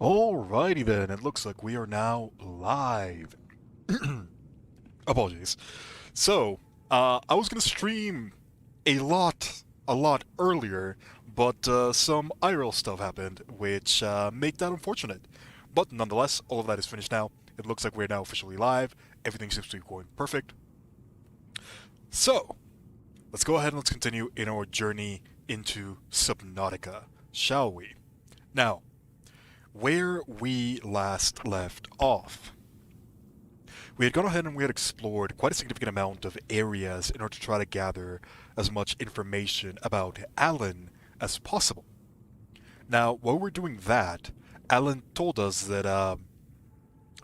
Alrighty then, it looks like we are now live. Apologies. So, I was gonna stream a lot earlier, but some IRL stuff happened, which made that unfortunate. But nonetheless, all of that is finished now. It looks like we're now officially live. Everything seems to be going perfect. So, let's go ahead and let's continue in our journey into Subnautica, shall we? Now, where we last left off, we had gone ahead and we had explored quite a significant amount of areas in order to try to gather as much information about Alan as possible. Now, while we're doing that, Alan told us that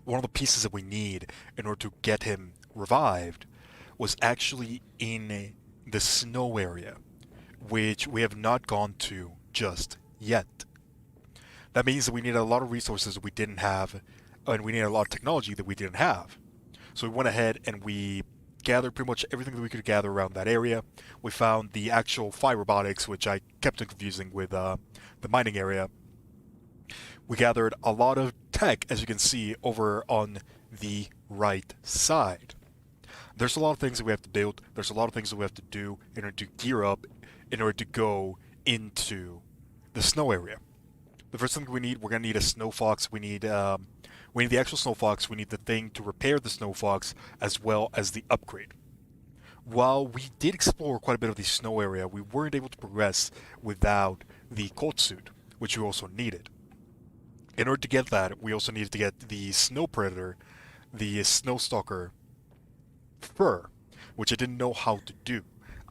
one of the pieces that we need in order to get him revived was actually in the snow area, which we have not gone to just yet. That means that we need a lot of resources that we didn't have, and we need a lot of technology that we didn't have. So we went ahead and we gathered pretty much everything that we could gather around that area. We found the actual fire robotics, which I kept confusing with the mining area. We gathered a lot of tech, as you can see, over on the right side. There's a lot of things that we have to build. There's a lot of things that we have to do in order to gear up, in order to go into the snow area. The first thing we need, we're going to need a snowfox. We need the actual snowfox. We need the thing to repair the snowfox, as well as the upgrade. While we did explore quite a bit of the snow area, we weren't able to progress without the coat suit, which we also needed. In order to get that, we also needed to get the snow predator, the snow stalker fur, which I didn't know how to do.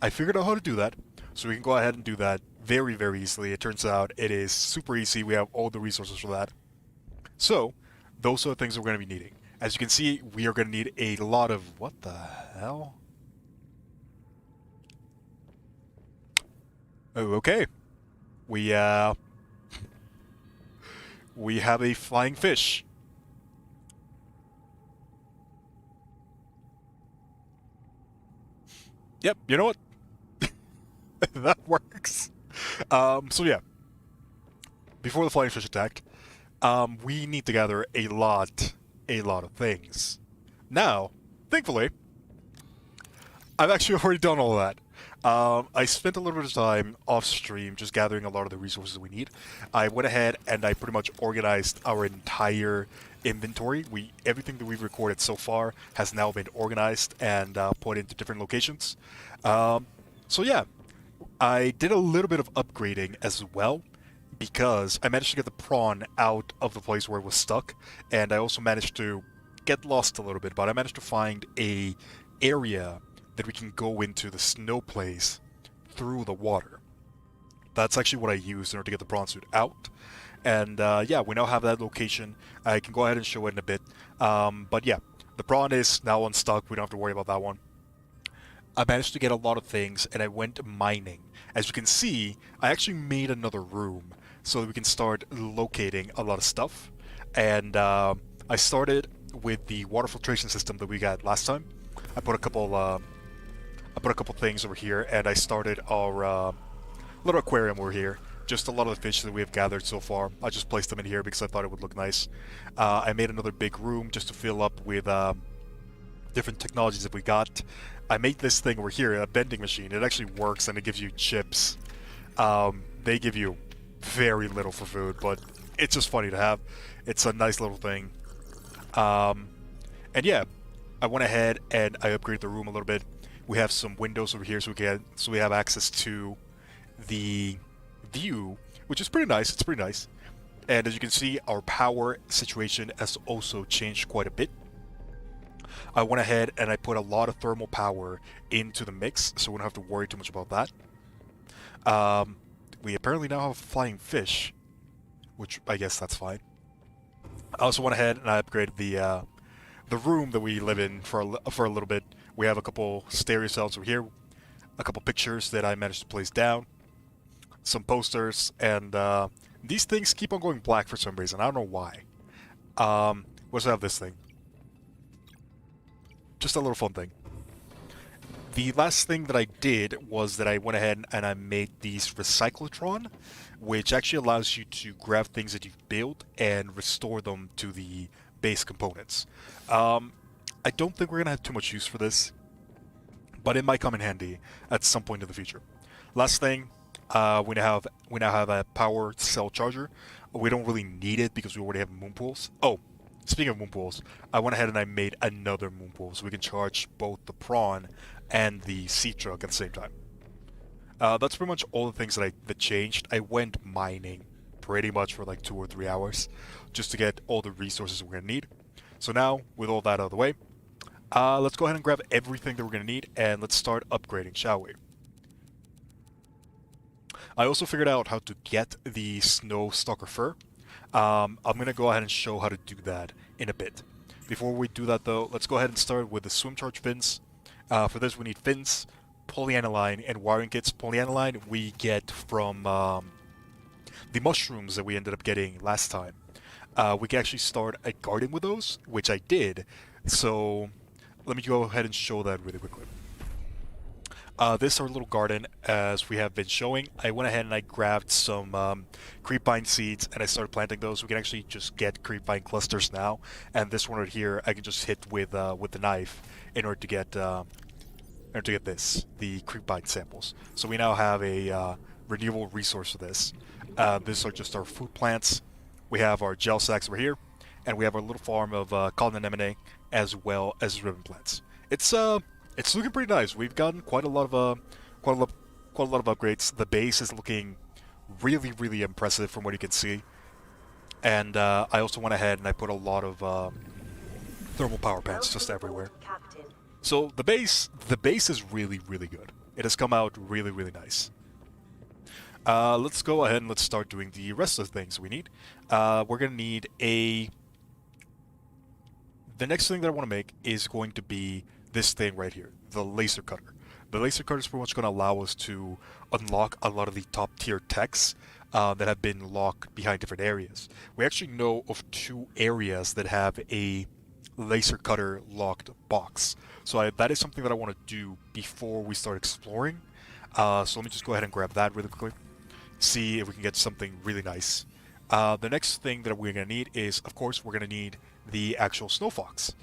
I figured out how to do that, so we can go ahead and do that very, very easily. It turns out it is super easy. We have all the resources for that. So, those are the things that we're going to be needing. As you can see, we are going to need a lot of... What the hell? Oh, okay. We have a flying fish. Yep, you know what? That works. So yeah, before the flying fish attacked, we need to gather a lot of things. Now, thankfully, I've actually already done all that. I spent a little bit of time off stream just gathering a lot of the resources we need. I went ahead and I pretty much organized our entire inventory. Everything that we've recorded so far has now been organized and put into different locations. So yeah, I did a little bit of upgrading as well, because I managed to get the prawn out of the place where it was stuck, and I also managed to get lost a little bit, but I managed to find a area that we can go into the snow place through the water. That's actually what I used in order to get the prawn suit out. And yeah, we now have that location. I can go ahead and show it in a bit. But yeah, the prawn is now unstuck. We don't have to worry about that one. I managed to get a lot of things, and I went mining. As you can see, I actually made another room so that we can start locating a lot of stuff. And I started with the water filtration system that we got last time. I put a couple things over here, and I started our little aquarium over here. Just a lot of the fish that we have gathered so far. I just placed them in here because I thought it would look nice. I made another big room just to fill up with different technologies that we got. I made this thing over here, a vending machine. It actually works, and it gives you chips. They give you very little for food, but it's just funny to have. It's a nice little thing. And yeah, I went ahead and I upgraded the room a little bit. We have some windows over here, so we have access to the view, which is pretty nice. It's pretty nice. And as you can see, our power situation has also changed quite a bit. I went ahead and I put a lot of thermal power into the mix, so we don't have to worry too much about that. We apparently now have a flying fish, which I guess that's fine. I also went ahead and I upgraded the room that we live in for a little bit. We have a couple stereo sounds over here, a couple pictures that I managed to place down, some posters, and these things keep on going black for some reason. I don't know why. We also have this thing. Just a little fun thing. the last thing that I did was that I went ahead and I made these Recyclotron, which actually allows you to grab things that you've built and restore them to the base components. I don't think we're going to have too much use for this, but it might come in handy at some point in the future. Last thing, we now have a power cell charger. We don't really need it because we already have moon pools. Oh, speaking of moon pools, I went ahead and I made another moon pool so we can charge both the prawn and the sea truck at the same time. That's pretty much all the things that changed. I went mining pretty much for like 2 or 3 hours just to get all the resources we're gonna need. So now, with all that out of the way, let's go ahead and grab everything that we're gonna need and let's start upgrading, shall we? I also figured out how to get the snow stalker fur. I'm gonna go ahead and show how to do that in a bit. Before we do that though, let's go ahead and start with the swim charge fins. For this we need fins, polyaniline, and wiring kits. Polyaniline we get from the mushrooms that we ended up getting last time. We can actually start a garden with those, which I did. So let me go ahead and show that really quickly. This is our little garden, as we have been showing. I went ahead and I grabbed some creepvine seeds and I started planting those. We can actually just get creepvine clusters now, and this one right here I can just hit with the knife in order to get the creepvine samples. So we now have a renewable resource for this. These are just our food plants. We have our gel sacks over here, and we have our little farm of cotton anemone as well as ribbon plants. It's looking pretty nice. We've gotten quite a lot of upgrades. The base is looking really, really impressive from what you can see. And I also went ahead and I put a lot of thermal power pants just everywhere. So the base is really, really good. It has come out really, really nice. Let's go ahead and let's start doing the rest of the things we need. We're gonna need a. The next thing that I want to make is going to be this thing right here, the laser cutter. The laser cutter is pretty much going to allow us to unlock a lot of the top tier techs that have been locked behind different areas. We actually know of 2 areas that have a laser cutter locked box. So that is something that I want to do before we start exploring. So let me just go ahead and grab that really quickly. See if we can get something really nice. The next thing that we're going to need is, of course, we're going to need the actual snowfox.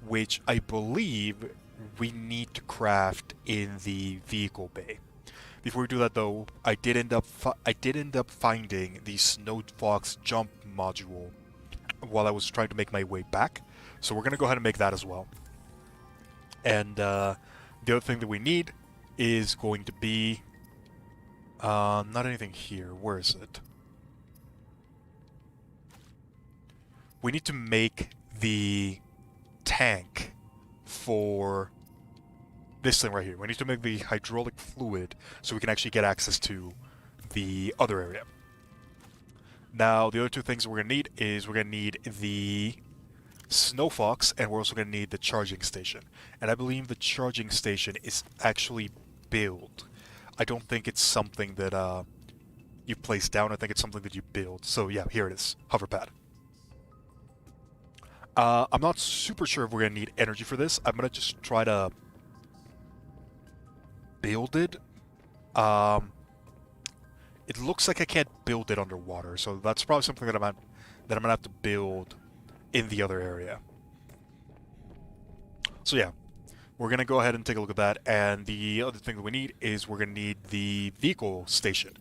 Which I believe we need to craft in the vehicle bay. Before we do that though, I did end up finding the snowfox jump module while I was trying to make my way back. So we're gonna go ahead and make that as well. And the other thing that we need is going to be not anything here. Where is it? We need to make the tank for this thing right here. We need to make the hydraulic fluid so we can actually get access to the other area. Now, the other 2 things we're going to need is we're going to need the snowfox, and we're also going to need the charging station. And I believe the charging station is actually built. I don't think it's something that you place down. I think it's something that you build. So yeah, here it is. Hover pad. I'm not super sure if we're going to need energy for this. I'm going to just try to build it. It looks like I can't build it underwater, so that's probably something that I'm going to have to build in the other area. So yeah, we're going to go ahead and take a look at that, and the other thing that we need is we're going to need the vehicle station.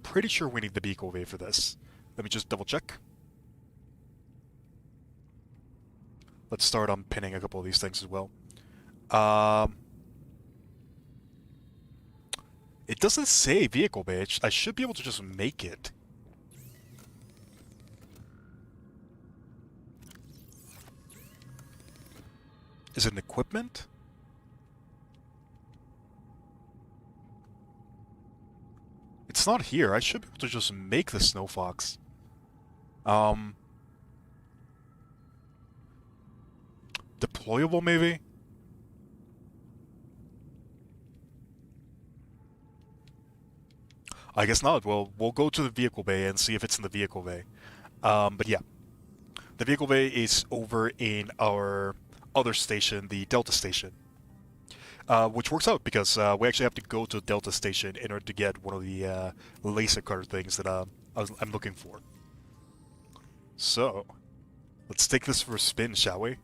Pretty sure we need the vehicle bay for this. Let me just double check. Let's start on pinning a couple of these things as well. It doesn't say vehicle bay. I should be able to just make it. Is it an equipment? It's not here. I should be able to just make the snowfox. Deployable, maybe? I guess not. Well, we'll go to the vehicle bay and see if it's in the vehicle bay. But yeah. The vehicle bay is over in our other station, the Delta station. which works out because we actually have to go to Delta Station in order to get one of the laser cutter things that I'm looking for. So, let's take this for a spin, shall we?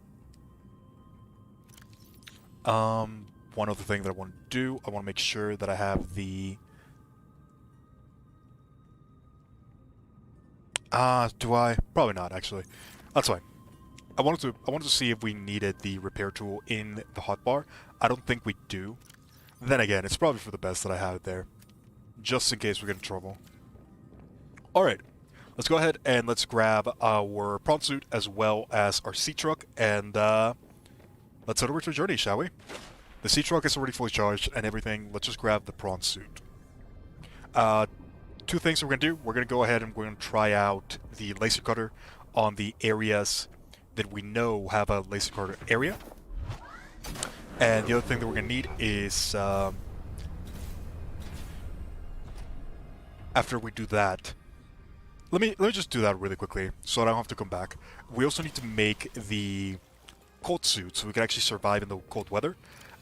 One other thing that I want to do, I want to make sure that I have the... do I? Probably not, actually. That's fine. I wanted to see if we needed the repair tool in the hotbar. I don't think we do. Then again, it's probably for the best that I have it there. Just in case we get in trouble. Alright. Let's go ahead and let's grab our prawn suit as well as our sea truck and let's head over to a journey, shall we? The sea truck is already fully charged and everything. Let's just grab the prawn suit. Two things we're going to do. We're going to go ahead and we're going to try out the laser cutter on the areas that we know have a laser cutter area. And the other thing that we're going to need is, after we do that, let me just do that really quickly so I don't have to come back. We also need to make the cold suit so we can actually survive in the cold weather.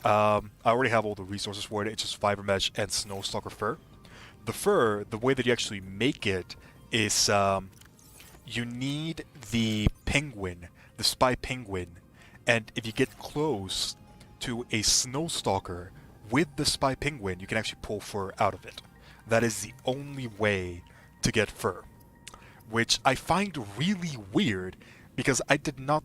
I already have all the resources for it. It's just fiber mesh and snowstalker fur. The fur, the way that you actually make it is you need the penguin, the spy penguin, and if you get close to a snowstalker with the spy penguin, you can actually pull fur out of it. That is the only way to get fur, which I find really weird because I did not...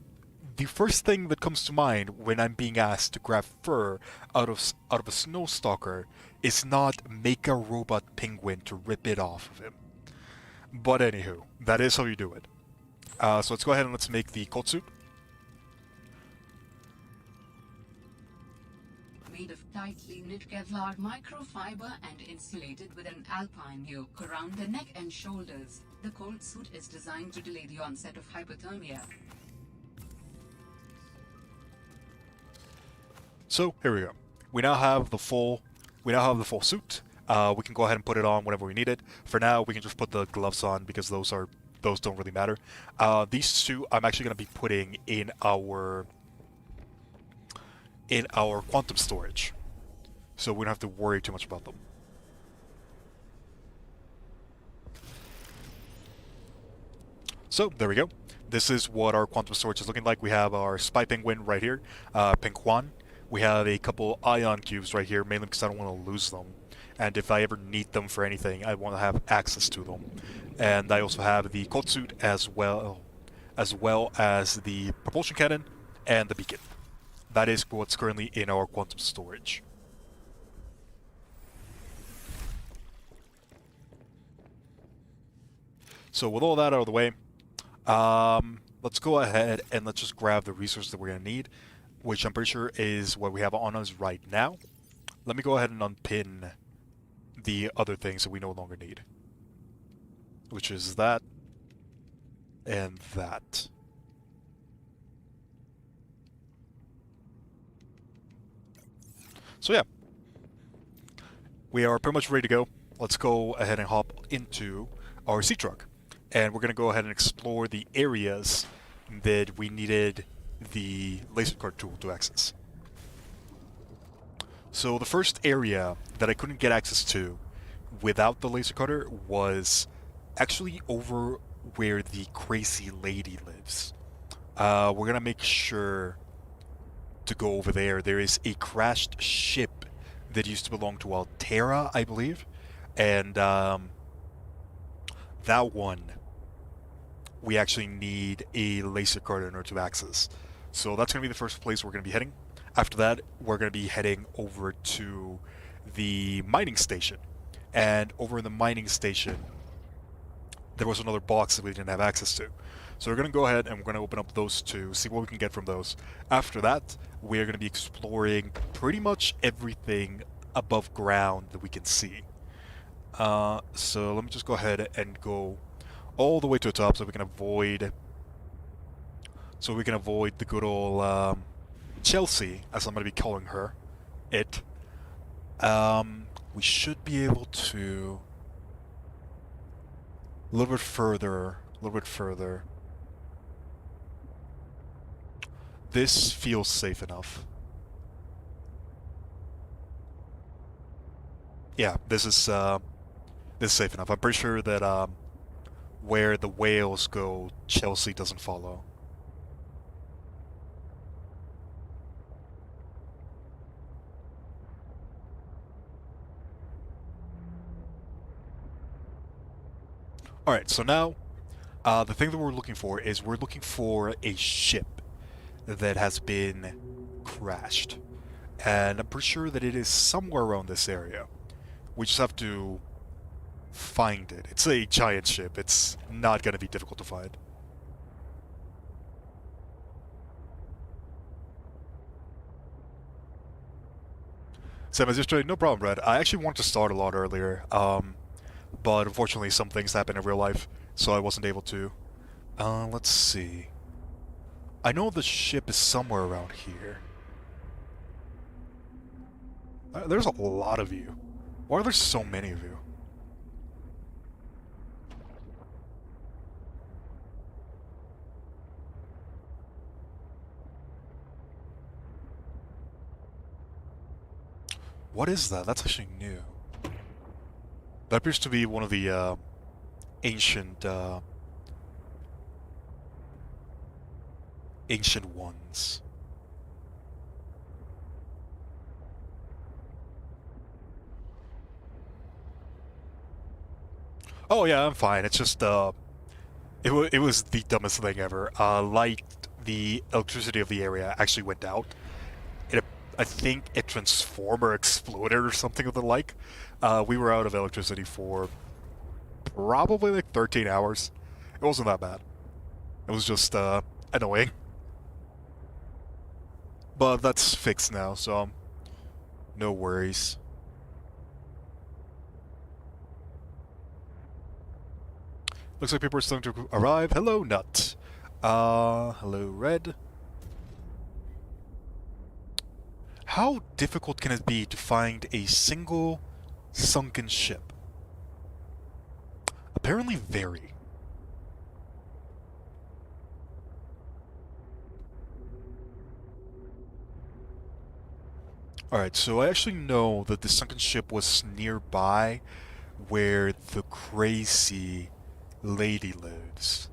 The first thing that comes to mind when I'm being asked to grab fur out of a snowstalker is not make a robot penguin to rip it off of him. But anywho, that is how you do it. So let's go ahead and let's make the coat suit. Made of tightly knit Kevlar microfiber and insulated with an alpine yoke around the neck and shoulders, the cold suit is designed to delay the onset of hypothermia. So here we go. We now have the full suit. We can go ahead and put it on whenever we need it. For now, we can just put the gloves on because those don't really matter. These two I'm actually going to be putting in our quantum storage, so we don't have to worry too much about them. So there we go. This is what our quantum storage is looking like. We have our spy penguin right here, Penguin. We have a couple ion cubes right here, mainly because I don't want to lose them. And if I ever need them for anything, I want to have access to them. And I also have the cold suit as well as the propulsion cannon and the beacon. That is what's currently in our quantum storage. So with all that out of the way, let's go ahead and let's just grab the resources that we're going to need, which I'm pretty sure is what we have on us right now. Let me go ahead and unpin the other things that we no longer need, which is that and that. So yeah, we are pretty much ready to go. Let's go ahead and hop into our sea truck, and we're going to go ahead and explore the areas that we needed the laser card tool to access. So the first area that I couldn't get access to without the laser cutter was actually over where the crazy lady lives. We're going to make sure to go over there. There is a crashed ship that used to belong to Altera, I believe, and that one we actually need a laser cutter in order to access. So that's going to be the first place we're going to be heading. After that, we're going to be heading over to the mining station. And over in the mining station, there was another box that we didn't have access to. So we're going to go ahead and we're going to open up those two, see what we can get from those. After that, we're going to be exploring pretty much everything above ground that we can see. So let me just go ahead and go all the way to the top so we can avoid the good old Chelsea, as I'm going to be calling her, it. We should be able to a little bit further. This feels safe enough. Yeah, this is safe enough. I'm pretty sure that where the whales go, Chelsea doesn't follow. All right, so now the thing that we're looking for is we're looking for a ship that has been crashed, and I'm pretty sure that it is somewhere around this area. We just have to find it. It's a giant ship. It's not going to be difficult to find. Sam, as yesterday, no problem, Red. I actually wanted to start a lot earlier, but unfortunately some things happen in real life, so I wasn't able to. Let's see. I know the ship is somewhere around here. There's a lot of you. Why are there so many of you? What is that? That's actually new. That appears to be one of the ancient ancient ones. Oh yeah, I'm fine. It's just it was the dumbest thing ever. Light, the electricity of the area actually went out. It, I think a transformer exploded or something of the like. We were out of electricity for probably like 13 hours. It wasn't that bad. It was just annoying. But that's fixed now, so no worries. Looks like people are starting to arrive. Hello, Nut. Hello, Red. How difficult can it be to find a single sunken ship? Apparently very. Alright, so I actually know that the sunken ship was nearby where the crazy lady lives.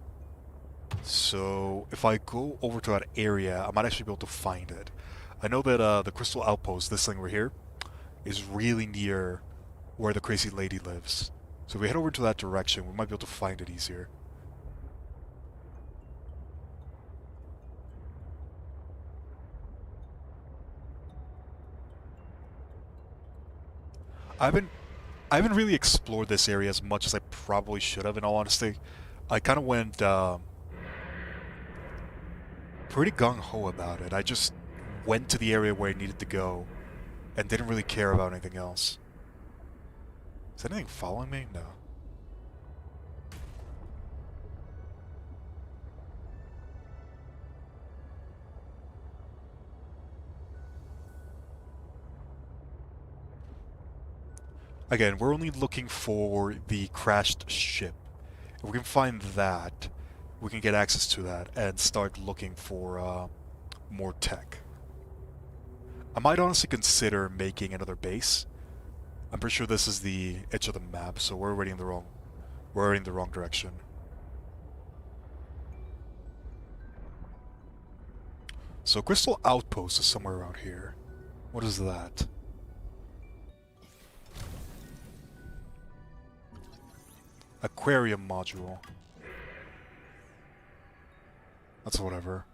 So if I go over to that area, I might actually be able to find it. I know that the crystal outpost, this thing right here, is really near where the crazy lady lives. So if we head over to that direction, we might be able to find it easier. I haven't I haven't really explored this area as much as I probably should have, in all honesty. I kind of went pretty gung-ho about it. I just went to the area where I needed to go and didn't really care about anything else. Is anything following me? No. Again, we're only looking for the crashed ship. If we can find that, we can get access to that and start looking for more tech. I might honestly consider making another base. I'm pretty sure this is the edge of the map, so we're already in the wrong direction. So Crystal Outpost is somewhere around here. What is that? Aquarium module. That's whatever.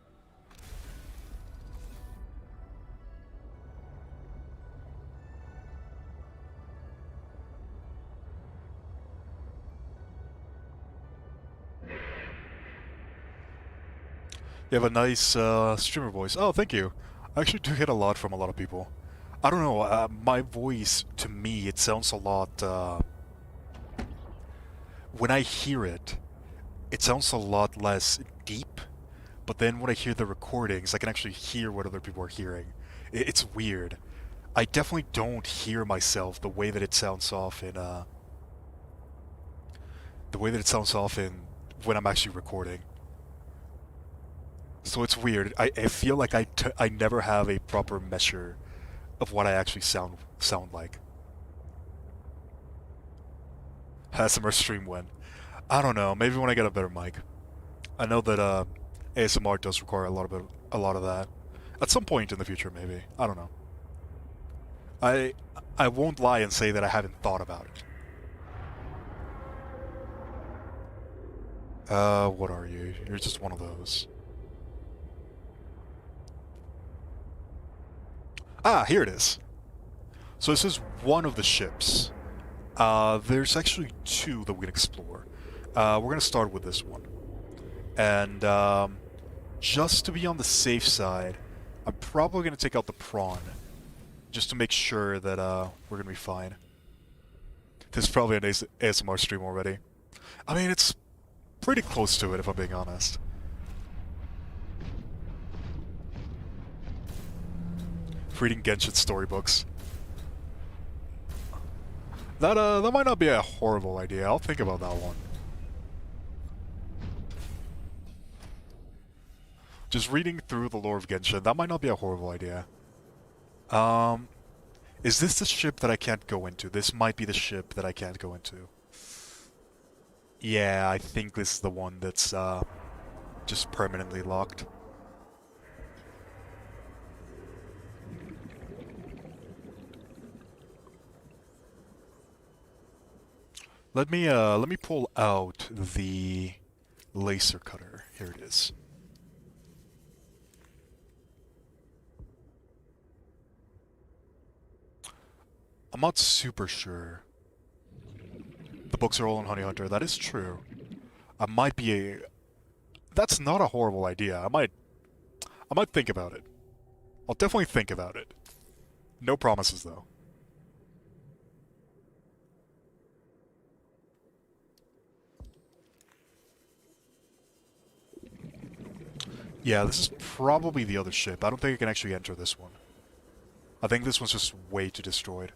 You have a nice streamer voice. Oh, thank you. I actually do get a lot from a lot of people. I don't know, my voice, to me, it sounds a lot, when I hear it, it sounds a lot less deep, but then when I hear the recordings, I can actually hear what other people are hearing. It's weird. I definitely don't hear myself the way that it sounds off in, when I'm actually recording. So it's weird. I feel like I never have a proper measure of what I actually sound like. ASMR stream when? I don't know. Maybe when I get a better mic. I know that ASMR does require a lot of that. At some point in the future, maybe. I don't know. I I won't lie and say that I haven't thought about it. What are you? You're just one of those. Ah, here it is. So this is one of the ships. There's actually two that we can explore. We're gonna start with this one. And, just to be on the safe side, I'm probably gonna take out the prawn. Just to make sure that, we're gonna be fine. This is probably an ASMR stream already. I mean, it's pretty close to it, if I'm being honest. Reading Genshin storybooks. That might not be a horrible idea. I'll think about that one. Just reading through the lore of Genshin, that might not be a horrible idea. Is this the ship that I can't go into? This might be the ship that I can't go into. Yeah, I think this is the one that's, just permanently locked. Let me pull out the laser cutter. Here it is. I'm not super sure. The books are all on Honey Hunter. That is true. I might be a... That's not a horrible idea. I might think about it. I'll definitely think about it. No promises, though. Yeah, this is probably the other ship. I don't think I can actually enter this one. I think this one's just way too destroyed.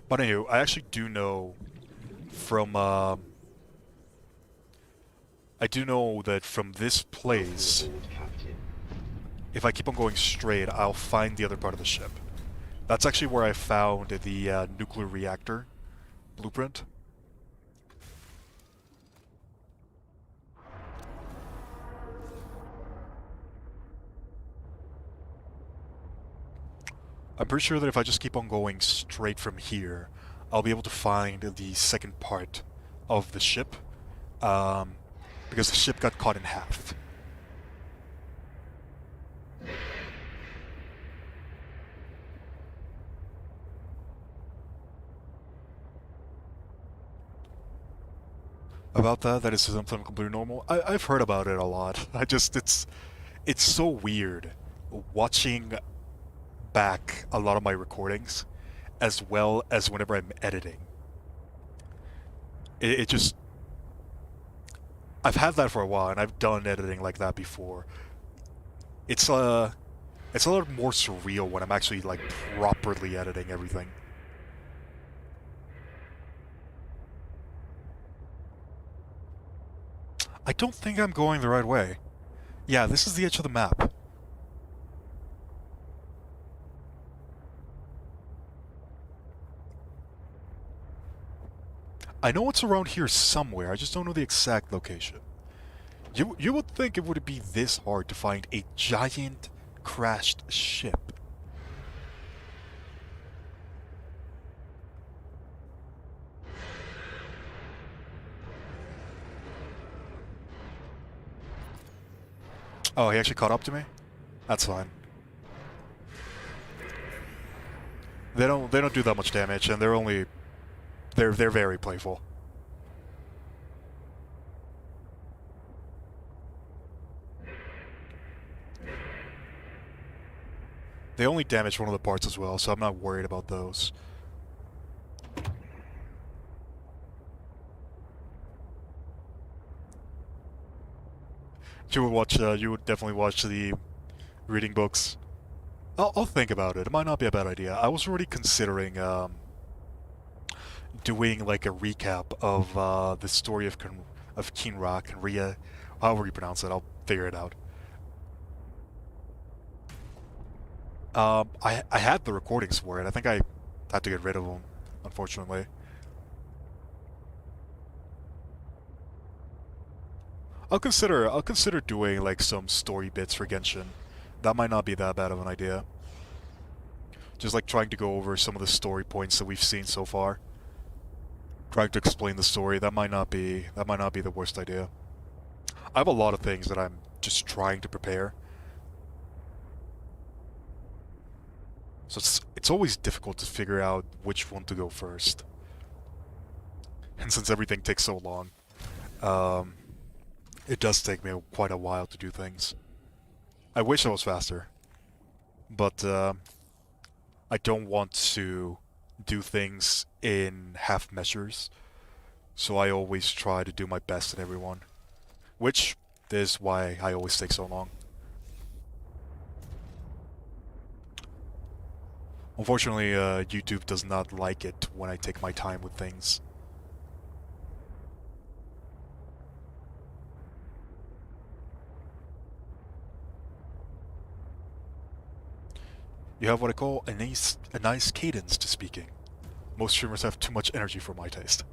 But anyway, I actually do know from, I do know that from this place, if I keep on going straight, I'll find the other part of the ship. That's actually where I found the nuclear reactor blueprint. I'm pretty sure that if I just keep on going straight from here, I'll be able to find the second part of the ship, because the ship got cut in half. About that, that is something completely normal. I've heard about it a lot. It's so weird watching back a lot of my recordings, as well as whenever I'm editing. It just... I've had that for a while, and I've done editing like that before. It's a lot more surreal when I'm actually, like, properly editing everything. I don't think I'm going the right way. Yeah, this is the edge of the map. I know it's around here somewhere, I just don't know the exact location. You would think it would be this hard to find a giant crashed ship. Oh, he actually caught up to me? That's fine. They don't do that much damage, and they're very playful. They only damage one of the parts as well, so I'm not worried about those. You would definitely watch the reading books. I'll think about it. It might not be a bad idea. I was already considering doing like a recap of the story of Kinra, however you pronounce it. I'll figure it out. I had the recordings for it. I think I had to get rid of them, unfortunately. I'll consider doing like some story bits for Genshin. That might not be that bad of an idea. Just like trying to go over some of the story points that we've seen so far. Trying to explain the story, that might not be the worst idea. I have a lot of things that I'm just trying to prepare. So it's always difficult to figure out which one to go first. And since everything takes so long, um, it does take me quite a while to do things. I wish I was faster, but I don't want to do things in half measures, so I always try to do my best in everyone, which is why I always take so long. Unfortunately, YouTube does not like it when I take my time with things. You have what I call a nice cadence to speaking. Most streamers have too much energy for my taste.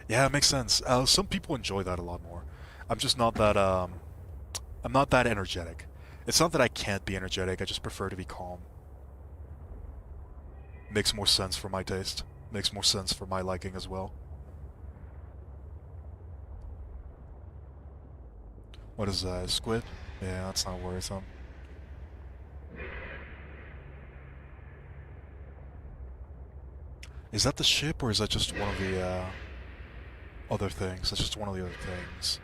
Yeah, it makes sense. Some people enjoy that a lot more. I'm just not that, I'm not that energetic. It's not that I can't be energetic, I just prefer to be calm. Makes more sense for my taste. Makes more sense for my liking as well. What is that, squid? Yeah, that's not worrisome. Is that the ship, or is that just one of the, other things? That's just one of the other things.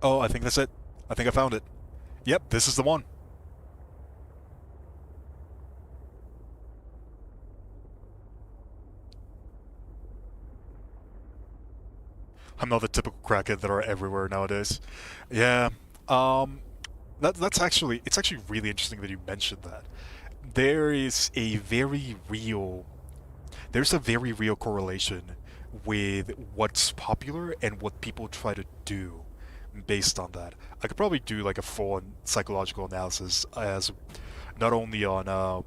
Oh, I think that's it. I think I found it. Yep, this is the one. I'm not the typical crackhead that are everywhere nowadays. Yeah, um, it's actually really interesting that you mentioned that. There is a very real, there's a very real correlation with what's popular and what people try to do based on that. I could probably do like a full psychological analysis as not only on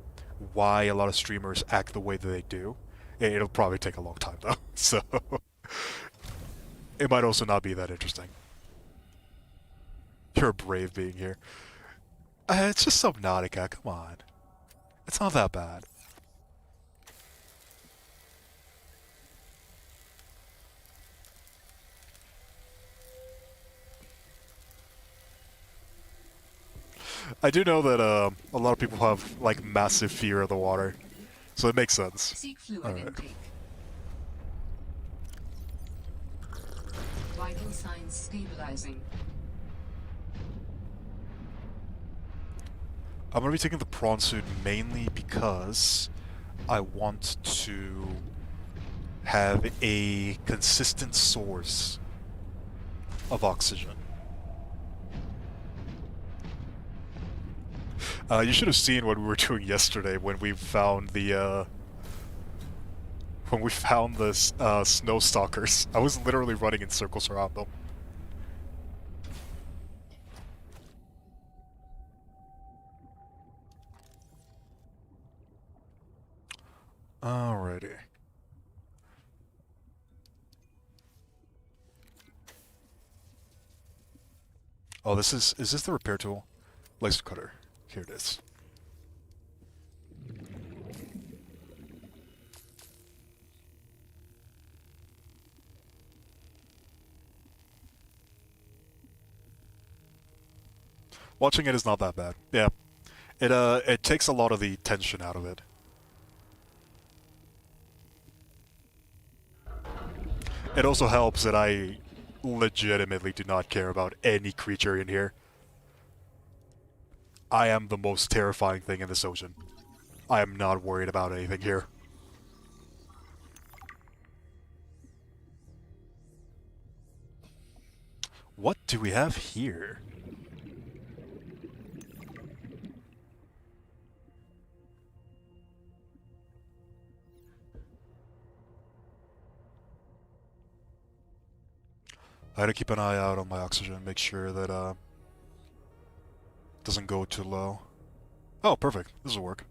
why a lot of streamers act the way that they do. It'll probably take a long time though, so it might also not be that interesting. You're brave being here. It's just Subnautica, come on. It's not that bad. I do know that a lot of people have like massive fear of the water, so it makes sense. Seek fluid Alright. intake. Vital signs stabilizing. I'm gonna be taking the prawn suit mainly because I want to have a consistent source of oxygen. You should have seen what we were doing yesterday when we found the snow stalkers. I was literally running in circles around them. Alrighty. Oh, is this the repair tool? Laser cutter. Here it is. Watching it is not that bad. Yeah. It takes a lot of the tension out of it. It also helps that I legitimately do not care about any creature in here. I am the most terrifying thing in this ocean. I am not worried about anything here. What do we have here? I gotta keep an eye out on my oxygen, make sure that it doesn't go too low. Oh, perfect. This will work.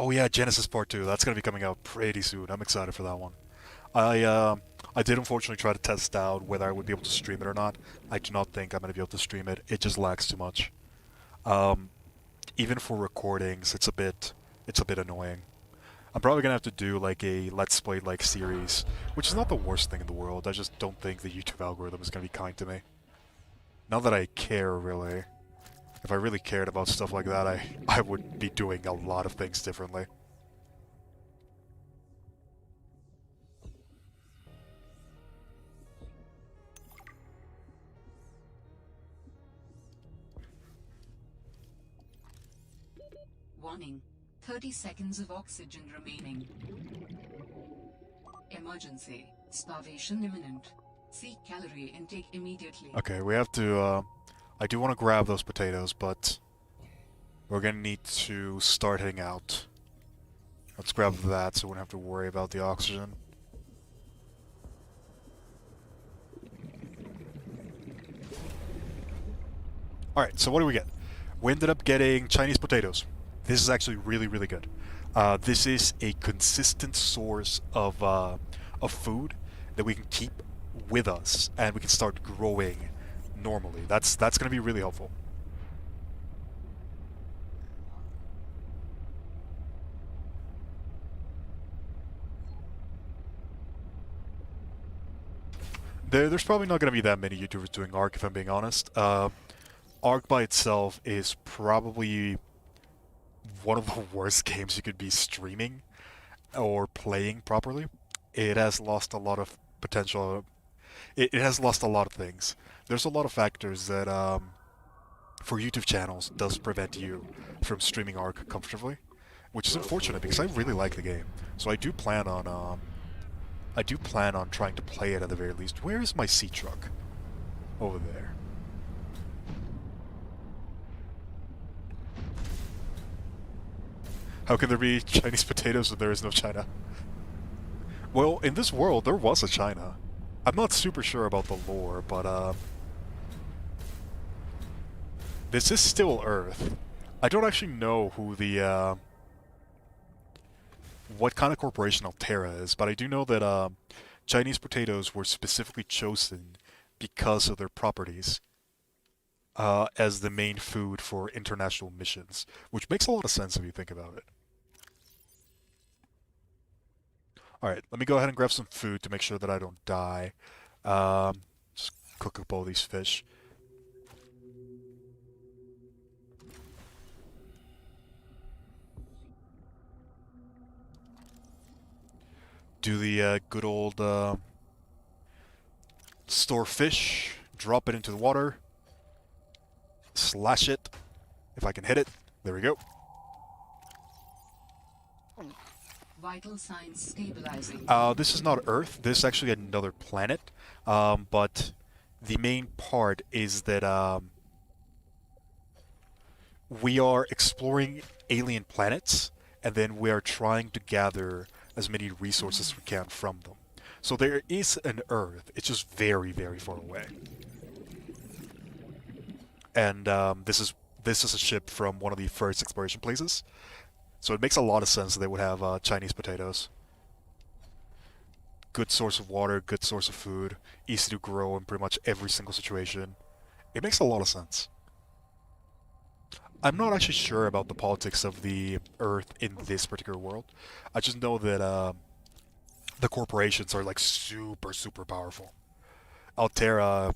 Oh yeah, Genesis Part 2. That's gonna be coming out pretty soon. I'm excited for that one. I did unfortunately try to test out whether I would be able to stream it or not. I do not think I'm gonna be able to stream it. It just lags too much. Um, Even for recordings, it's a bit annoying. I'm probably gonna have to do like a Let's Play like series, which is not the worst thing in the world. I just don't think the YouTube algorithm is gonna be kind to me. Not that I care really. If I really cared about stuff like that, I would be doing a lot of things differently. Warning. 30 seconds of oxygen remaining. Emergency. Starvation imminent. Seek calorie intake immediately. Okay, we have to, I do want to grab those potatoes, but we're gonna need to start heading out. Let's grab that so we don't have to worry about the oxygen. Alright, so what do we get? We ended up getting Chinese potatoes. This is actually really, really good. This is a consistent source of food that we can keep with us, and we can start growing normally. That's going to be really helpful. There's probably not going to be that many YouTubers doing Ark, if I'm being honest. Ark by itself is probably one of the worst games you could be streaming or playing properly. It has lost a lot of potential. It has lost a lot of things. There's a lot of factors that, for YouTube channels, does prevent you from streaming Ark comfortably, which is unfortunate because I really like the game. So I do plan on trying to play it at the very least. Where is my sea truck? Over there. How can there be Chinese potatoes if there is no China? Well, in this world, there was a China. I'm not super sure about the lore, but, this is still Earth. I don't actually know who the, what kind of corporation Altera is, but I do know that, Chinese potatoes were specifically chosen because of their properties, as the main food for international missions, which makes a lot of sense if you think about it. Alright, let me go ahead and grab some food to make sure that I don't die. Just cook up all these fish. Do the good old store fish, drop it into the water, slash it, if I can hit it. There we go. Vital signs stabilizing. This is not Earth. This is actually another planet. But the main part is that we are exploring alien planets, and then we are trying to gather as many resources as we can from them. So there is an Earth. It's just very, very far away. And this is a ship from one of the first exploration places. So it makes a lot of sense that they would have Chinese potatoes. Good source of water, good source of food, easy to grow in pretty much every single situation. It makes a lot of sense. I'm not actually sure about the politics of the Earth in this particular world. I just know that the corporations are like super, super powerful. Altera,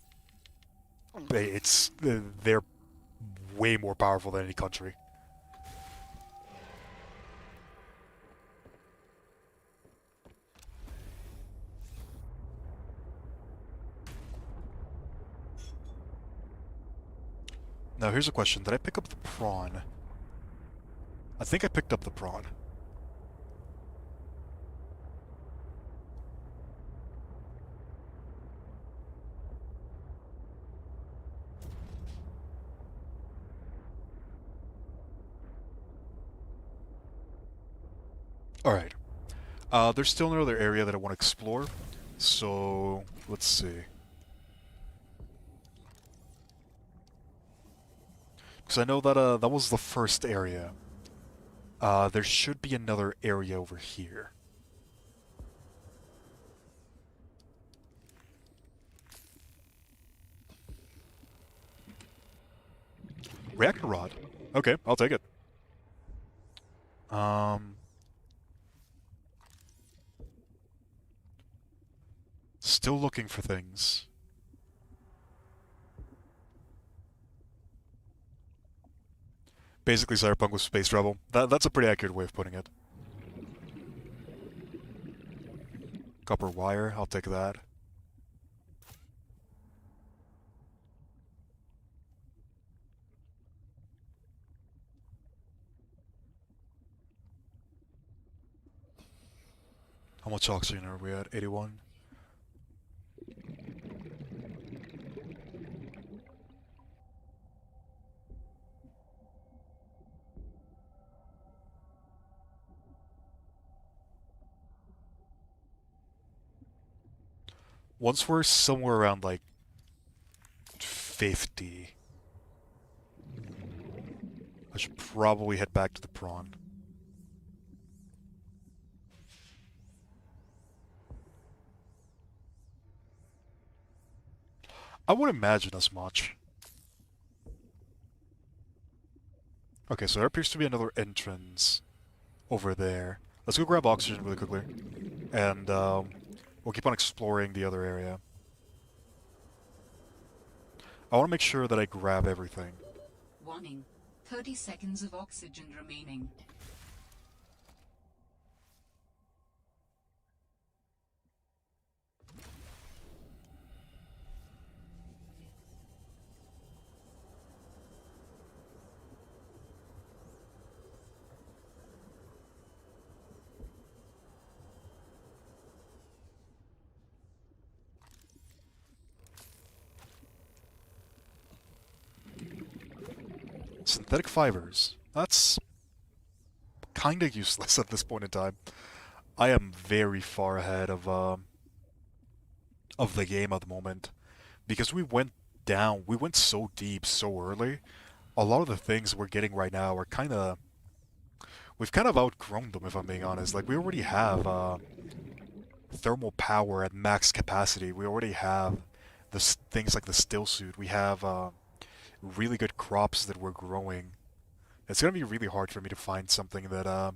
they're way more powerful than any country. Now here's a question. Did I pick up the prawn? I think I picked up the prawn. Alright. There's still another area that I want to explore. So, let's see. Because I know that that was the first area. There should be another area over here. Reactor rod. Okay, I'll take it. Still looking for things. Basically, Cyberpunk with space travel. That's a pretty accurate way of putting it. Copper wire, I'll take that. How much oxygen are we at? 81? Once we're somewhere around, like, 50, I should probably head back to the prawn. I would imagine as much. Okay, so there appears to be another entrance over there. Let's go grab oxygen really quickly. And, we'll keep on exploring the other area. I want to make sure that I grab everything. Warning. 30 seconds of oxygen remaining. Synthetic fibers. That's kinda useless at this point in time. I am very far ahead of the game at the moment. Because we went so deep so early. A lot of the things we're getting right now are we've kind of outgrown them, if I'm being honest. Like, we already have thermal power at max capacity. We already have things like the still suit. We have really good crops that we're growing. It's going to be really hard for me to find something that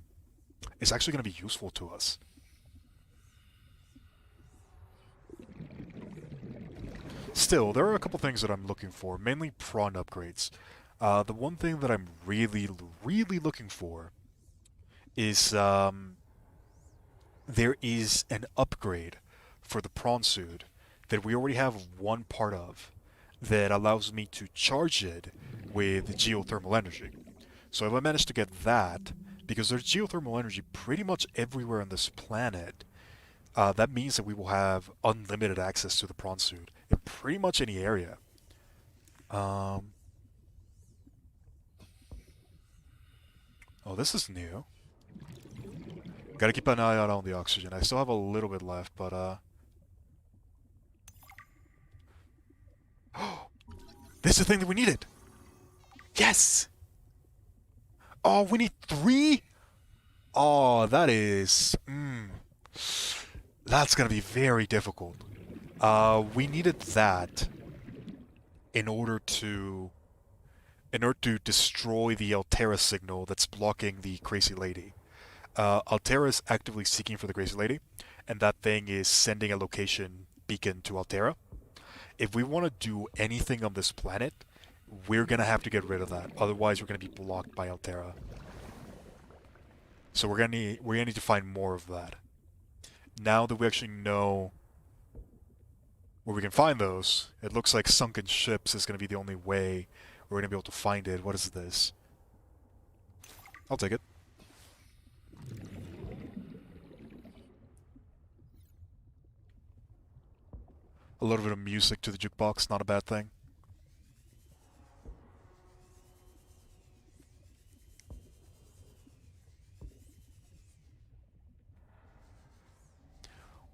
is actually going to be useful to us. Still, there are a couple things that I'm looking for, mainly prawn upgrades. The one thing that I'm really, really looking for is there is an upgrade for the prawn suit that we already have one part of that allows me to charge it with geothermal energy. So if I manage to get that, because there's geothermal energy pretty much everywhere on this planet, that means that we will have unlimited access to the prawn suit in pretty much any area. Oh, this is new. Gotta keep an eye out on the oxygen. I still have a little bit left, but this is the thing that we needed! Yes! Oh, we need 3? Oh, that is... That's gonna be very difficult. We needed that in order to destroy the Altera signal that's blocking the Crazy Lady. Altera is actively seeking for the Crazy Lady, and that thing is sending a location beacon to Altera. If we want to do anything on this planet, we're gonna have to get rid of that. Otherwise, we're gonna be blocked by Altera. So we're gonna need to find more of that. Now that we actually know where we can find those, it looks like sunken ships is gonna be the only way we're gonna be able to find it. What is this? I'll take it. A little bit of music to the jukebox, not a bad thing.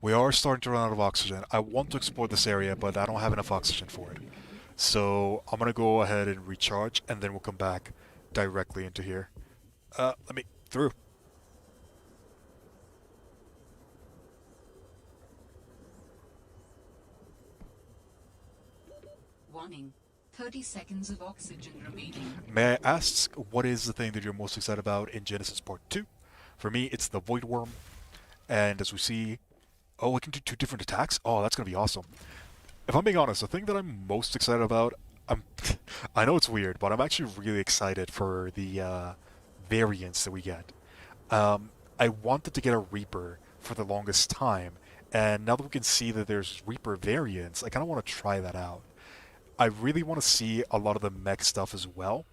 We are starting to run out of oxygen. I want to explore this area, but I don't have enough oxygen for it. So I'm gonna go ahead and recharge, and then we'll come back directly into here. Let me through. Warning. 30 seconds of oxygen remaining. May I ask, what is the thing that you're most excited about in Genesis Part 2? For me, it's the Void Worm. And as we see... Oh, we can do 2 different attacks? Oh, that's gonna be awesome. If I'm being honest, the thing that I'm most excited about... I know it's weird, but I'm actually really excited for the variants that we get. I wanted to get a Reaper for the longest time, and now that we can see that there's Reaper variants, I kind of want to try that out. I really want to see a lot of the mech stuff as well,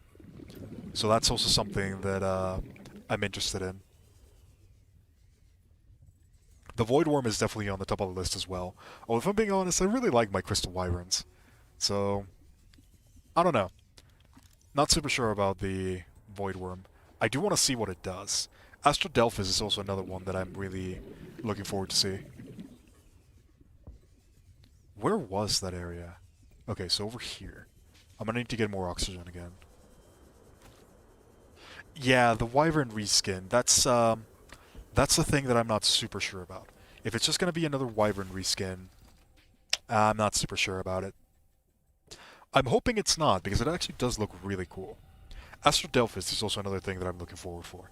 so that's also something that I'm interested in. The Void Worm is definitely on the top of the list as well. Oh, if I'm being honest, I really like my Crystal Wyverns. So, I don't know. Not super sure about the Void Worm. I do want to see what it does. Astrodelphis is also another one that I'm really looking forward to see. Where was that area? Okay, so over here. I'm gonna need to get more oxygen again. Yeah, the Wyvern reskin. That's the thing that I'm not super sure about. If it's just gonna be another Wyvern reskin, I'm not super sure about it. I'm hoping it's not, because it actually does look really cool. Astrodelphis is also another thing that I'm looking forward for.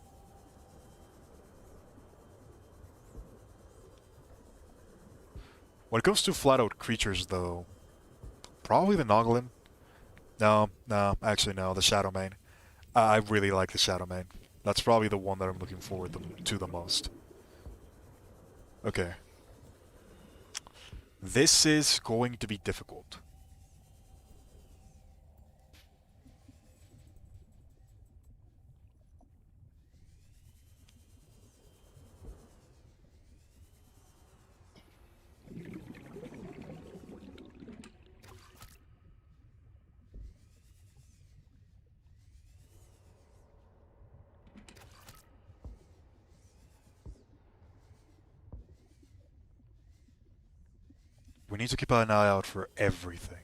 When it comes to flat-out creatures, though, probably the Noglin. No, actually no, the Shadowmane. I really like the Shadowmane. That's probably the one that I'm looking forward to the most. Okay. This is going to be difficult. We need to keep an eye out for everything.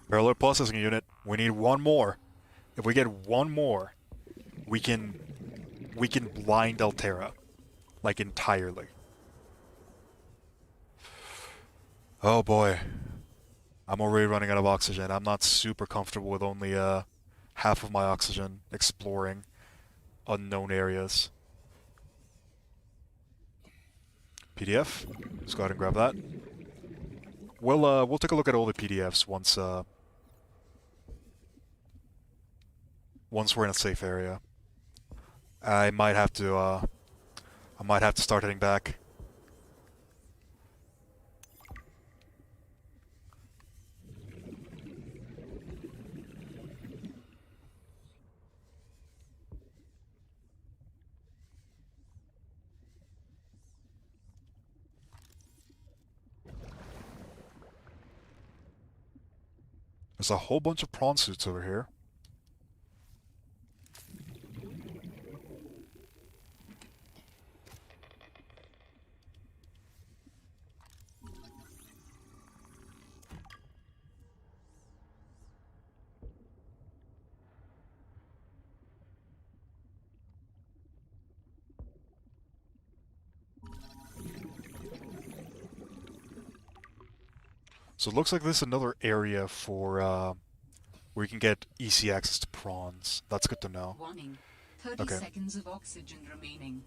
Parallel processing unit, we need one more. If we get one more, we can blind Altera, like entirely. Oh boy. I'm already running out of oxygen. I'm not super comfortable with only half of my oxygen exploring unknown areas. PDF. Let's go ahead and grab that. We'll take a look at all the PDFs once we're in a safe area. I might have to start heading back. There's a whole bunch of prawn suits over here. So it looks like this is another area for where you can get easy access to prawns. That's good to know. Warning. 30 seconds of oxygen remaining.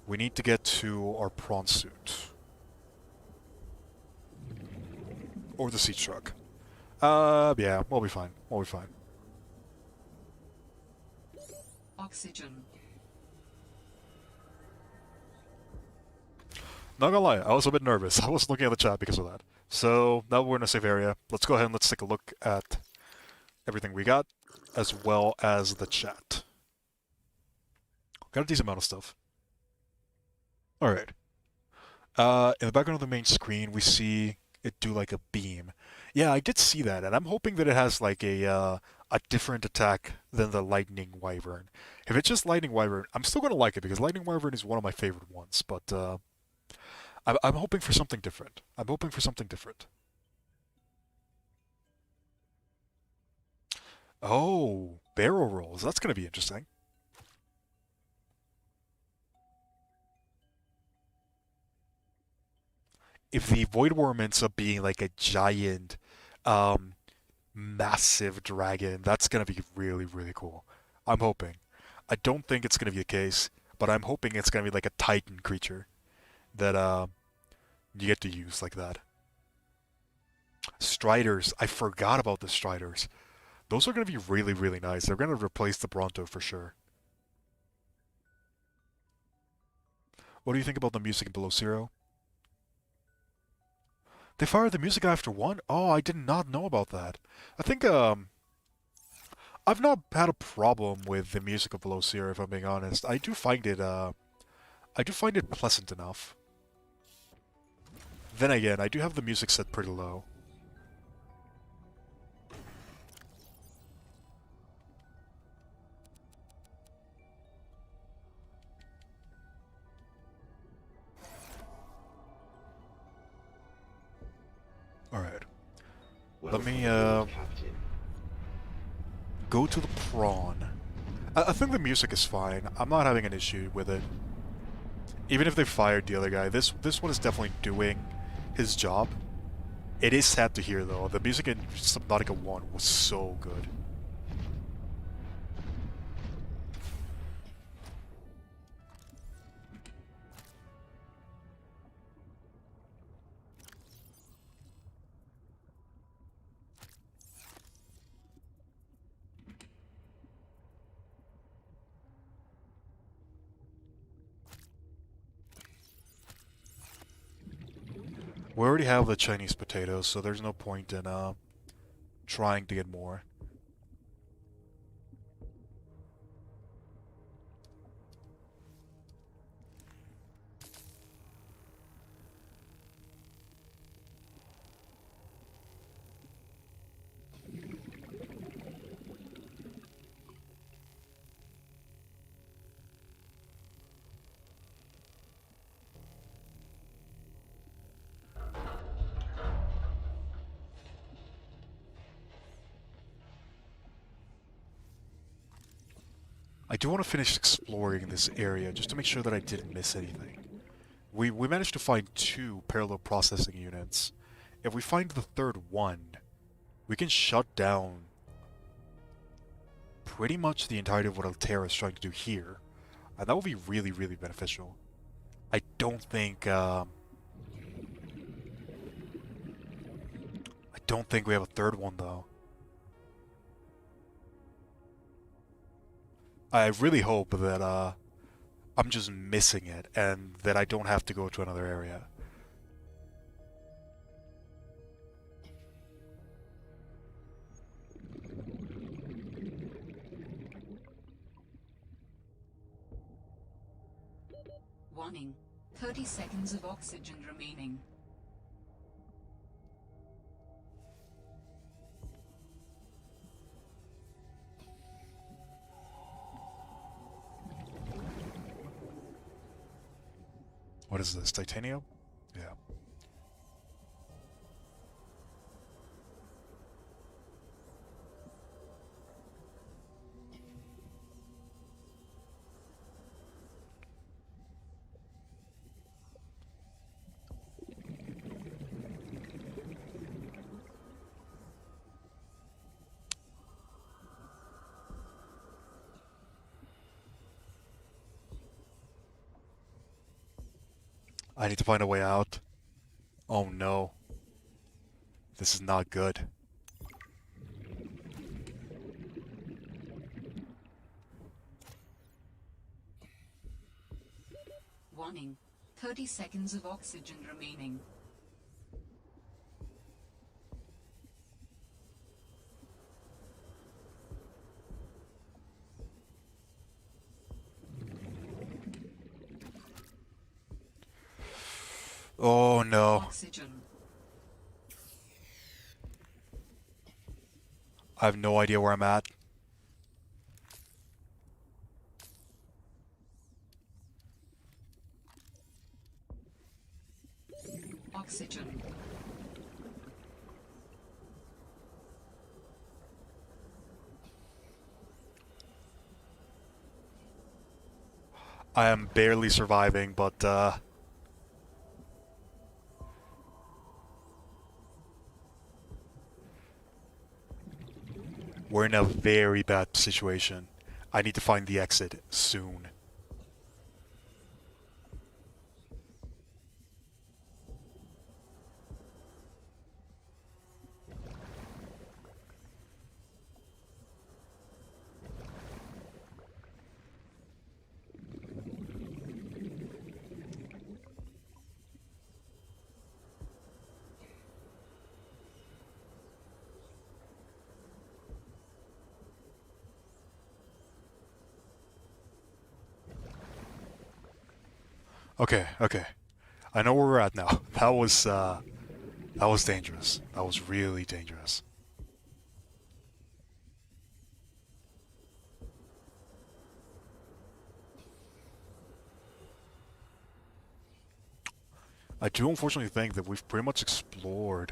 We need to get to our prawn suit. Or the siege truck. Yeah, we'll be fine. We'll be fine. Oxygen. Not gonna lie, I was a bit nervous. I was looking at the chat because of that. So, now we're in a safe area. Let's go ahead and let's take a look at everything we got, as well as the chat. Got a decent amount of stuff. Alright. In the background of the main screen, we see it do like a beam. Yeah, I did see that, and I'm hoping that it has like a different attack than the Lightning Wyvern. If it's just Lightning Wyvern, I'm still gonna like it because Lightning Wyvern is one of my favorite ones. But I'm hoping for something different. I'm hoping for something different. Oh, barrel rolls. That's gonna be interesting. If the Void Worm ends up being like a giant, um, massive dragon, that's gonna be really, really cool. I'm hoping. I don't think it's gonna be the case, but I'm hoping it's gonna be like a Titan creature that you get to use like that. Striders. I forgot about the Striders. Those are gonna be really, really nice. They're gonna replace the Bronto for sure. What do you think about the music in Below Zero? They fired the music after one? Oh, I did not know about that. I think I've not had a problem with the music of Below Zero, if I'm being honest. I do find it pleasant enough. Then again, I do have the music set pretty low. Alright. Let me go to the prawn. I think the music is fine. I'm not having an issue with it. Even if they fired the other guy, this one is definitely doing his job. It is sad to hear though. The music in Subnautica 1 was so good. We already have the Chinese potatoes, so there's no point in trying to get more. I do want to finish exploring this area just to make sure that I didn't miss anything. We managed to find 2 parallel processing units. If we find the third one, we can shut down pretty much the entirety of what Altera is trying to do here. And that would be really, really beneficial. I don't think, I don't think we have a third one, though. I really hope that, I'm just missing it, and that I don't have to go to another area. Warning. 30 seconds of oxygen remaining. What is this, titanium? Yeah. I need to find a way out. Oh no. This is not good. Warning. 30 seconds of oxygen remaining. Oh no. Oxygen. I have no idea where I'm at. Oxygen. I am barely surviving, but we're in a very bad situation. I need to find the exit soon. Okay, okay. I know where we're at now. That was dangerous. That was really dangerous. I do unfortunately think that we've pretty much explored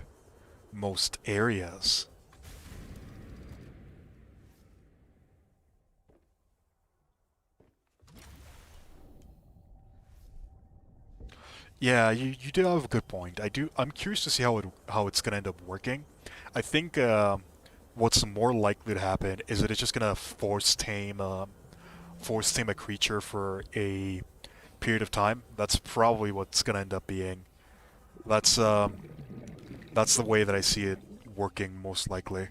most areas. Yeah, you did have a good point. I'm curious to see how it's gonna end up working. I think what's more likely to happen is that it's just gonna force tame a creature for a period of time. That's probably what's gonna end up being. That's um that's the way that I see it working most likely.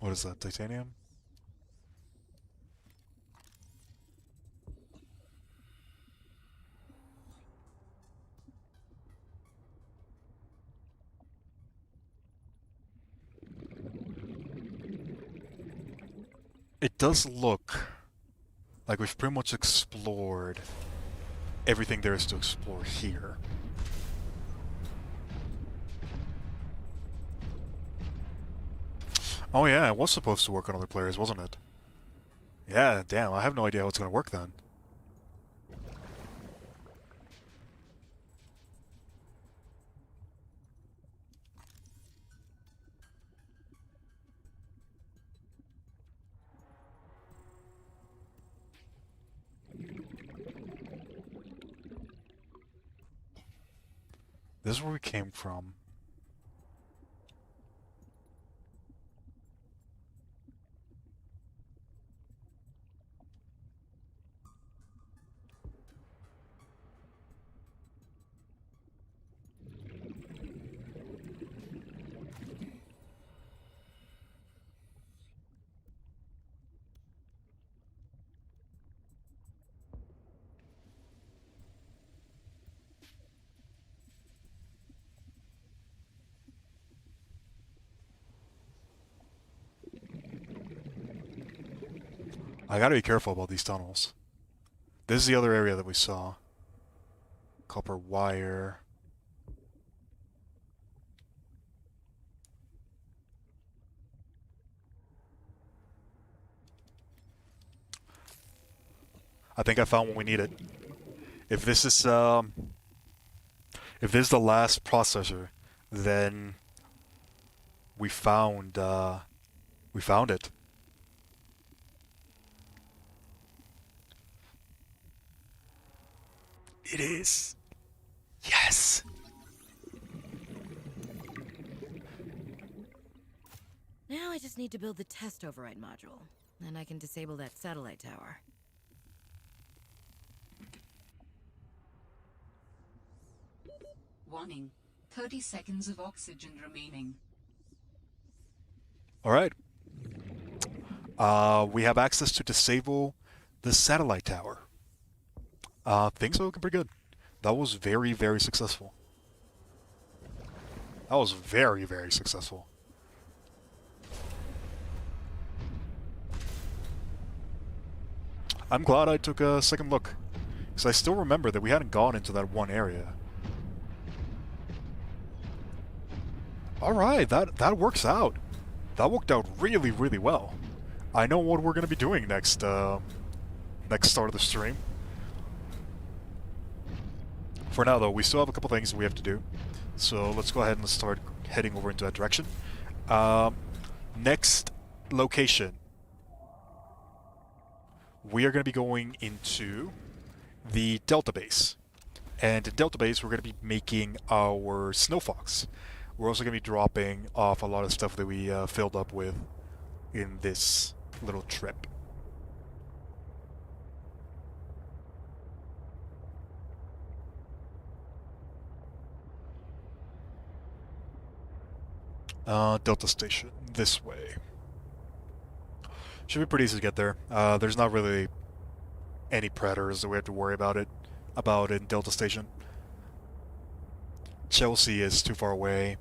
What is that? Titanium? It does look like we've pretty much explored everything there is to explore here. Oh yeah, it was supposed to work on other players, wasn't it? Yeah, damn, I have no idea how it's gonna work then. This is where we came from. I gotta be careful about these tunnels. This is the other area that we saw. Copper wire. I think I found what we needed. If this is if this is the last processor, then we found it. It is. Yes! Now I just need to build the test override module. Then I can disable that satellite tower. Warning. 30 seconds of oxygen remaining. Alright. We have access to disable the satellite tower. Things are looking pretty good. That was very, very successful. That was very, very successful. I'm glad I took a second look, because I still remember that we hadn't gone into that one area. Alright, that works out. That worked out really, really well. I know what we're going to be doing next start of the stream. For now, though, we still have a couple things we have to do. So let's go ahead and start heading over into that direction. Next location. We are going to be going into the Delta Base. And in Delta Base, we're going to be making our snowfox. We're also going to be dropping off a lot of stuff that we filled up with in this little trip. Delta Station, this way. Should be pretty easy to get there. There's not really any predators that we have to worry about in Delta Station. Chelsea is too far away.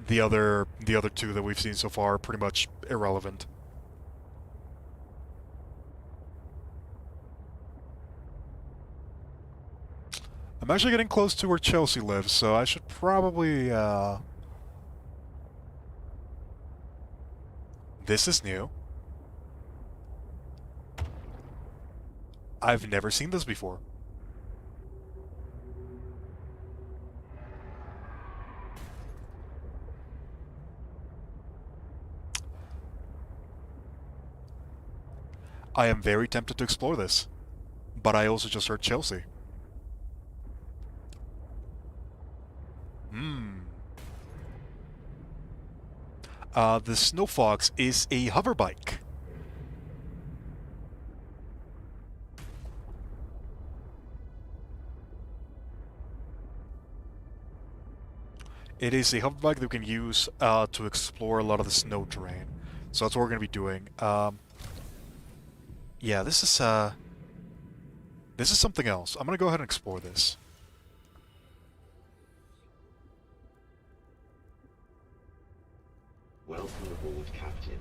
The other two that we've seen so far are pretty much irrelevant. I'm actually getting close to where Chelsea lives, so I should probably, This is new. I've never seen this before. I am very tempted to explore this, but I also just heard Chelsea. The snowfox is a hover bike. It is a hover bike that we can use to explore a lot of the snow terrain. So that's what we're going to be doing. Yeah, this is something else. I'm going to go ahead and explore this. Welcome aboard, Captain.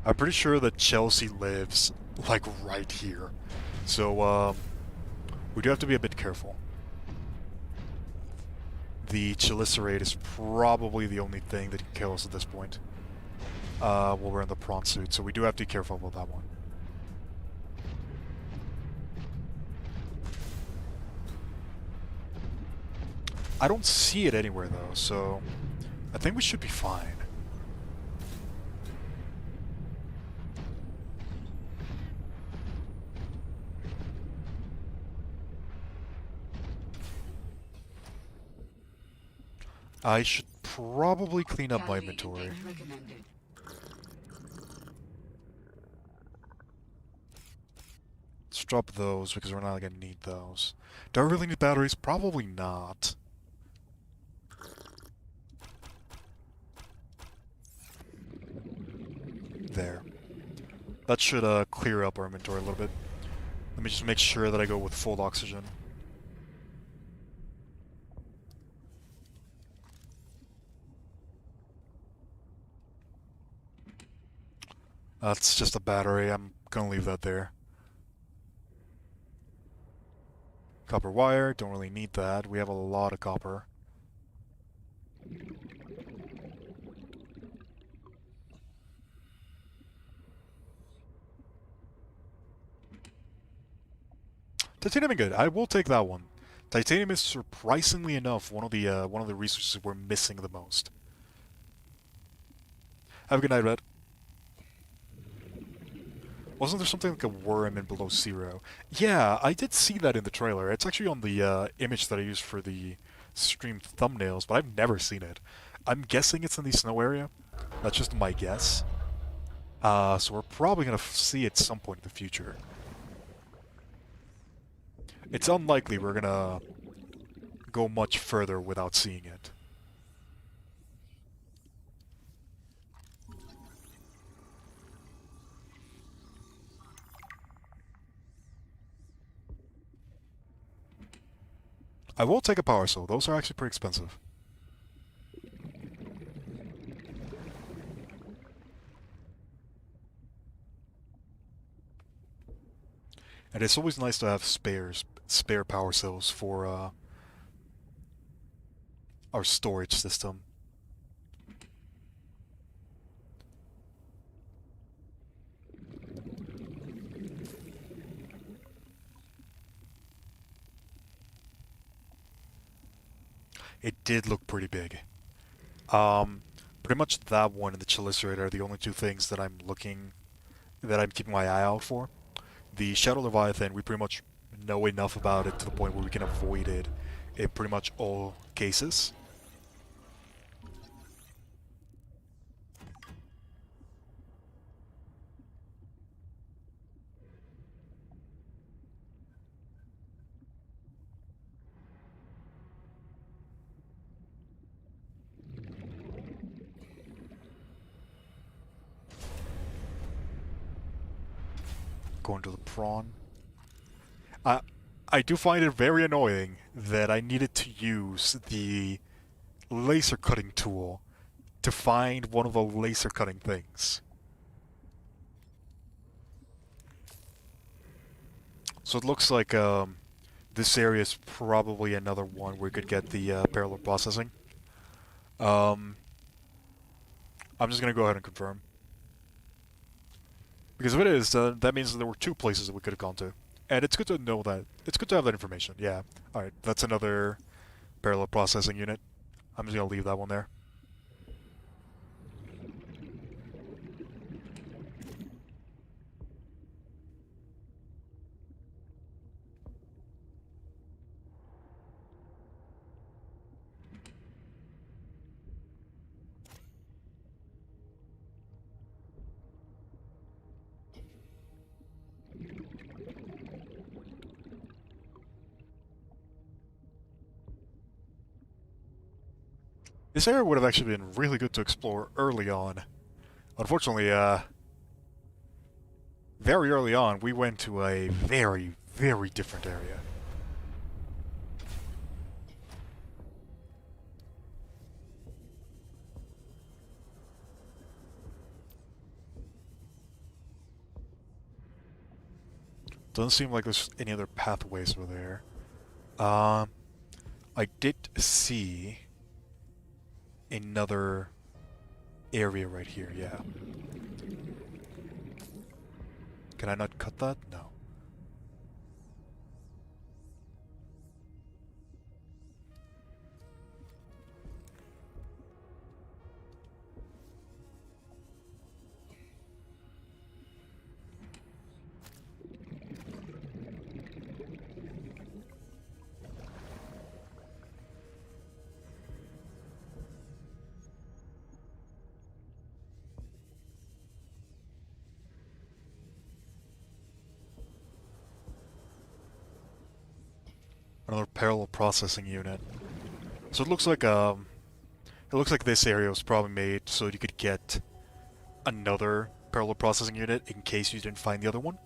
I'm pretty sure that Chelsea lives, like, right here. So, we do have to be a bit careful. The Chelicerate is probably the only thing that can kill us at this point. While we're in the prawn suit, so we do have to be careful about that one. I don't see it anywhere, though, so I think we should be fine. I should probably clean up my Calorie inventory. intake recommended. Let's drop those because we're not going to need those. Do I really need batteries? Probably not. There. That should clear up our inventory a little bit. Let me just make sure that I go with full oxygen. That's just a battery. I'm gonna leave that there. Copper wire, don't really need that. We have a lot of copper. Titanium is good. I will take that one. Titanium is surprisingly enough one of the resources we're missing the most. Have a good night, Red. Wasn't there something like a worm in Below Zero? Yeah, I did see that in the trailer. It's actually on the image that I used for the stream thumbnails, but I've never seen it. I'm guessing it's in the snow area. That's just my guess. So we're probably gonna see it some point in the future. It's unlikely we're gonna go much further without seeing it. I will take a power soul. Those are actually pretty expensive. And it's always nice to have spare power cells for our storage system. It did look pretty big. Pretty much that one and the Chelicerator are the only two things that I'm keeping my eye out for. The Shadow Leviathan, we pretty much know enough about it to the point where we can avoid it in pretty much all cases. Going to the prawn. I do find it very annoying that I needed to use the laser cutting tool to find one of the laser cutting things. So it looks like this area is probably another one where we could get the parallel processing. I'm just gonna go ahead and confirm. Because if it is, that means that there were two places that we could have gone to. And it's good to know that. It's good to have that information, yeah. Alright, that's another parallel processing unit. I'm just gonna leave that one there. This area would have actually been really good to explore early on. Unfortunately, very early on, we went to a very, very different area. Doesn't seem like there's any other pathways over there. I did see another area right here, yeah. Can I not cut that? No. Another parallel processing unit. So it looks like this area was probably made so you could get another parallel processing unit in case you didn't find the other one,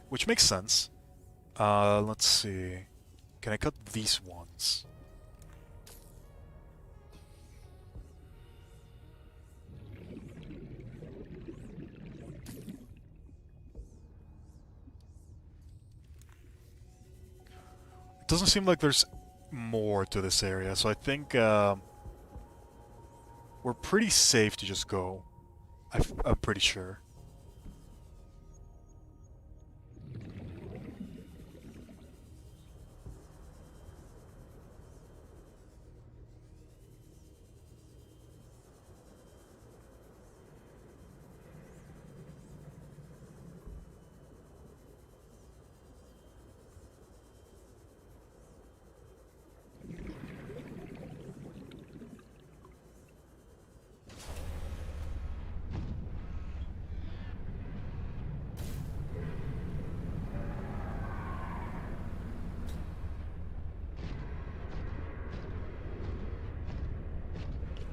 which makes sense. Let's see. Can I cut these ones? doesn't seem like there's more to this area, so I think we're pretty safe to just go. I'm pretty sure.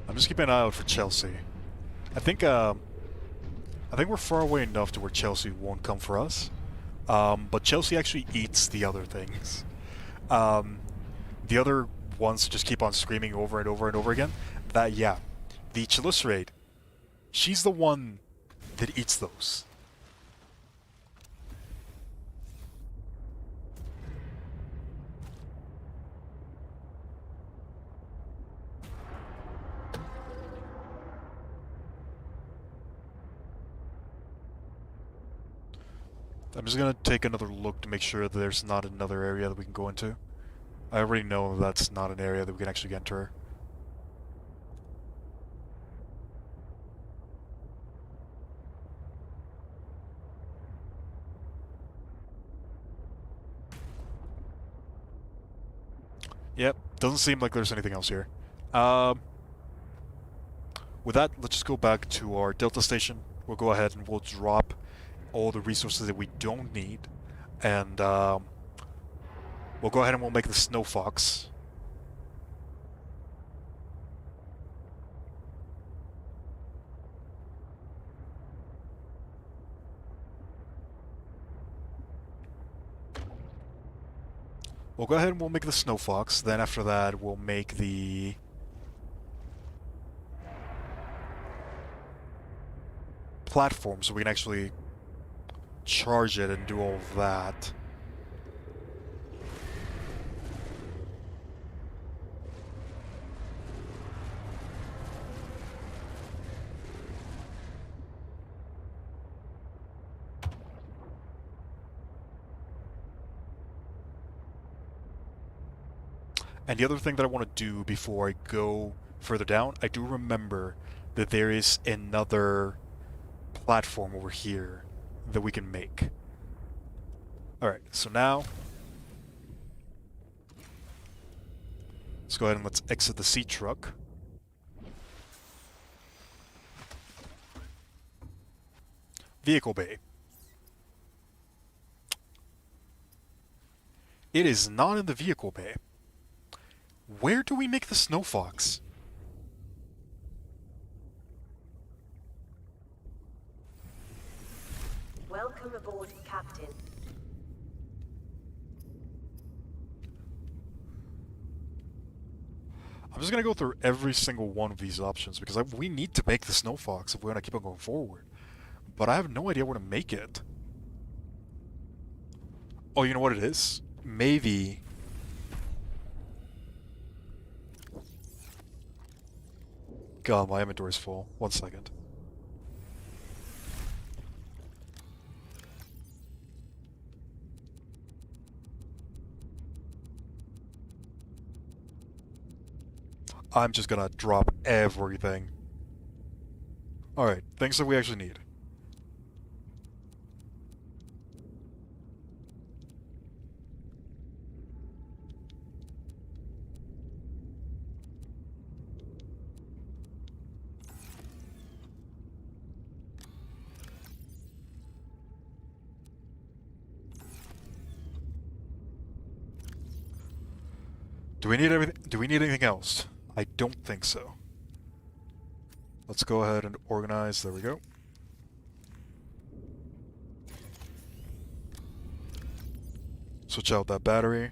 I'm just keeping an eye out for Chelsea. I think we're far away enough to where Chelsea won't come for us. But Chelsea actually eats the other things. The other ones just keep on screaming over and over and over again. Yeah, the Cheliceraid, she's the one that eats those. I'm just gonna take another look to make sure that there's not another area that we can go into. I already know that's not an area that we can actually enter. Yep, doesn't seem like there's anything else here. With that, let's just go back to our Delta station. We'll go ahead and we'll drop all the resources that we don't need, and we'll go ahead and we'll make the snowfox. We'll go ahead and we'll make the snowfox. Then after that, we'll make the platform so we can actually charge it and do all of that. And the other thing that I want to do before I go further down, I do remember that there is another platform over here that we can make. Alright, so now let's go ahead and let's exit the sea truck. Vehicle bay. It is not in the vehicle bay. Where do we make the snowfox? Welcome aboard, Captain. I'm just gonna go through every single one of these options because we need to make the snowfox if we want to keep on going forward. But I have no idea where to make it. Oh, you know what it is? Maybe... God, my inventory's full. 1 second. I'm just gonna drop everything. Alright, things that we actually need. Do we need everything? Do we need anything else? I don't think so. Let's go ahead and organize. There we go. Switch out that battery.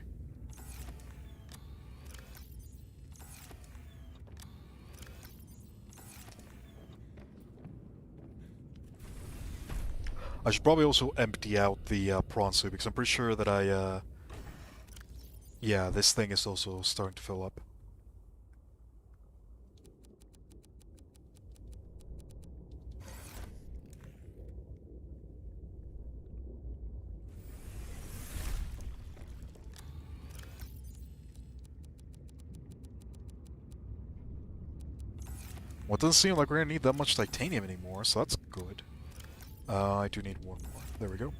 I should probably also empty out the prawn soup because I'm pretty sure that I, Yeah, this thing is also starting to fill up. Well, it doesn't seem like we're gonna need that much titanium anymore, so that's good. I do need one more. There we go.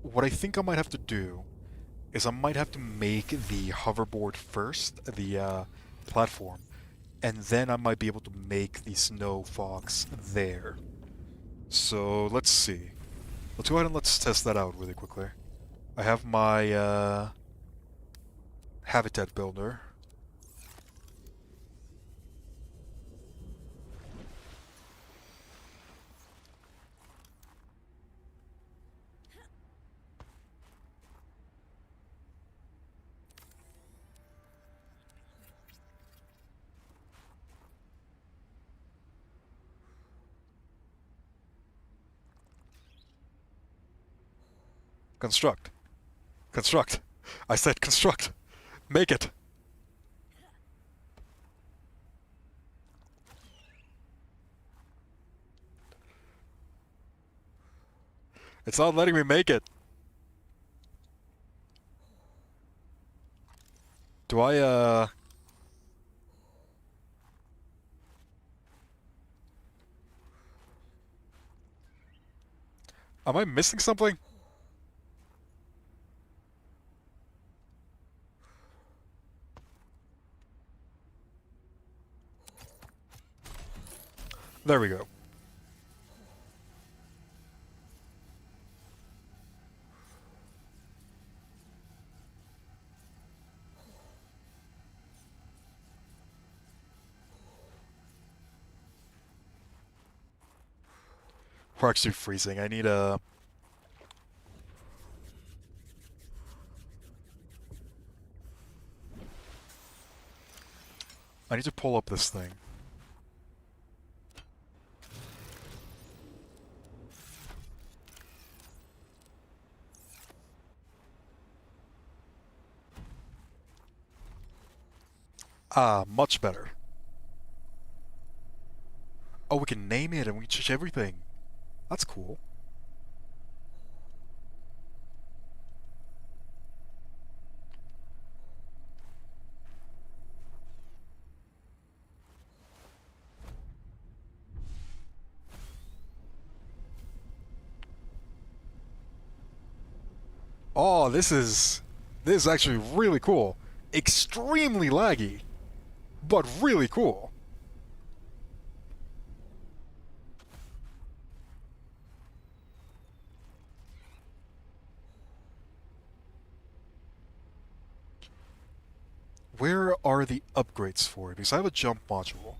What I think I might have to do is I might have to make the hoverboard first, the platform, and then I might be able to make the snowfox there. So let's see. Let's go ahead and let's test that out really quickly. I have my habitat builder. Construct. Construct. I said construct. Make it. It's not letting me make it. Do I, Am I missing something? There we go. We're actually freezing. I need a... I need to pull up this thing. Ah, much better. Oh, we can name it and we can change everything. That's cool. Oh, this is actually really cool. Extremely laggy, but really cool. Where are the upgrades for it? Because I have a jump module.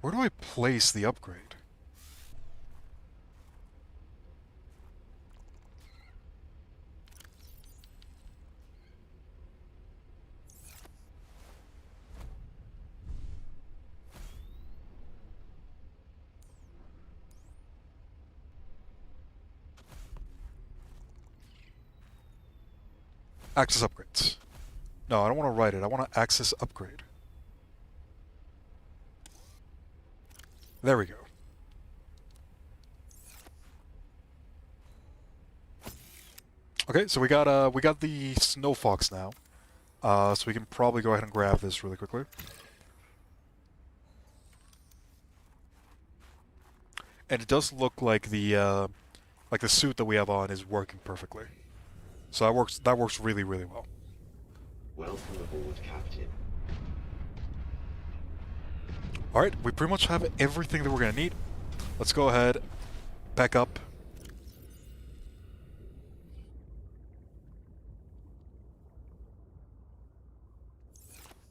Where do I place the upgrade? Access upgrades. No, I don't want to write it. I want to access upgrade. There we go. Okay, so we got the snowfox now. So we can probably go ahead and grab this really quickly. And it does look like the suit that we have on is working perfectly. So that works really, really well. Welcome aboard, Captain. Alright, we pretty much have everything that we're gonna need. Let's go ahead, back up.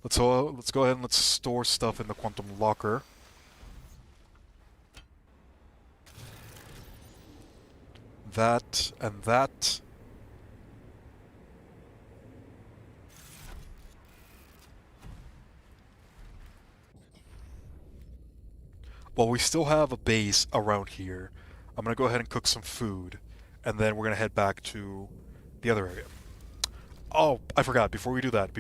Let's go ahead and let's store stuff in the quantum locker. That and that. Well, we still have a base around here. I'm gonna go ahead and cook some food, and then we're gonna head back to the other area. Oh, I forgot. Before we do that,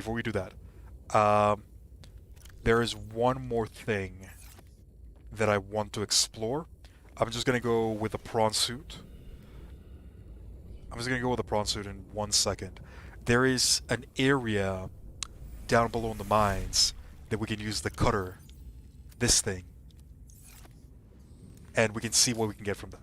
there is one more thing that I want to explore. I'm just gonna go with a prawn suit. I'm just gonna go with a prawn suit in 1 second. There is an area down below in the mines that we can use the cutter, this thing, and we can see what we can get from that.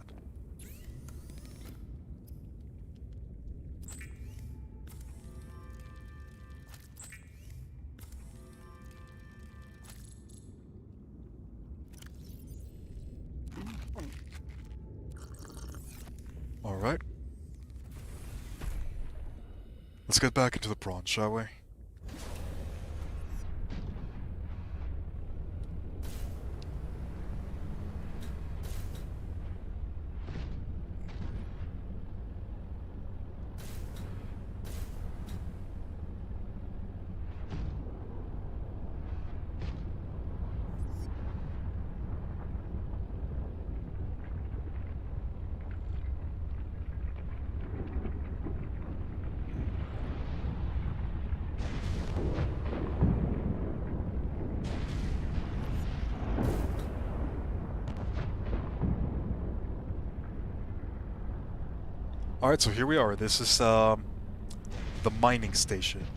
Alright. Let's get back into the prawn, shall we? Alright, so here we are. This is the mining station.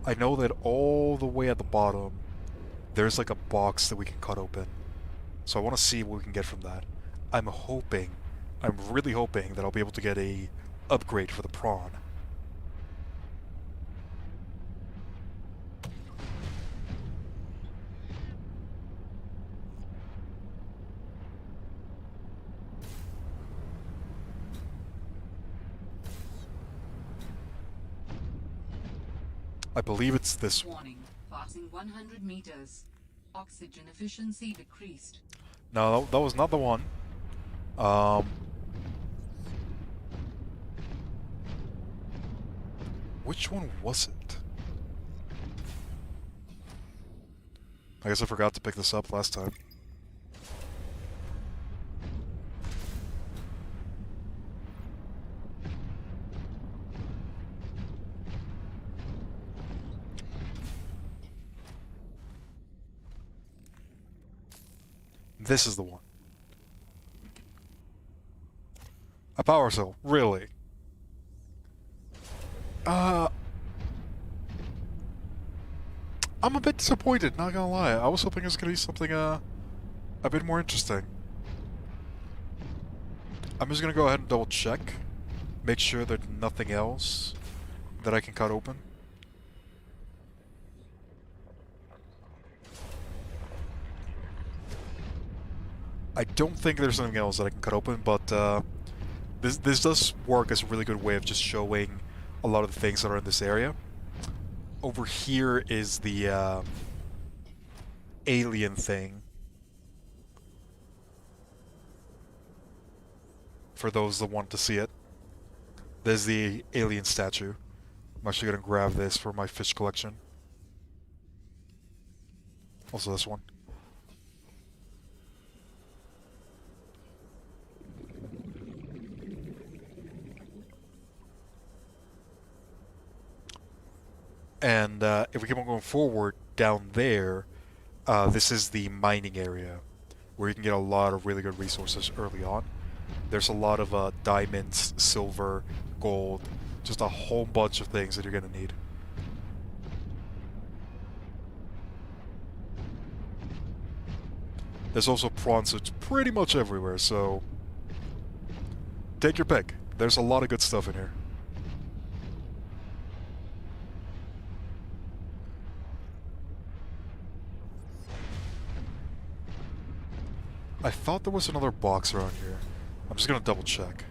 I know that all the way at the bottom there's like a box that we can cut open. So I want to see what we can get from that. I'm really hoping that I'll be able to get a upgrade for the prawn. I believe it's this one. Warning. Passing 100 meters. Oxygen efficiency decreased. No, that was not the one. Which one was it? I guess I forgot to pick this up last time. This is the one. A power cell, really? I'm a bit disappointed, not gonna lie. I was hoping it was gonna be something a bit more interesting. I'm just gonna go ahead and double check. Make sure there's nothing else that I can cut open. I don't think there's something else that I can cut open, but this does work as a really good way of just showing a lot of the things that are in this area. Over here is the alien thing. For those that want to see it. There's the alien statue. I'm actually going to grab this for my fish collection. Also this one. And if we keep on going forward, down there, this is the mining area, where you can get a lot of really good resources early on. There's a lot of diamonds, silver, gold, just a whole bunch of things that you're going to need. There's also prawn suits pretty much everywhere, so take your pick. There's a lot of good stuff in here. I thought there was another box around here. I'm just gonna double check.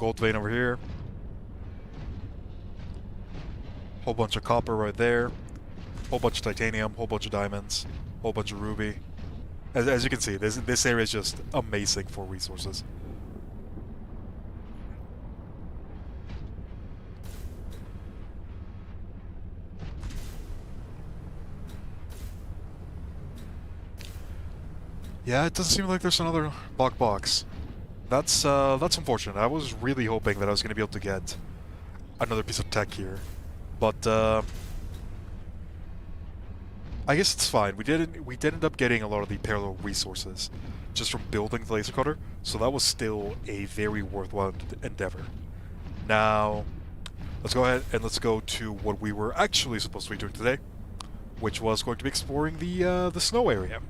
gold vein over here. Whole bunch of copper right there. Whole bunch of titanium, whole bunch of diamonds, whole bunch of ruby. As you can see, this area is just amazing for resources. Yeah, it doesn't seem like there's another block box. That's unfortunate. I was really hoping that I was going to be able to get another piece of tech here, but I guess it's fine. We did end up getting a lot of the parallel resources just from building the laser cutter, so that was still a very worthwhile endeavor. Now, let's go ahead and let's go to what we were actually supposed to be doing today, which was going to be exploring the snow area.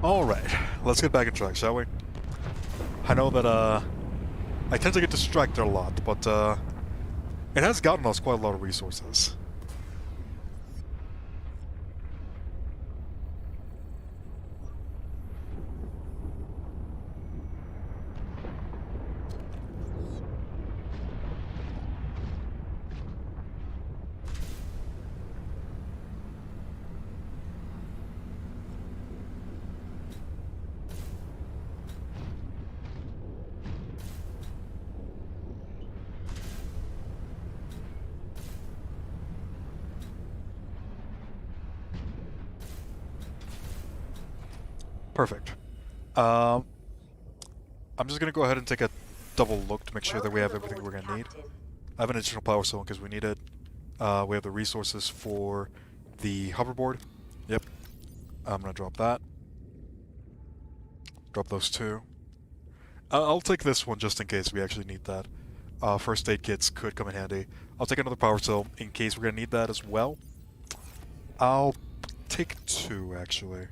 Alright, let's get back on track, shall we? I know that, I tend to get distracted a lot, but, it has gotten us quite a lot of resources. Perfect. I'm just gonna go ahead and take a double look to make sure that we have everything we're gonna need. I have an additional power cell because we need it. We have the resources for the hoverboard. Yep. I'm gonna drop that. Drop those two. I'll take this one just in case we actually need that. First aid kits could come in handy. I'll take another power cell in case we're gonna need that as well. I'll take two, actually.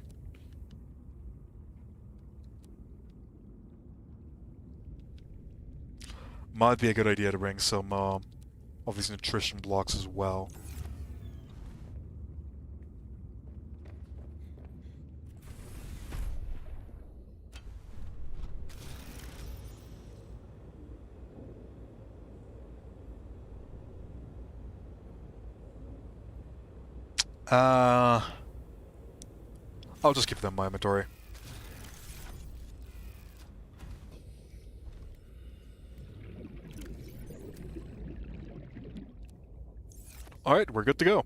Might be a good idea to bring some of these nutrition blocks as well. I'll just keep them in my inventory. Alright, we're good to go.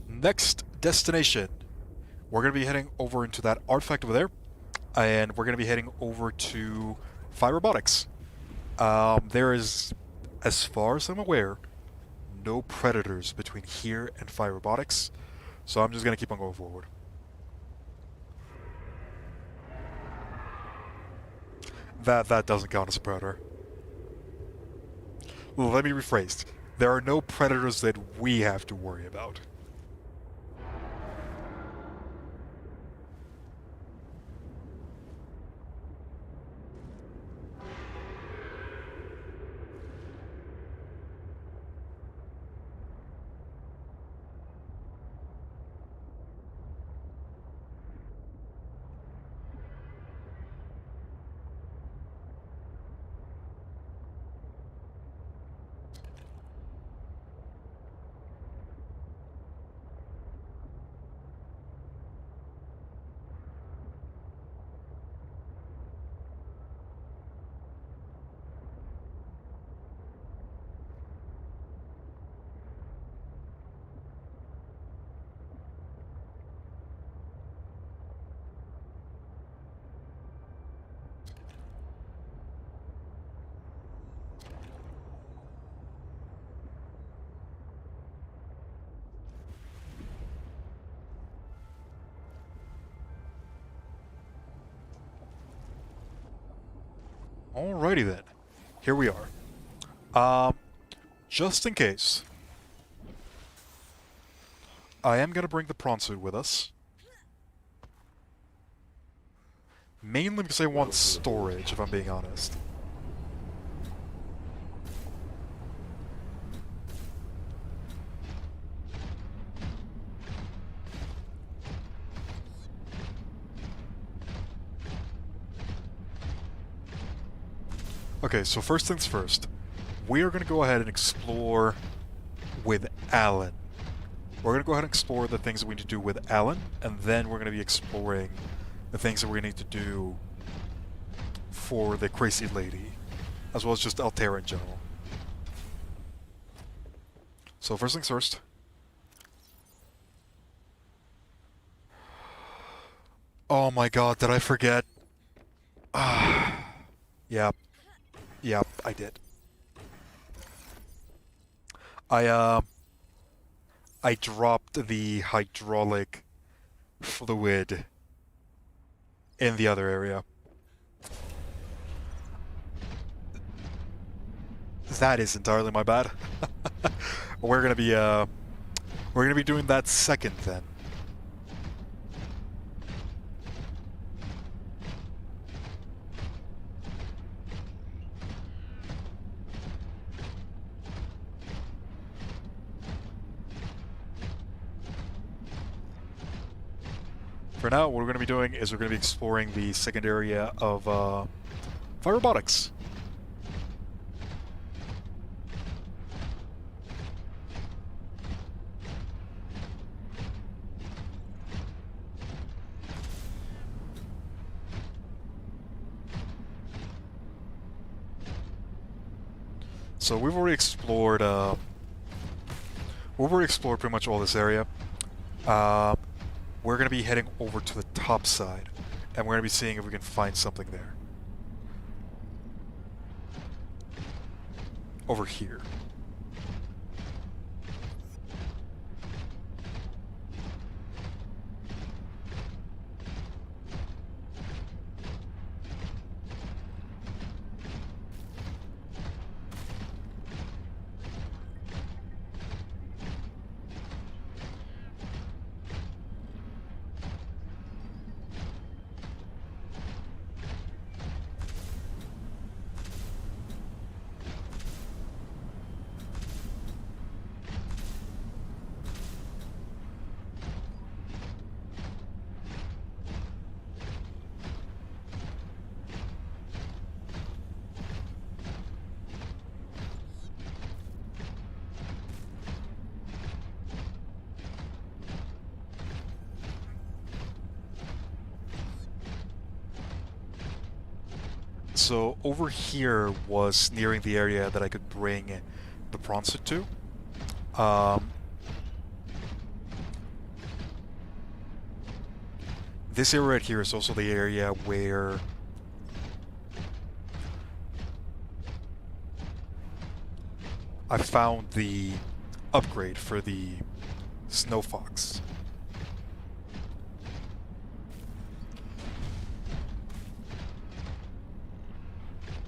Next destination. We're going to be heading over into that artifact over there. And we're going to be heading over to Phi Robotics. There is, as far as I'm aware, no predators between here and Phi Robotics. So I'm just going to keep on going forward. That doesn't count as a predator. Well, let me rephrase. There are no predators that we have to worry about. Alrighty then. Here we are. Just in case, I am gonna bring the prawn suit with us. Mainly because I want storage, if I'm being honest. Okay, so first things first. We are going to go ahead and explore with Alan. We're going to go ahead and explore the things that we need to do with Alan, and then we're going to be exploring the things that we need to do for the crazy lady, as well as just Altera in general. So first things first. Oh my god, did I forget? Yep. Yep, I did. I dropped the hydraulic fluid in the other area. That is entirely my bad. We're gonna be doing that second then. For now, what we're going to be doing is we're going to be exploring the second area of fire robotics. So we've already explored pretty much all this area. We're going to be heading over to the top side, and we're going to be seeing if we can find something there. Over here. So over here was nearing the area that I could bring the prawn suit to. This area right here is also the area where I found the upgrade for the snowfox.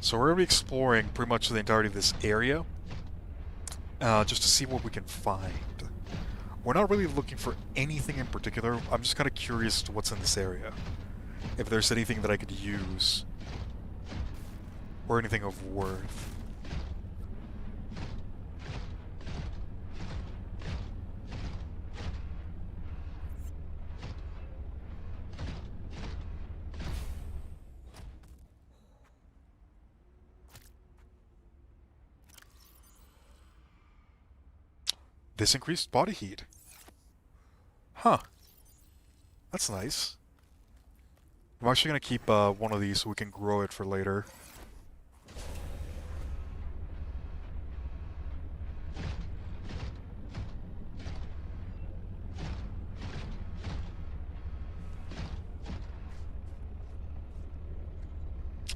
So we're going to be exploring pretty much the entirety of this area, just to see what we can find. We're not really looking for anything in particular. I'm just kind of curious to what's in this area. If there's anything that I could use, or anything of worth. This increased body heat. Huh. That's nice. I'm actually going to keep one of these so we can grow it for later.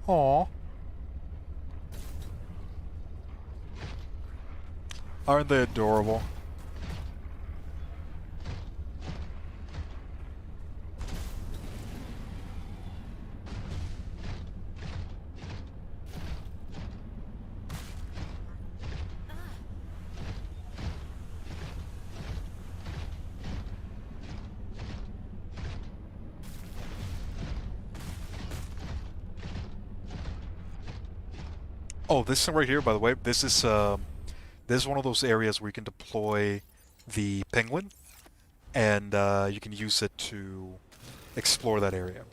Aww. Aren't they adorable? Oh, this thing right here, by the way, this is one of those areas where you can deploy the penguin, and you can use it to explore that area.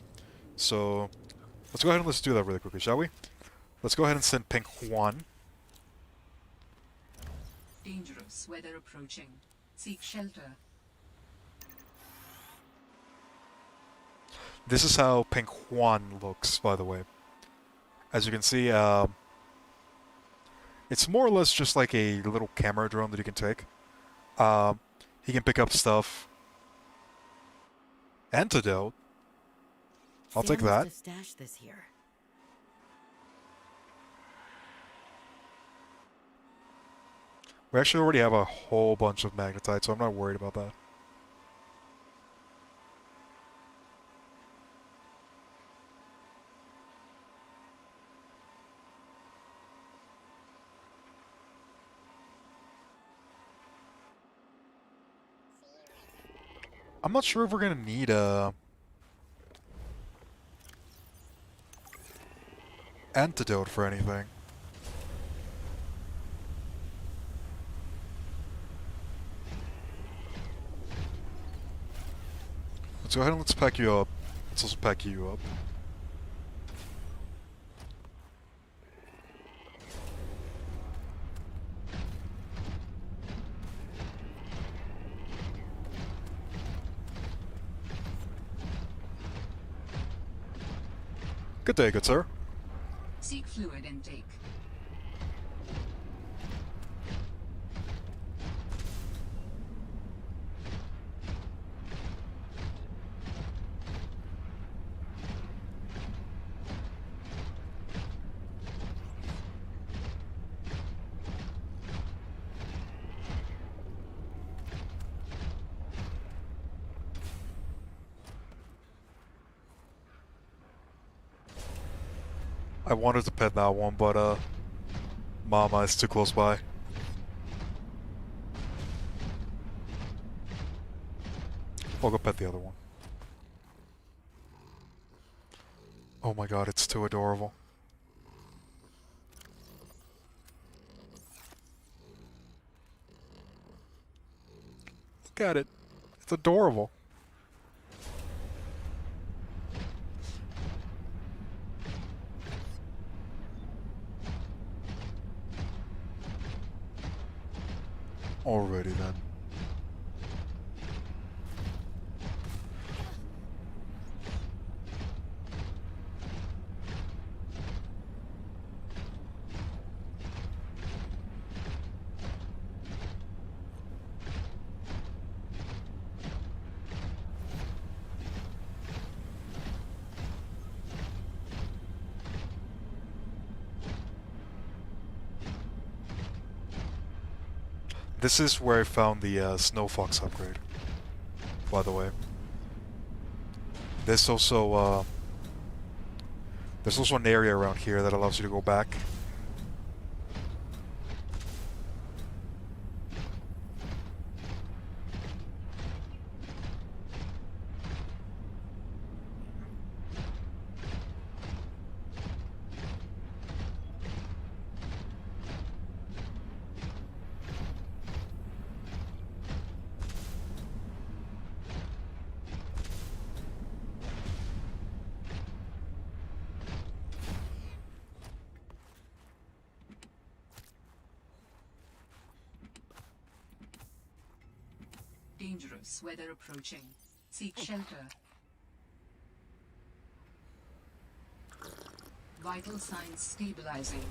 So let's go ahead and let's do that really quickly, shall we? Let's go ahead and send Penguin. Dangerous weather approaching. Seek shelter. This is how Penguin looks, by the way. As you can see, it's more or less just like a little camera drone that you can take. He can pick up stuff. Antidote. I'll take Sam must that. have stashed this here. We actually already have a whole bunch of magnetite, so I'm not worried about that. I'm not sure if we're gonna need a antidote for anything. Let's go ahead and let's pack you up. Let's also pack you up. Good day, good sir. Seek fluid intake. I wanted to pet that one, but Mama is too close by. I'll go pet the other one. Oh my god, it's too adorable. Look at it. It's adorable. Alrighty then. This is where I found the snowfox upgrade, by the way. There's also an area around here that allows you to go back. Dangerous weather approaching. Seek shelter. Vital signs stabilizing.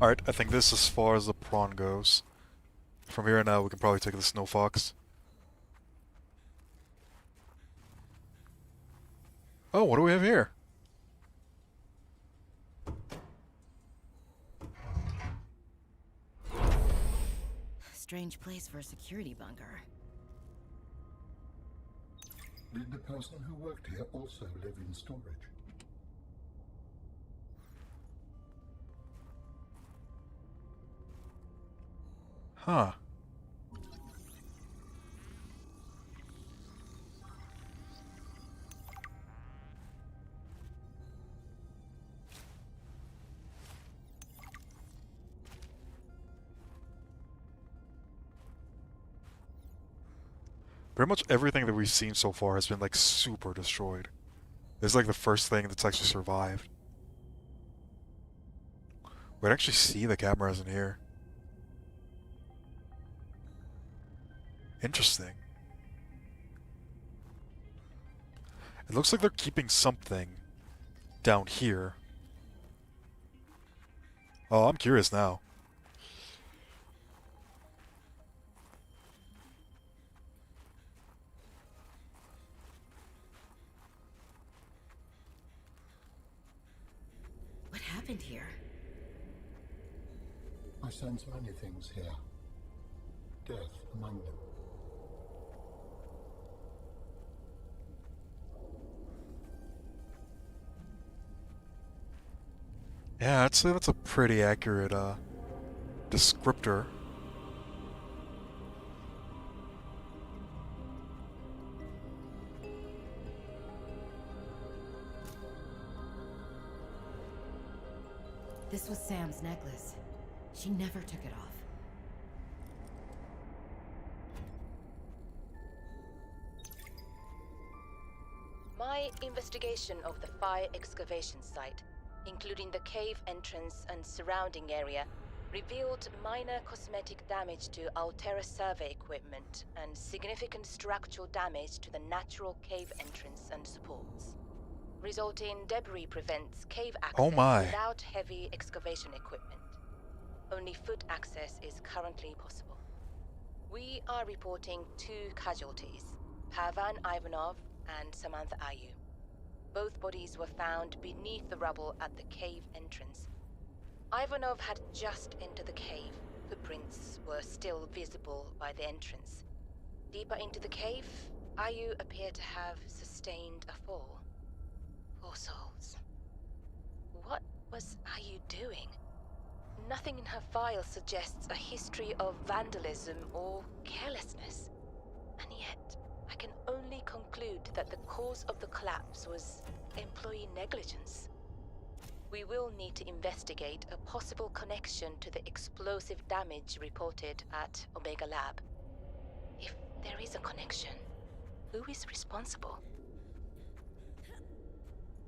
Alright, I think this is as far as the prawn goes. From here on out, we can probably take the snowfox. Oh, what do we have here? Strange place for a security bunker. Did the person who worked here also live in storage? Huh. Pretty much everything that we've seen so far has been like super destroyed. This is like the first thing that's actually survived. We can actually see the cameras in here. Interesting. It looks like they're keeping something down here. Oh, I'm curious now. What happened here? I sense many things here. Death among them. Yeah, I'd say that's a pretty accurate descriptor. This was Sam's necklace. She never took it off. My investigation of the fire excavation site, including the cave entrance and surrounding area, revealed minor cosmetic damage to Altera survey equipment and significant structural damage to the natural cave entrance and supports. Resulting debris prevents cave access without heavy excavation equipment. Only foot access is currently possible. We are reporting 2 casualties, Pavan Ivanov and Samantha Ayu. Both bodies were found beneath the rubble at the cave entrance. Ivanov had just entered the cave. Footprints were still visible by the entrance. Deeper into the cave, Ayu appeared to have sustained a fall. Poor souls. What was Ayu doing? Nothing in her file suggests a history of vandalism or carelessness. And yet, I can only conclude that the cause of the collapse was employee negligence. We will need to investigate a possible connection to the explosive damage reported at Omega Lab. If there is a connection, who is responsible?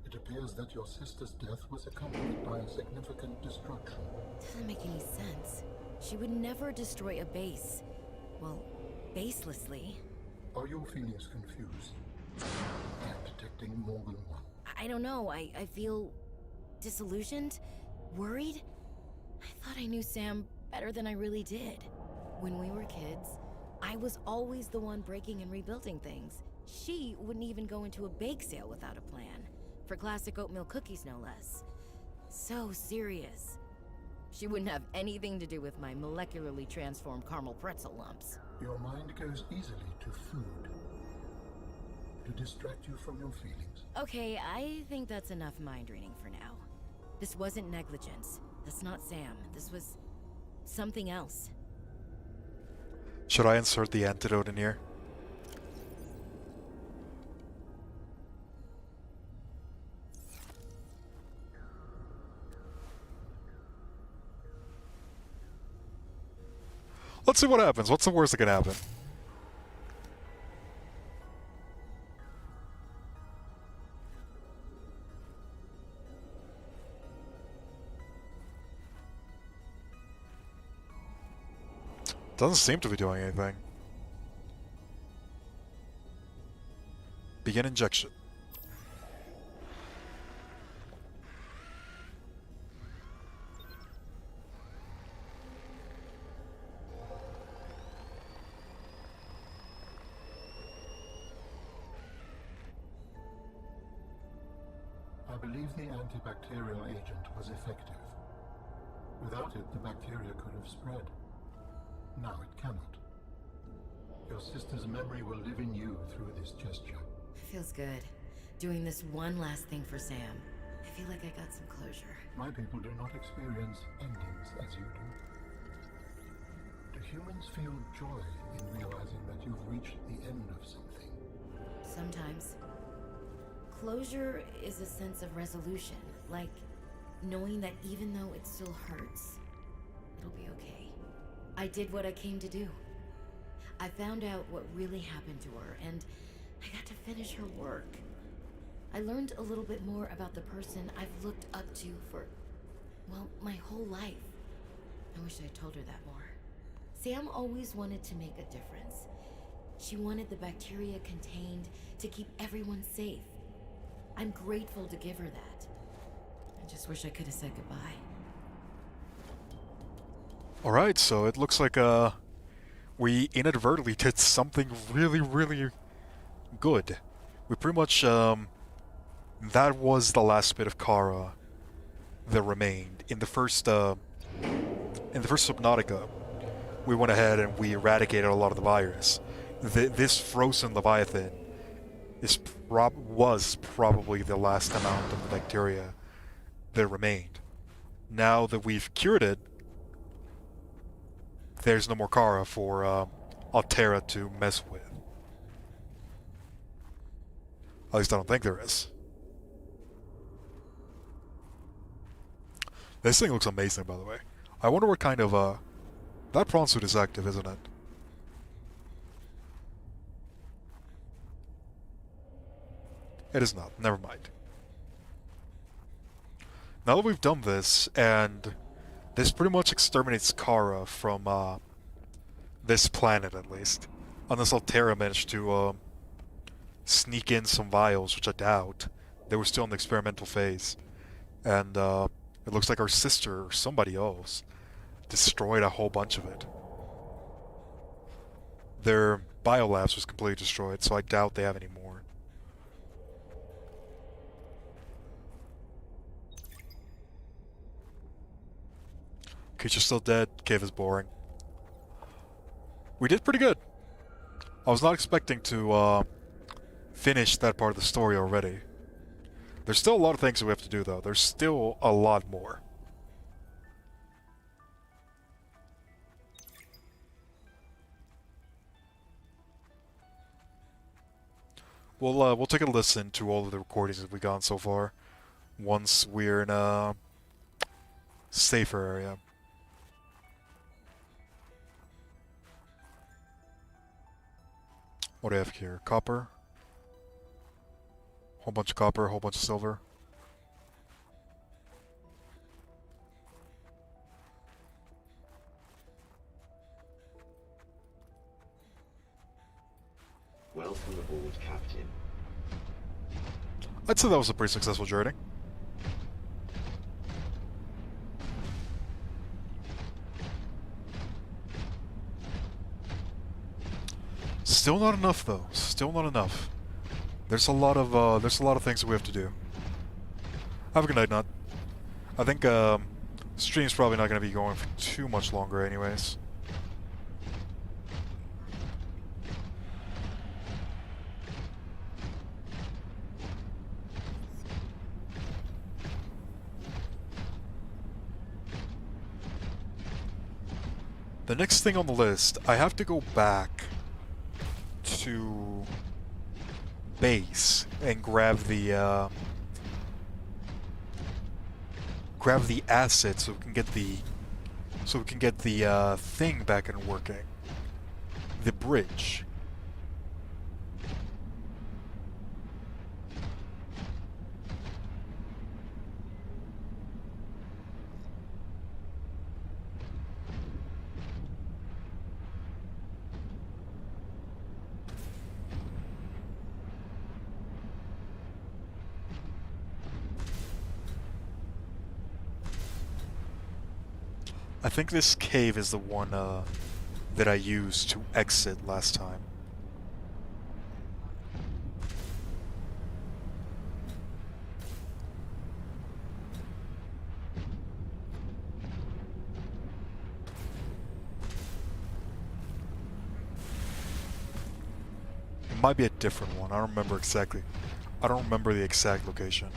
It appears that your sister's death was accompanied by a significant destruction. Doesn't make any sense. She would never destroy a base. Well, baselessly. Are your feelings confused? I'm detecting more than one. I don't know. I feel disillusioned, worried. I thought I knew Sam better than I really did. When we were kids, I was always the one breaking and rebuilding things. She wouldn't even go into a bake sale without a plan. For classic oatmeal cookies, no less. So serious. She wouldn't have anything to do with my molecularly transformed caramel pretzel lumps. Your mind goes easily to food. To distract you from your feelings. Okay, I think that's enough mind reading for now. This wasn't negligence. That's not Sam. This was something else. Should I insert the antidote in here? Let's see what happens. What's the worst that can happen? Doesn't seem to be doing anything. Begin injection. I believe the antibacterial agent was effective. Without it, the bacteria could have spread. Now it cannot. Your sister's memory will live in you through this gesture. Feels good. Doing this one last thing for Sam. I feel like I got some closure. My people do not experience endings as you do. To humans feel joy in realizing that you've reached the end of something? Sometimes. Closure is a sense of resolution, like knowing that even though it still hurts, it'll be okay. I did what I came to do. I found out what really happened to her, and I got to finish her work. I learned a little bit more about the person I've looked up to for, well, my whole life. I wish I'd told her that more. Sam always wanted to make a difference. She wanted the bacteria contained to keep everyone safe. I'm grateful to give her that. I just wish I could have said goodbye. Alright, so it looks like we inadvertently did something really, really good. We pretty much, that was the last bit of Kara that remained. In the first Subnautica, we went ahead and we eradicated a lot of the virus. This frozen Leviathan was probably the last amount of the bacteria that remained. Now that we've cured it, there's no more Kara for Altera to mess with. At least I don't think there is. This thing looks amazing, by the way. I wonder what kind of, that prawn suit is active, isn't it? It is not. Never mind. Now that we've done this, and this pretty much exterminates Kara from, this planet, at least. Unless Altera managed to, sneak in some vials, which I doubt. They were still in the experimental phase. And, it looks like our sister, or somebody else, destroyed a whole bunch of it. Their biolabs was completely destroyed, so I doubt they have any more. Creature's still dead, cave is boring. We did pretty good. I was not expecting to finish that part of the story already. There's still a lot of things that we have to do, though. There's still a lot more. We'll take a listen to all of the recordings that we've gotten so far once we're in a safer area. What do I have here? Copper. Whole bunch of copper, whole bunch of silver. Welcome aboard, Captain. I'd say that was a pretty successful journey. Still not enough, though. Still not enough. There's a lot of things that we have to do. Have a good night, Nut. I think stream's probably not going to be going for too much longer, anyways. The next thing on the list, I have to go back to base and grab the asset so we can get the thing back and working. The bridge. I think this cave is the one that I used to exit last time. It might be a different one. I don't remember exactly. I don't remember the exact location.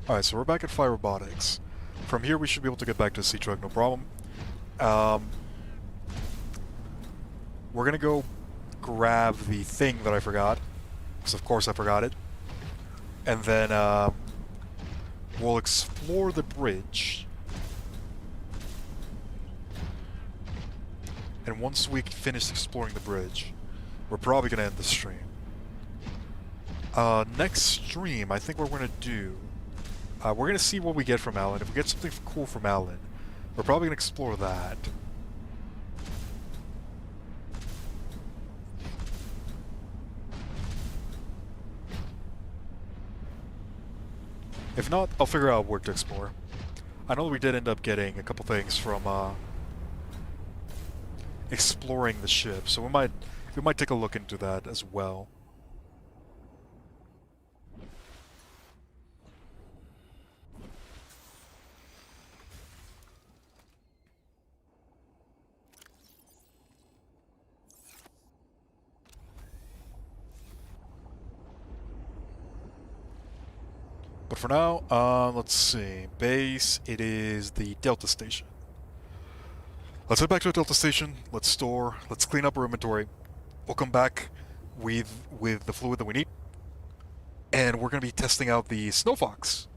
Alright, so we're back at Fire Robotics. From here we should be able to get back to the sea truck, no problem. We're gonna go grab the thing that I forgot, because of course I forgot it. And then we'll explore the bridge. And once we finish exploring the bridge, we're probably gonna end the stream. Next stream, I think what we're gonna do, we're gonna see what we get from Alan. If we get something cool from Alan, we're probably gonna explore that. If not, I'll figure out where to explore. I know we did end up getting a couple things from exploring the ship, so we might take a look into that as well. But for now, let's see. Base, it is the Delta Station. Let's head back to the Delta Station, let's store, let's clean up our inventory. We'll come back with the fluid that we need. And we're going to be testing out the snowfox.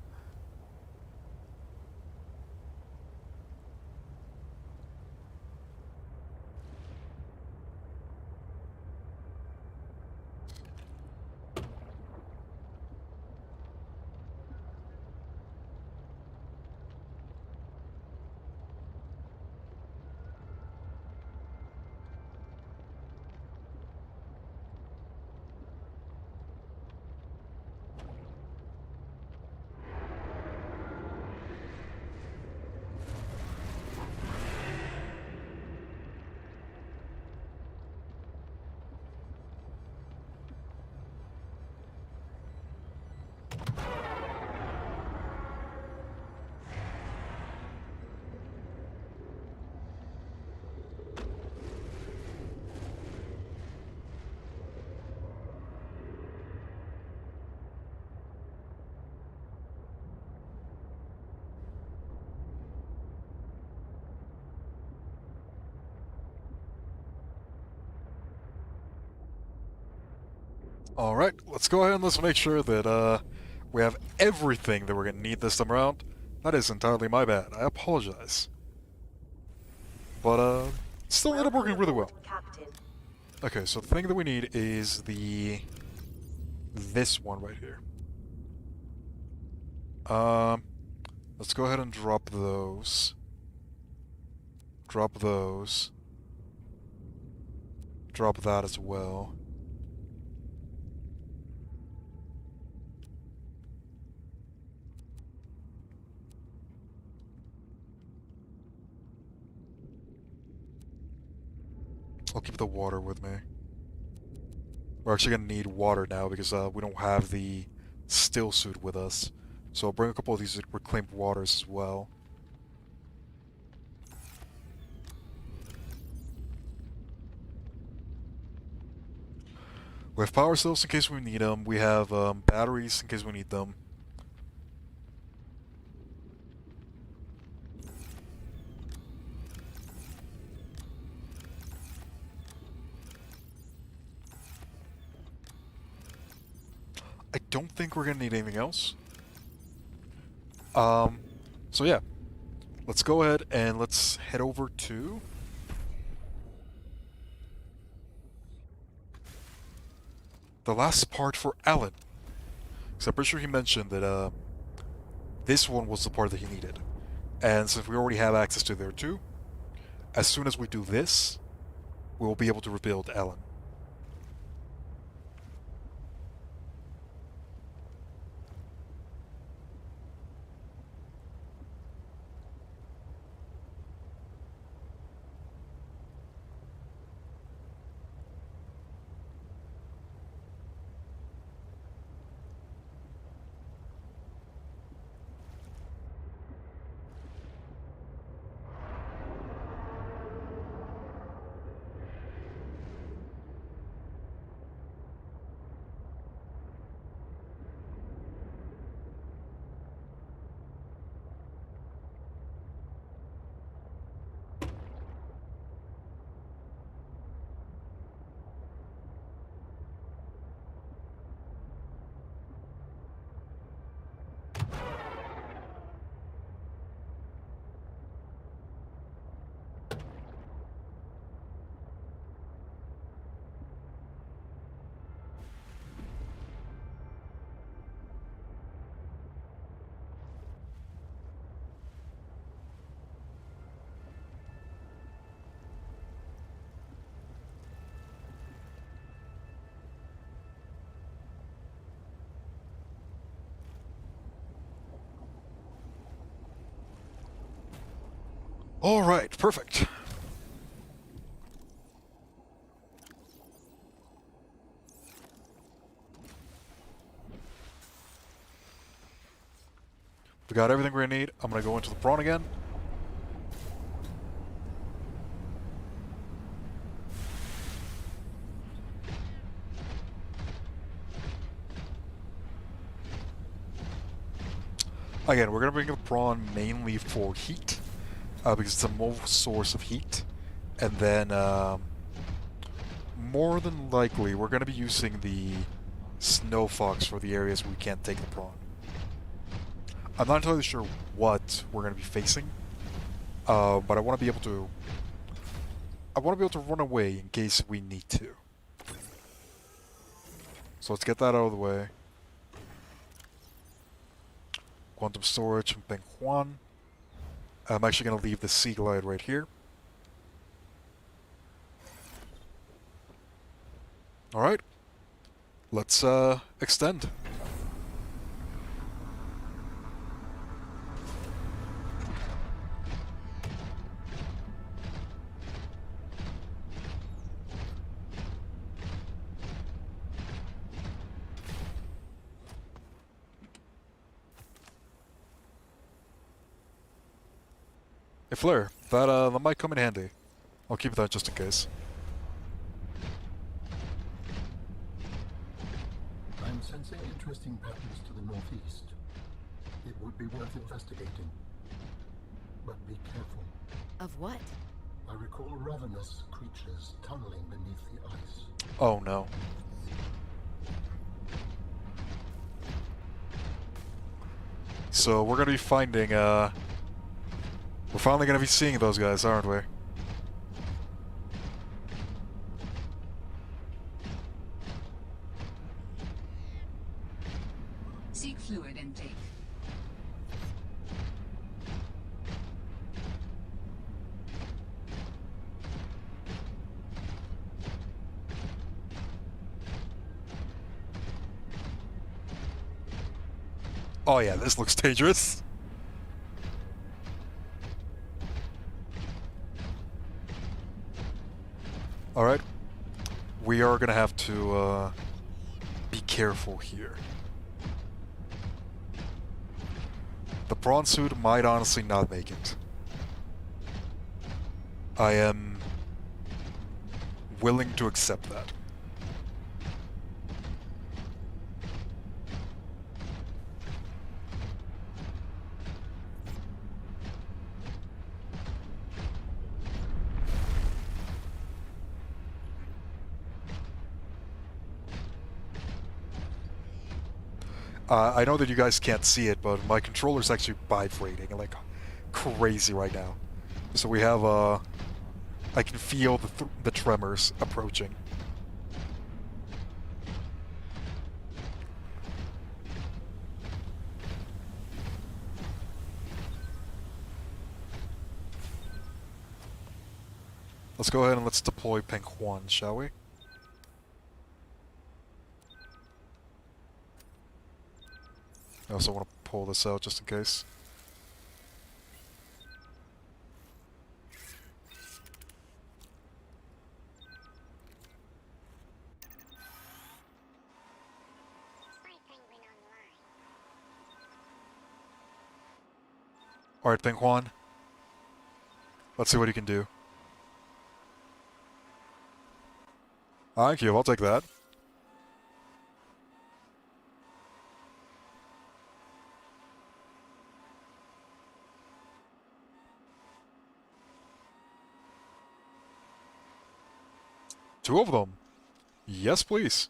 Alright, let's go ahead and let's make sure that we have everything that we're going to need this time around. That is entirely my bad. I apologize. But still ended up working really well. Captain. Okay, so the thing that we need is this one right here. Let's go ahead and drop those. Drop those. Drop that as well. I'll keep the water with me. We're actually gonna need water now because we don't have the still suit with us. So I'll bring a couple of these reclaimed waters as well. We have power cells in case we need them. We have batteries in case we need them. I don't think we're gonna need anything else. So yeah, let's go ahead and let's head over to the last part for Alan. Because I'm pretty sure he mentioned that this one was the part that he needed. And since we already have access to there too, as soon as we do this, we'll be able to rebuild Alan. Alright, perfect. We got everything we need. I'm gonna go into the prawn again. Again, we're gonna bring the prawn mainly for heat, because it's the most source of heat. And then, more than likely, we're gonna be using the snowfox for the areas where we can't take the prawn. I'm not entirely sure what we're going to be facing, but I want to be able to. I want to be able to run away in case we need to. So let's get that out of the way. Quantum storage and Peng Huan. I'm actually going to leave the Sea Glide right here. All right, let's extend. Hey Flare, that might come in handy. I'll keep that just in case. I'm sensing interesting patterns to the northeast. It would be worth investigating. But be careful. Of what? I recall ravenous creatures tunneling beneath the ice. Oh no. So we're gonna be finding, we're finally gonna be seeing those guys, aren't we? Seek fluid intake. Oh yeah, this looks dangerous. Alright. We are gonna have to be careful here. The prawn suit might honestly not make it. I am willing to accept that. I know that you guys can't see it, but my controller's actually vibrating like crazy right now. So we have, I can feel the tremors approaching. Let's go ahead and let's deploy Peng Huan, shall we? I also want to pull this out just in case. Alright, Peng Huan. Let's see what he can do. Thank you, I'll take that. Two of them. Yes, please.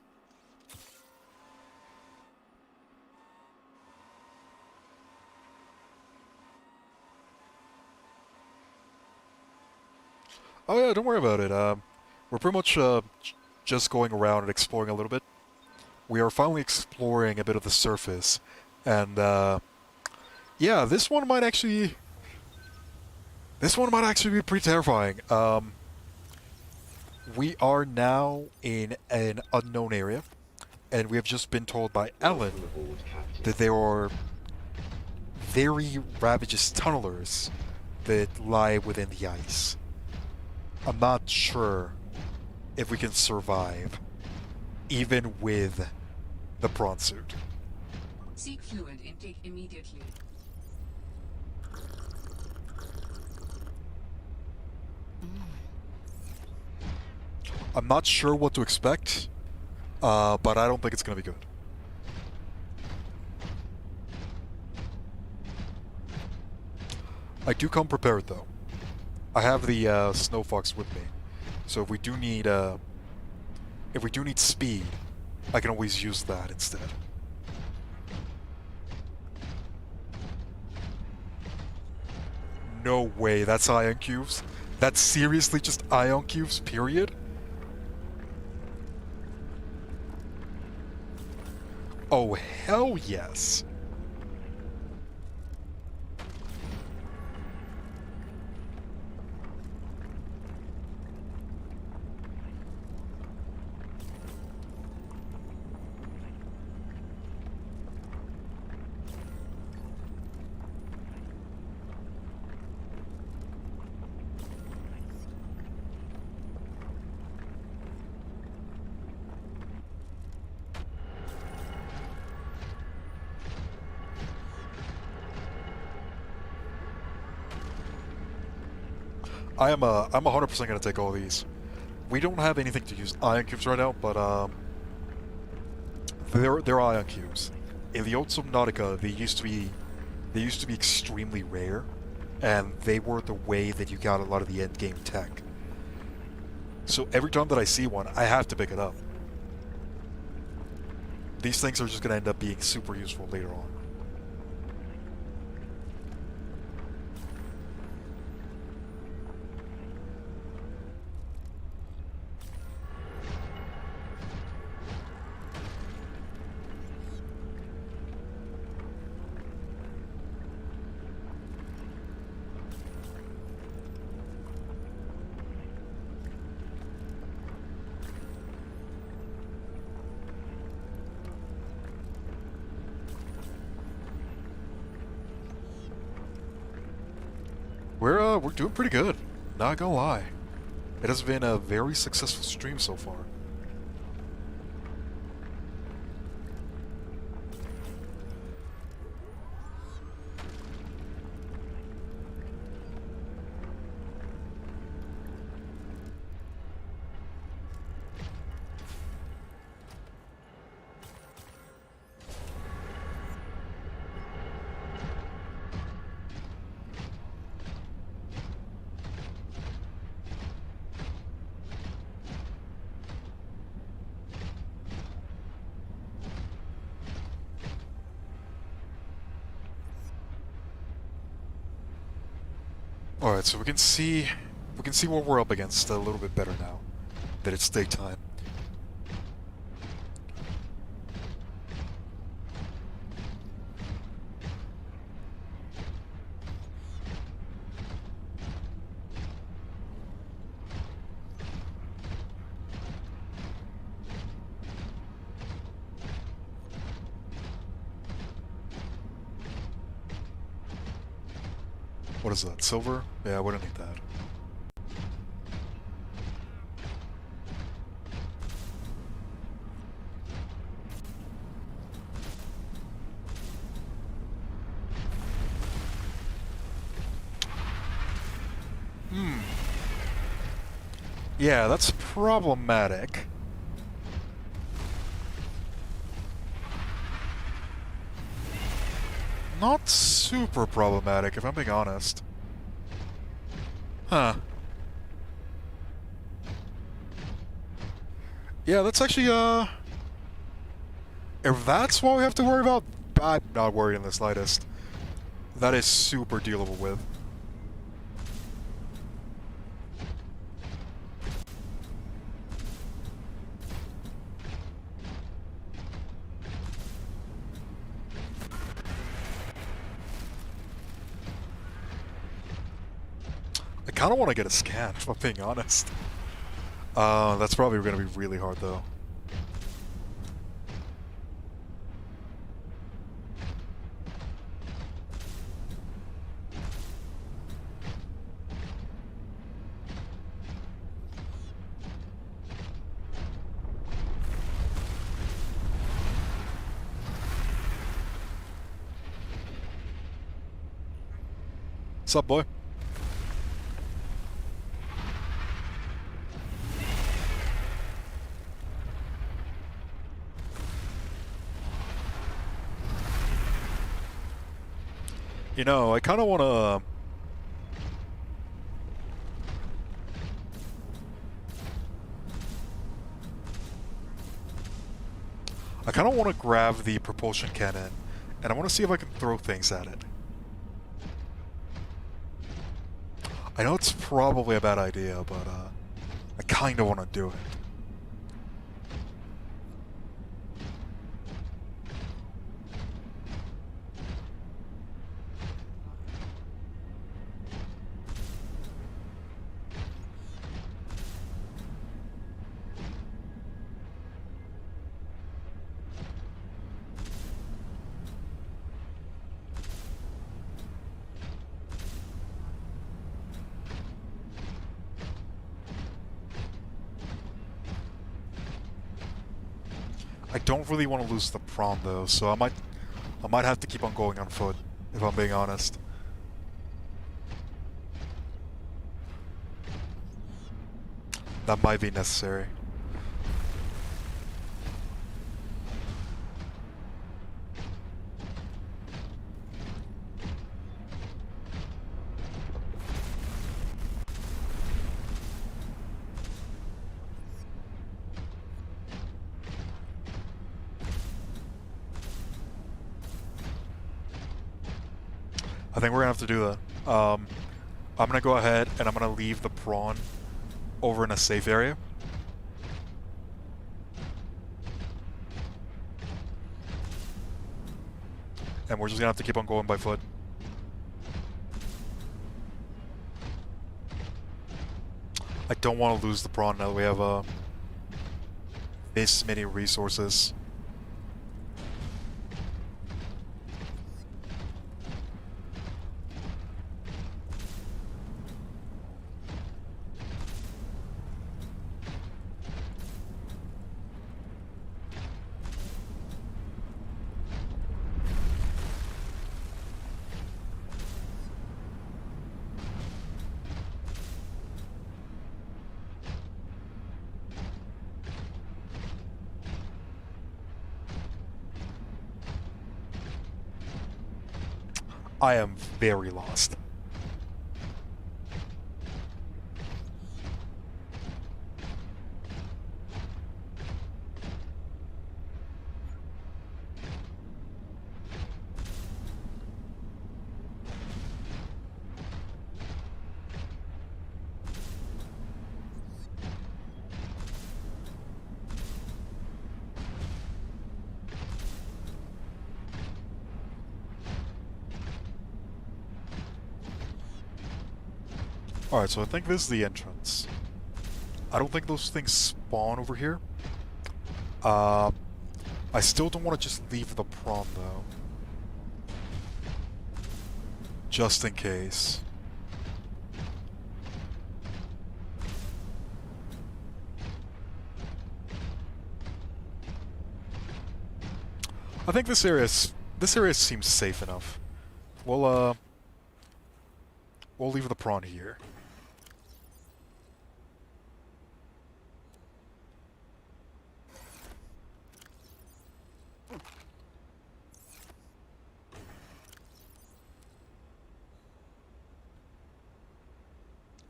Oh yeah, don't worry about it. We're pretty much just going around and exploring a little bit. We are finally exploring a bit of the surface, and yeah, this one might actually be pretty terrifying. We are now in an unknown area, and we have just been told by Ellen that there are very ravagous tunnelers that lie within the ice. I'm not sure if we can survive, even with the prawn suit. Seek fluid intake immediately. I'm not sure what to expect, but I don't think it's going to be good. I do come prepared, though. I have the snowfox with me, so if we do need speed, I can always use that instead. No way, that's ion cubes? That's seriously just ion cubes, period? Oh, hell yes! I'm 100% gonna take all these. We don't have anything to use ion cubes right now, but they're ion cubes. In the old Subnautica, they used to be extremely rare, and they were the way that you got a lot of the end game tech. So every time that I see one, I have to pick it up. These things are just gonna end up being super useful later on. We're doing pretty good, not gonna lie. It has been a very successful stream so far. Alright, so we can see what we're up against a little bit better now that it's daytime. What is that, silver? Yeah, we don't need that. Yeah, that's problematic. Not super problematic, if I'm being honest. Huh. Yeah, that's actually, if that's what we have to worry about, I'm not worried in the slightest. That is super dealable with. I kind of want to get a scan, if I'm being honest. That's probably going to be really hard, though. Sup, boy? You know, I kind of want to... I kind of want to grab the propulsion cannon, and I want to see if I can throw things at it. I know it's probably a bad idea, but I kind of want to do it. I don't really want to lose the prawn though, so I might have to keep on going on foot, if I'm being honest. That might be necessary. I think we're gonna have to do that. I'm gonna go ahead and I'm gonna leave the prawn over in a safe area. And we're just gonna have to keep on going by foot. I don't want to lose the prawn now that we have this many resources. I am very lost. Alright, so I think this is the entrance. I don't think those things spawn over here. I still don't want to just leave the prawn, though. Just in case. I think this area seems safe enough. We'll leave the prawn here.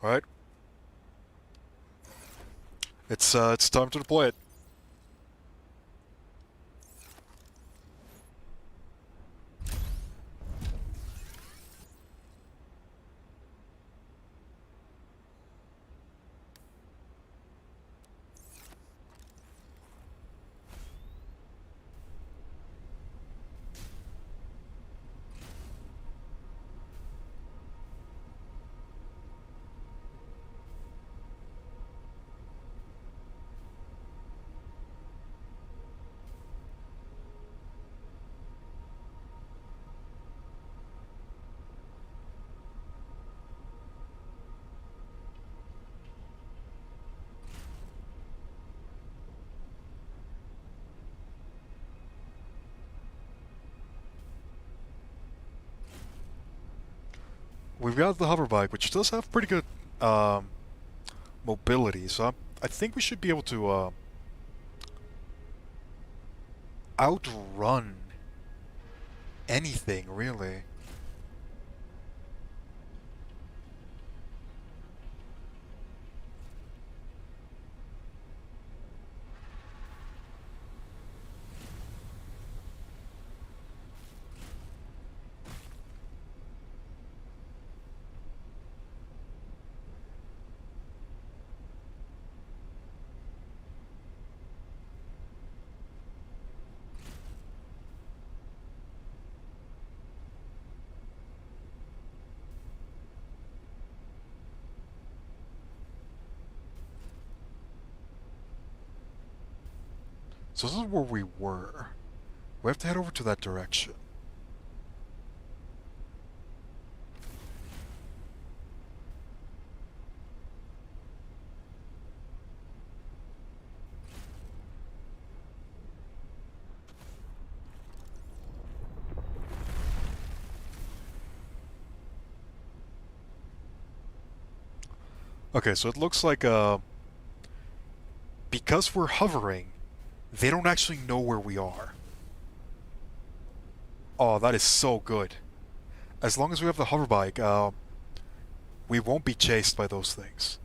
Alright. It's time to deploy it. we've got the hoverbike, which does have pretty good mobility, so I think we should be able to outrun anything, really. So this is where we were. We have to head over to that direction. Okay, so it looks like, because we're hovering, they don't actually know where we are. Oh, that is so good. As long as we have the hoverbike, we won't be chased by those things.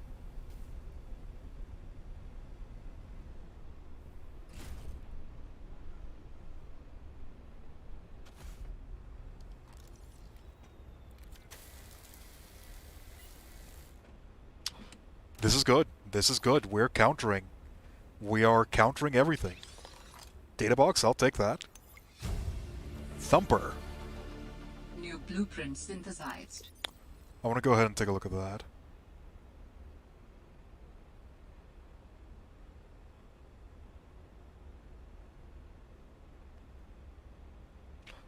This is good. This is good. We're countering. We are countering everything. Data box, I'll take that. Thumper. New blueprint synthesized. I want to go ahead and take a look at that.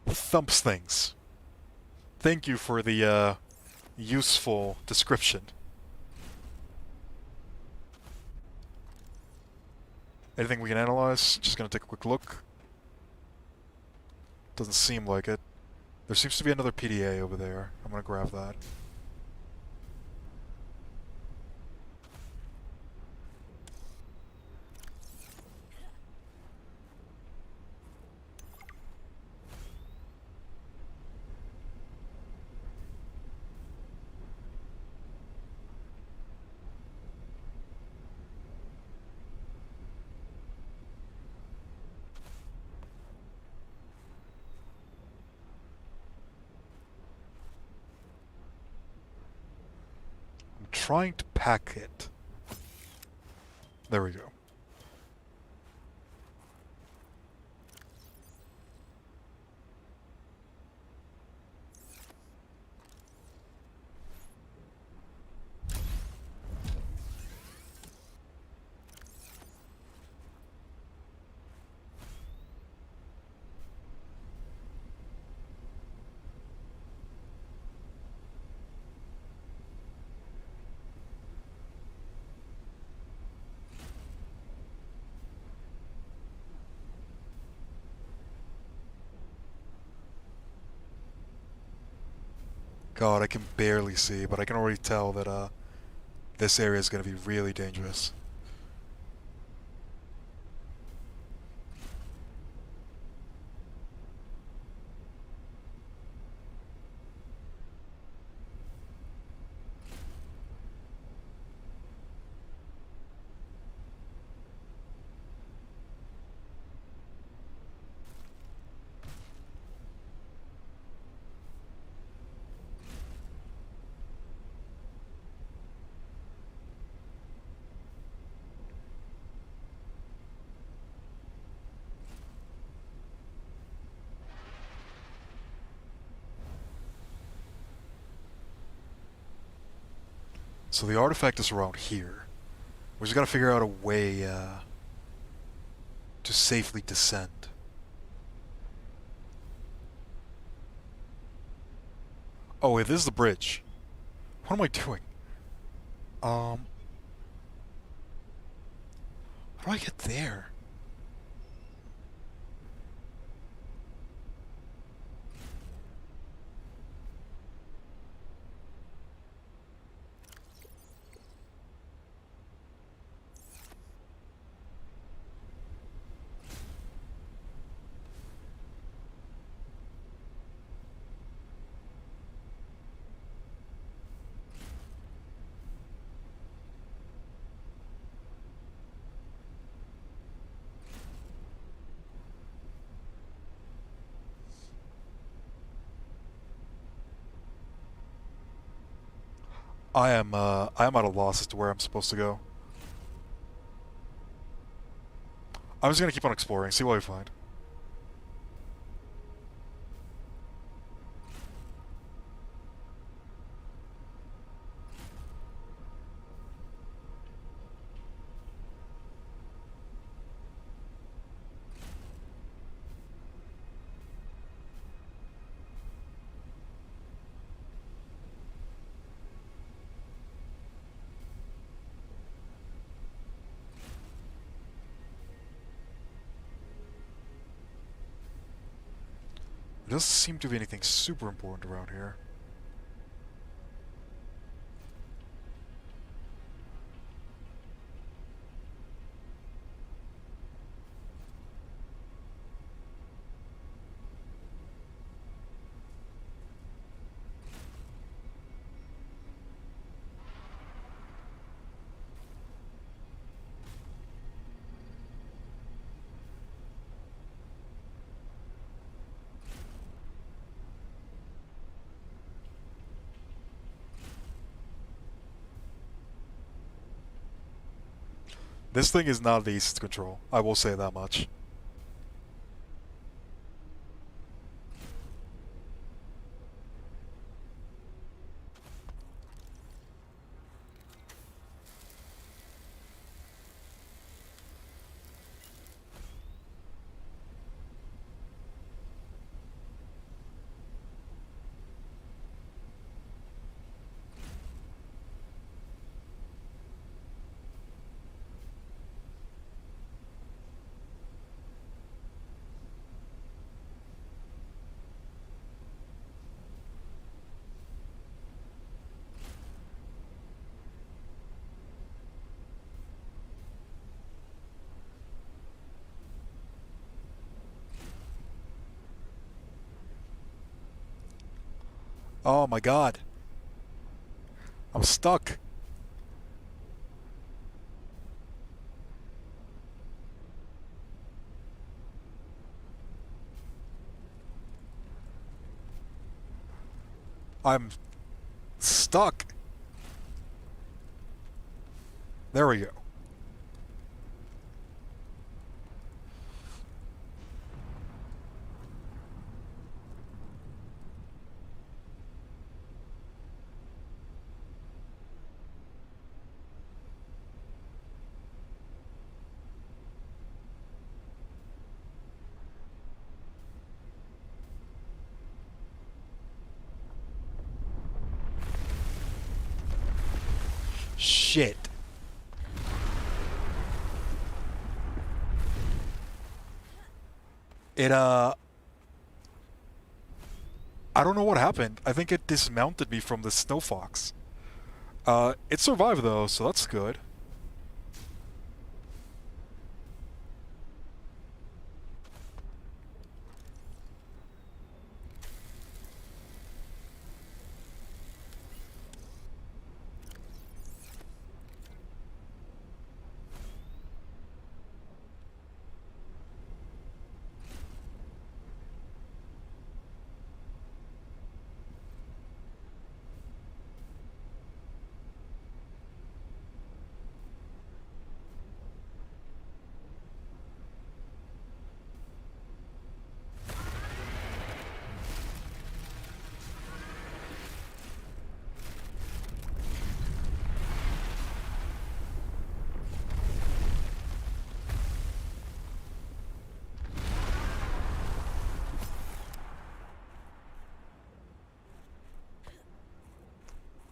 Thumps things. Thank you for the useful description. Anything we can analyze? Just gonna take a quick look. Doesn't seem like it. There seems to be another PDA over there. I'm gonna grab that. Trying to pack it. There we go. God, I can barely see, but I can already tell that this area is going to be really dangerous. So the artifact is around here. We just gotta figure out a way to safely descend. Oh wait, this is the bridge. What am I doing? How do I get there? I am at a loss as to where I'm supposed to go. I'm just gonna keep on exploring, see what we find. There doesn't seem to be anything super important around here. This thing is not easy to control, I will say that much. Oh my god. I'm stuck. I'm stuck. There we go. Shit. It, I don't know what happened. I think it dismounted me from the snowfox. It survived though, so that's good.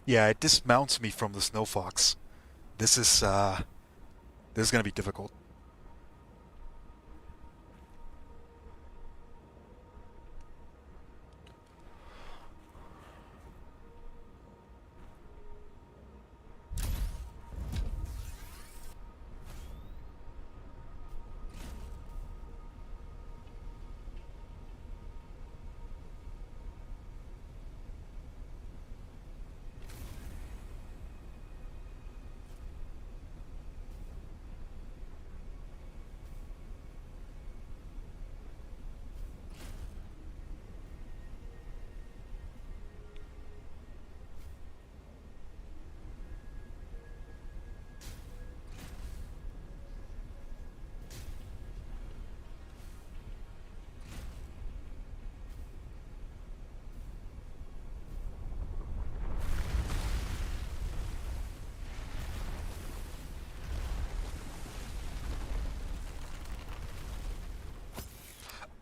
Yeah, it dismounts me from the snowfox. This is gonna be difficult.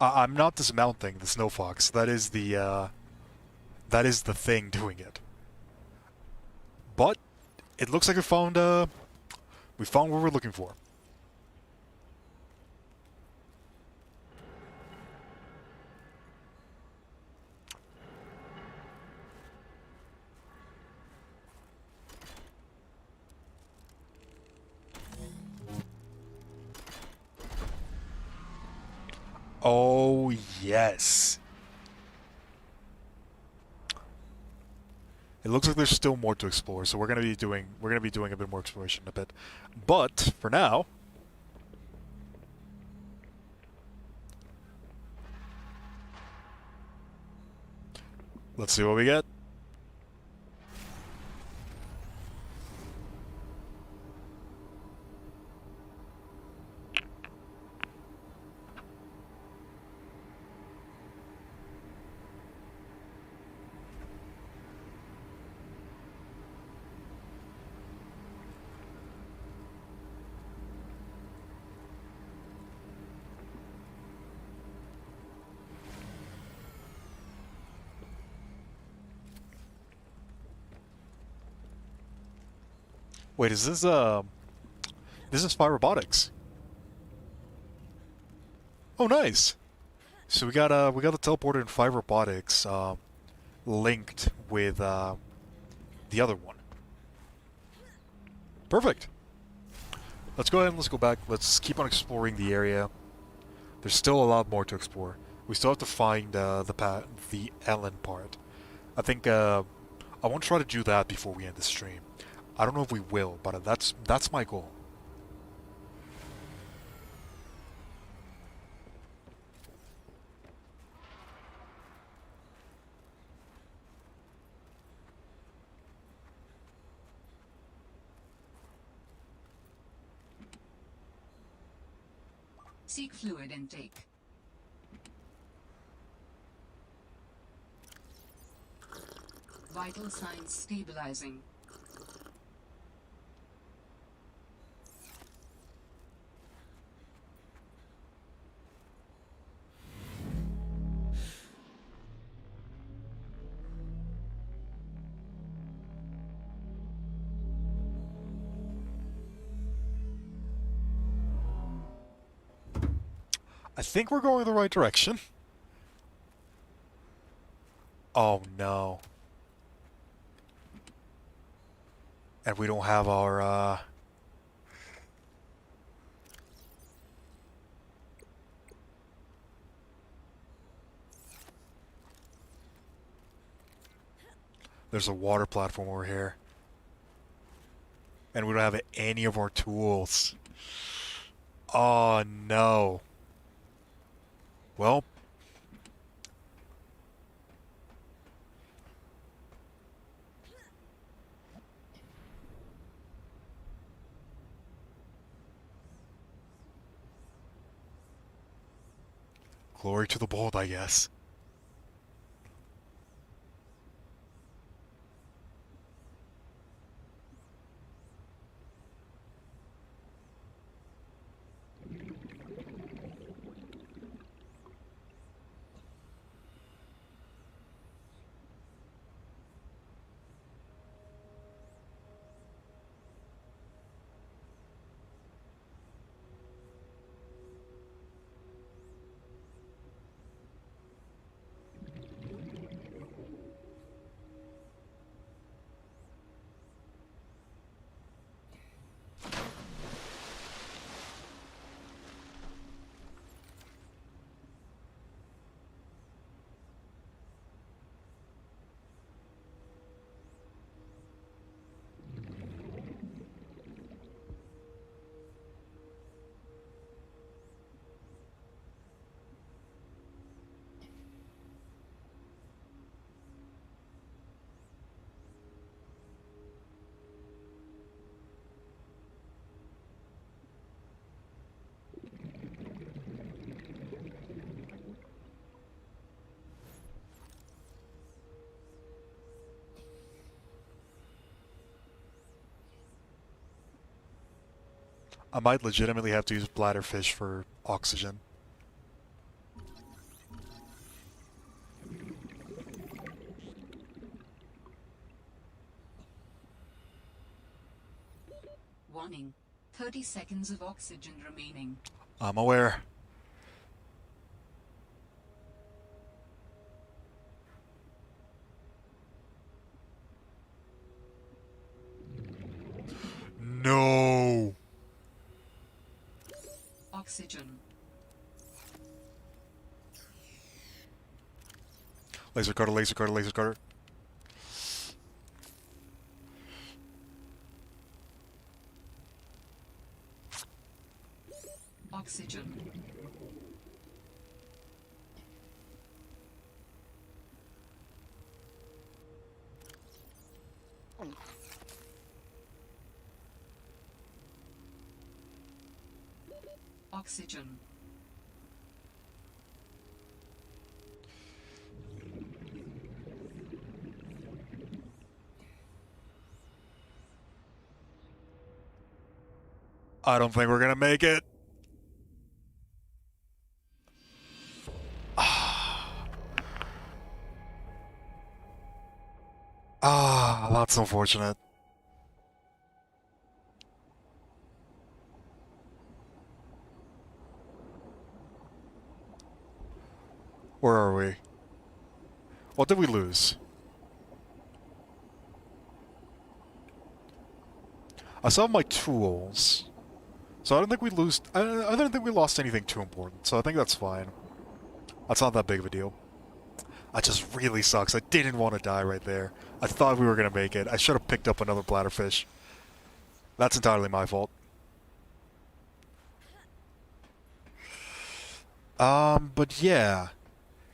I'm not dismounting the snowfox. That is the thing doing it. But it looks like we found what we're looking for. Oh yes. It looks like there's still more to explore, so we're gonna be doing a bit more exploration in a bit. But for now, let's see what we get. Wait, is this is Spy Robotics? Oh, nice. So we got the teleporter and 5 robotics linked with the other one. Perfect. Let's go ahead and let's go back. Let's keep on exploring the area. There's still a lot more to explore. We still have to find the Ellen part. I think I want to try to do that before we end the stream. I don't know if we will, but that's my goal. Seek fluid intake. Vital signs stabilizing. I think we're going the right direction. Oh no. And we don't have our there's a water platform over here. And we don't have any of our tools. Oh no. Well, glory to the bold, I guess. I might legitimately have to use bladderfish for oxygen. Warning. 30 seconds of oxygen remaining. I'm aware. No. Oxygen. Laser cutter, laser cutter, laser cutter. Oxygen. Oxygen. I don't think we're gonna make it. That's unfortunate. Where are we? What did we lose? I still have my tools. So I don't think we lose... I don't think we lost anything too important, so I think that's fine. That's not that big of a deal. That just really sucks. I didn't want to die right there. I thought we were going to make it. I should have picked up another bladderfish. That's entirely my fault. But yeah.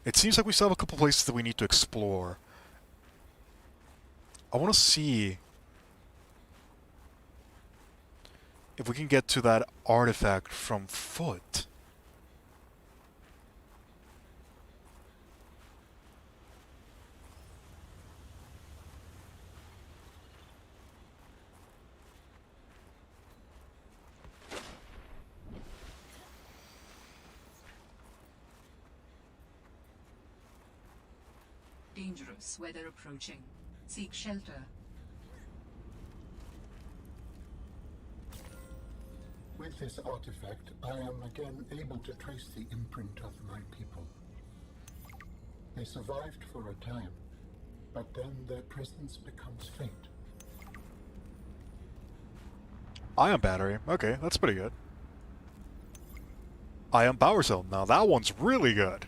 It seems like we still have a couple places that we need to explore. I want to see if we can get to that artifact from foot. Dangerous weather approaching. Seek shelter. With this artifact, I am again able to trace the imprint of my people. They survived for a time, but then their presence becomes faint. Ion battery. Okay, that's pretty good. Ion power cell. Now that one's really good.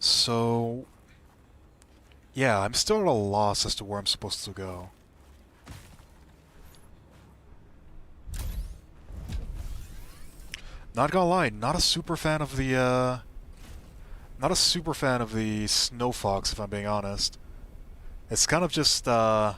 So, yeah, I'm still at a loss as to where I'm supposed to go. Not gonna lie, not a super fan of the, not a super fan of the snowfox, if I'm being honest. It's kind of just, there.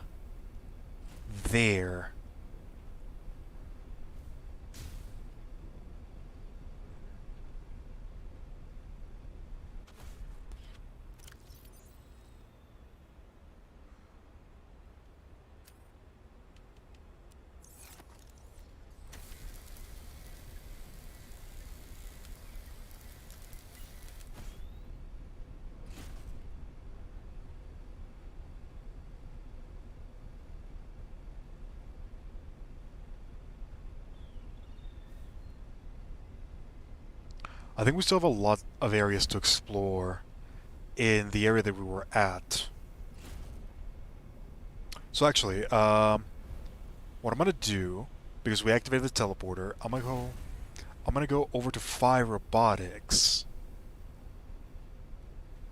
I think we still have a lot of areas to explore in the area that we were at. So actually, what I'm gonna do, because we activated the teleporter, I'm gonna go over to 5 robotics.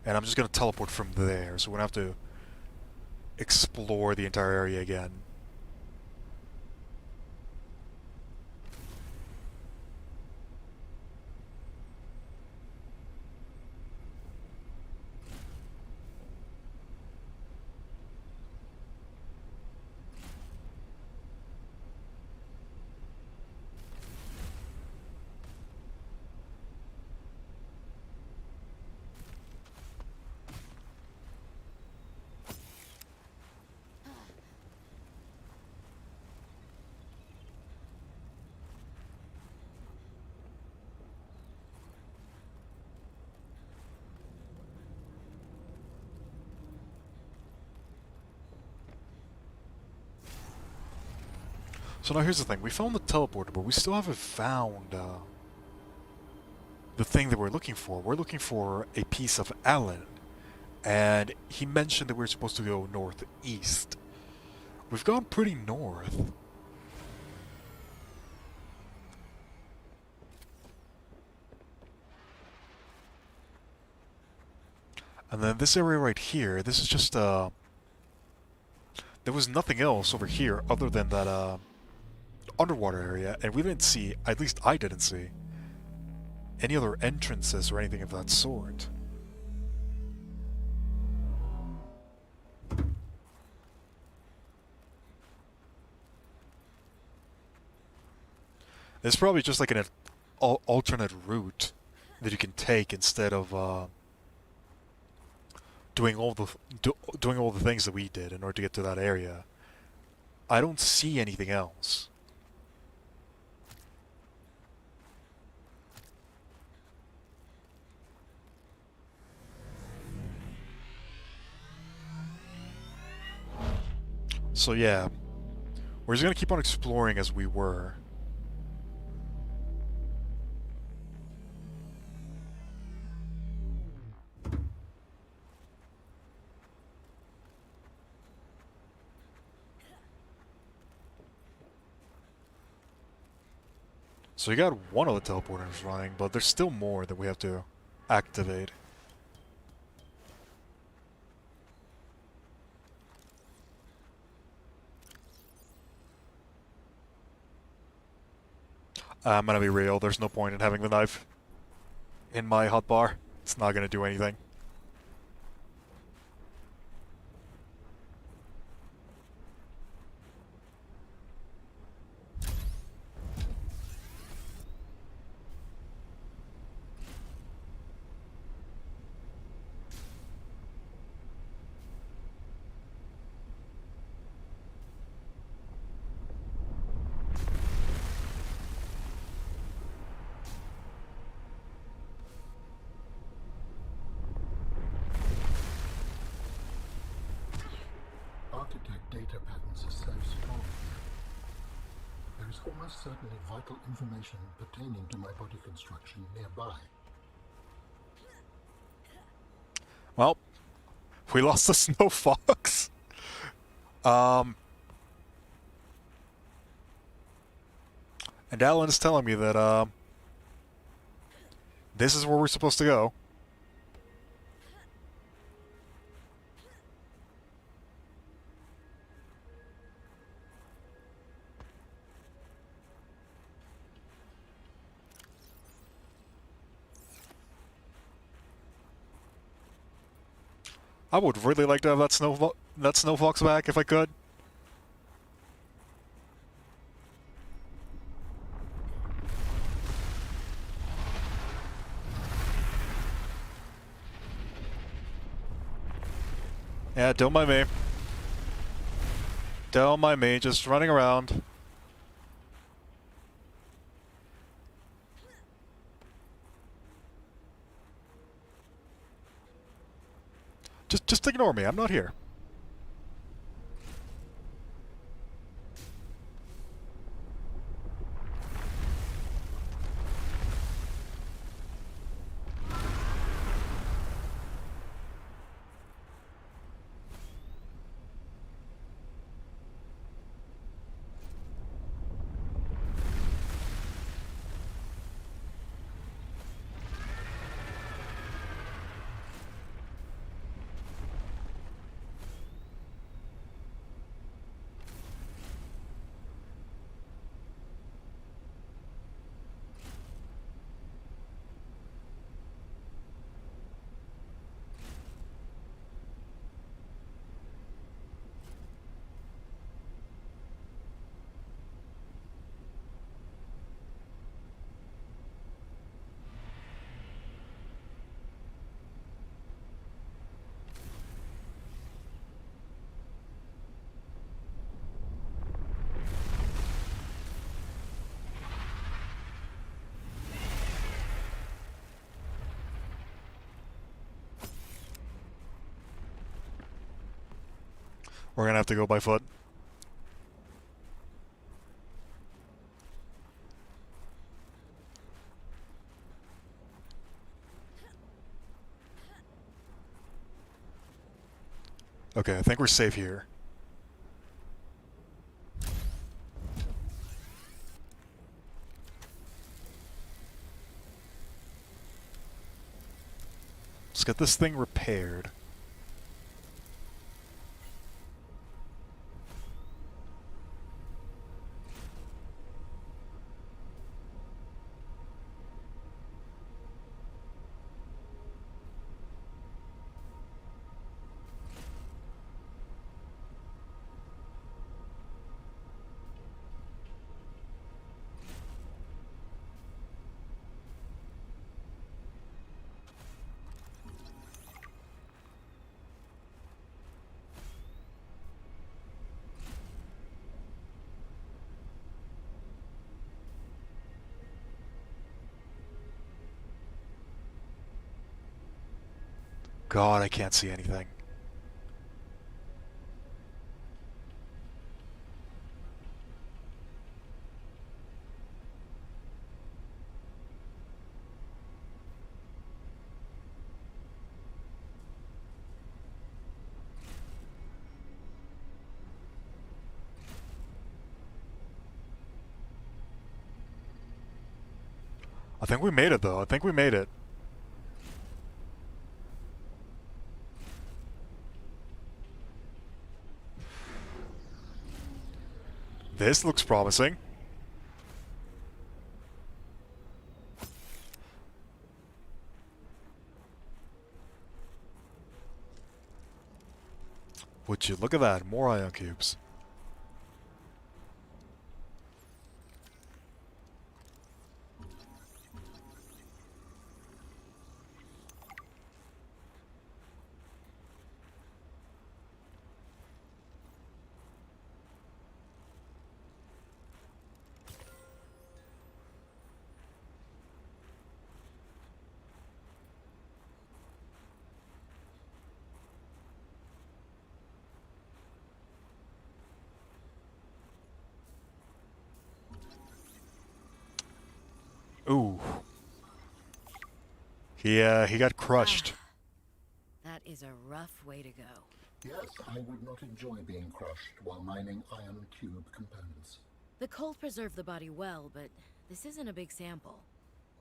And I'm just gonna teleport from there, so we're gonna have to explore the entire area again. So now here's the thing. We found the teleporter, but we still haven't found the thing that we're looking for. We're looking for a piece of Alan. And he mentioned that we're supposed to go northeast. We've gone pretty north. And then this area right here, this is just, there was nothing else over here other than that, underwater area, and we didn't see, at least I didn't see, any other entrances or anything of that sort. It's probably just like an alternate route that you can take instead of, doing all the things that we did in order to get to that area. I don't see anything else. So yeah, we're just gonna keep on exploring as we were. So you got one of the teleporters running, but there's still more that we have to activate. I'm gonna be real, there's no point in having the knife in my hotbar. It's not gonna do anything. Architect data patterns are so strong. There is almost certainly vital information pertaining to my body construction nearby. Well, we lost the snowfox. And Alan is telling me that, this is where we're supposed to go. I would really like to have that snowfox back if I could. Yeah, don't mind me. Don't mind me, just running around. Just ignore me, I'm not here. We're gonna have to go by foot. Okay, I think we're safe here. Let's get this thing repaired. God, I can't see anything. I think we made it, though. I think we made it. This looks promising. Would you look at that? More ion cubes. Ooh. He got crushed. That is a rough way to go. Yes, I would not enjoy being crushed while mining ion cube components. The cold preserved the body well, but this isn't a big sample.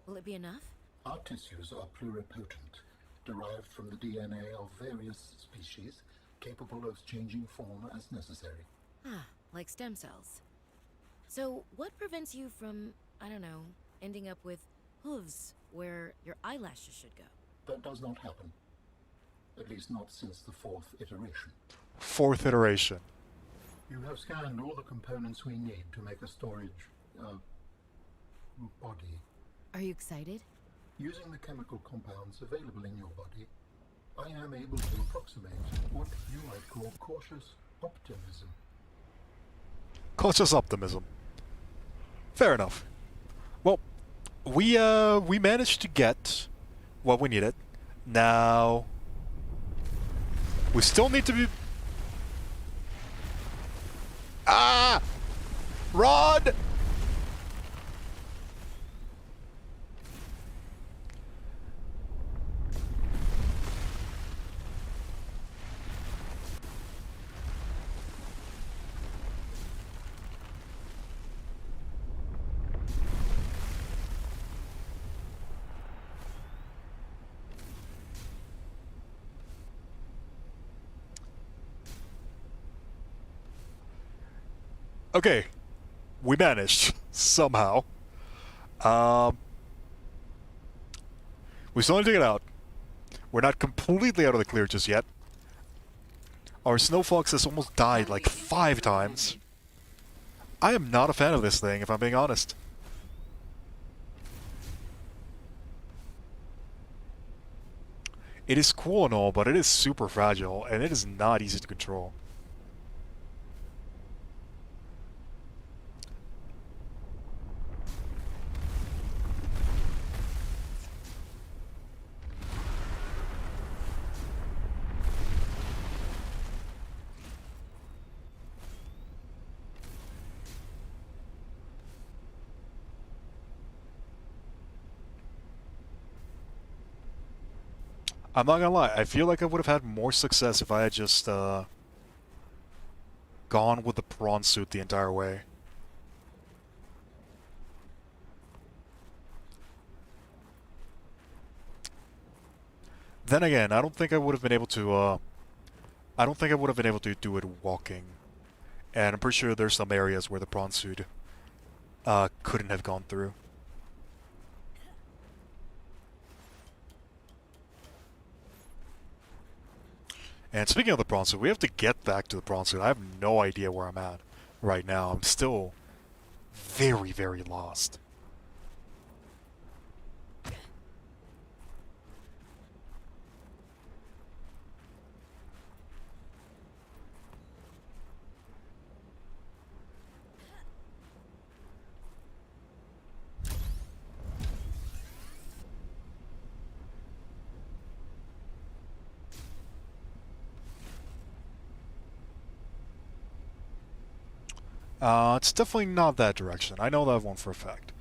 Will it be enough? Our tissues are pluripotent, derived from the DNA of various species, capable of changing form as necessary. Ah, like stem cells. So, what prevents you from, I don't know, ending up with hooves where your eyelashes should go? That does not happen. At least not since the fourth iteration. Fourth iteration. You have scanned all the components we need to make a storage, body. Are you excited? Using the chemical compounds available in your body, I am able to approximate what you might call cautious optimism. Cautious optimism. Fair enough. Well, we managed to get what we needed. Now we still need to be... Ah! Rod! Okay, we managed somehow. We still need to get out. We're not completely out of the clear just yet. Our snowfox has almost died like 5 times. I am not a fan of this thing, if I'm being honest. It is cool and all, but it is super fragile, and it is not easy to control. I'm not gonna lie, I feel like I would have had more success if I had just gone with the prawn suit the entire way. Then again, I don't think I would have been able to, I don't think I would have been able to do it walking. And I'm pretty sure there's some areas where the prawn suit couldn't have gone through. And speaking of the prawn suit, we have to get back to the prawn suit. I have no idea where I'm at right now. I'm still very, very lost. It's definitely not that direction. I know that one for a fact.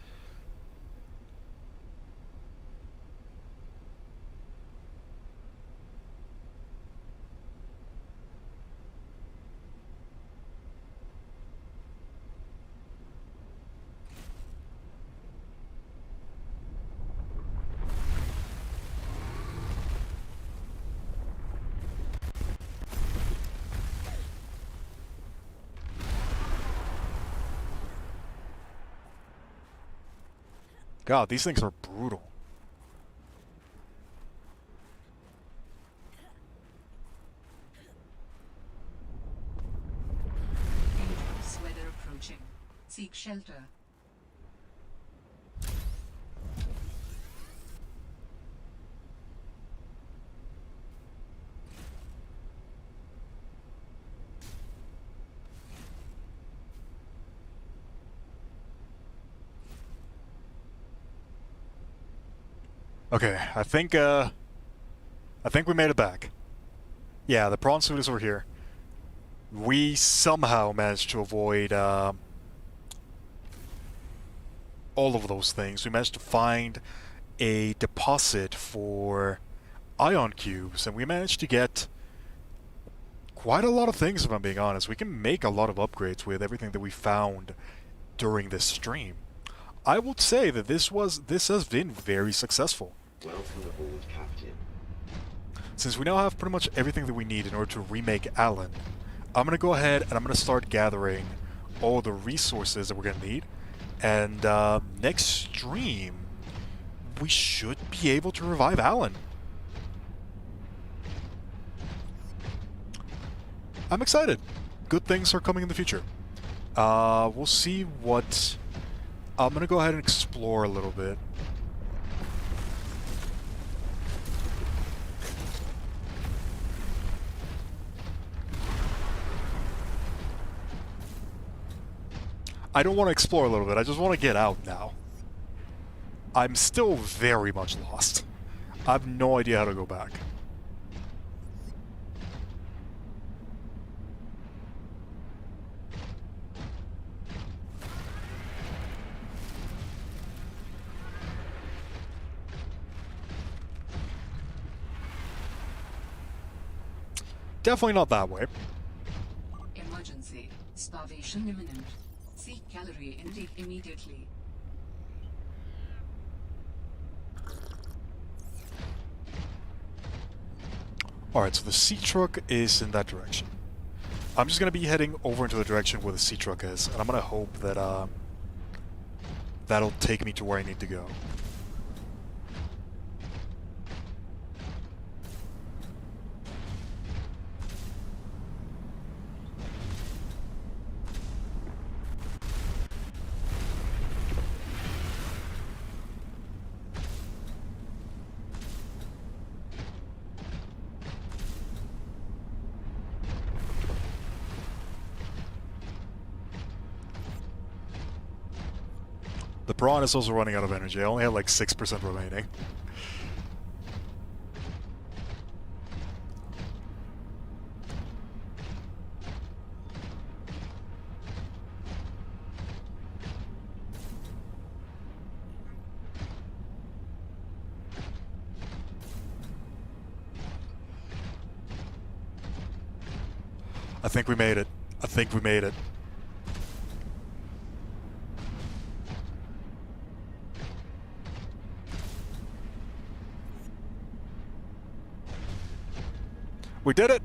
God, these things are brutal. Dangerous weather approaching. Seek shelter. Okay, I think we made it back. Yeah, the prawn suit is over here. We somehow managed to avoid all of those things. We managed to find a deposit for ion cubes, and we managed to get quite a lot of things, if I'm being honest. We can make a lot of upgrades with everything that we found during this stream. I would say that this has been very successful. Welcome aboard, Captain. Since we now have pretty much everything that we need in order to remake Alan, I'm going to go ahead and I'm going to start gathering all the resources that we're going to need. And next stream, we should be able to revive Alan. I'm excited. Good things are coming in the future. We'll see what... I'm going to go ahead and explore a little bit. I don't want to explore a little bit, I just want to get out now. I'm still very much lost. I have no idea how to go back. Definitely not that way. Emergency. Starvation imminent. Seek calorie intake immediately. Alright, so the sea truck is in that direction. I'm just going to be heading over into the direction where the sea truck is, and I'm going to hope that that'll take me to where I need to go. The prawn is also running out of energy. I only have like 6% remaining. I think we made it. I think we made it. We did it!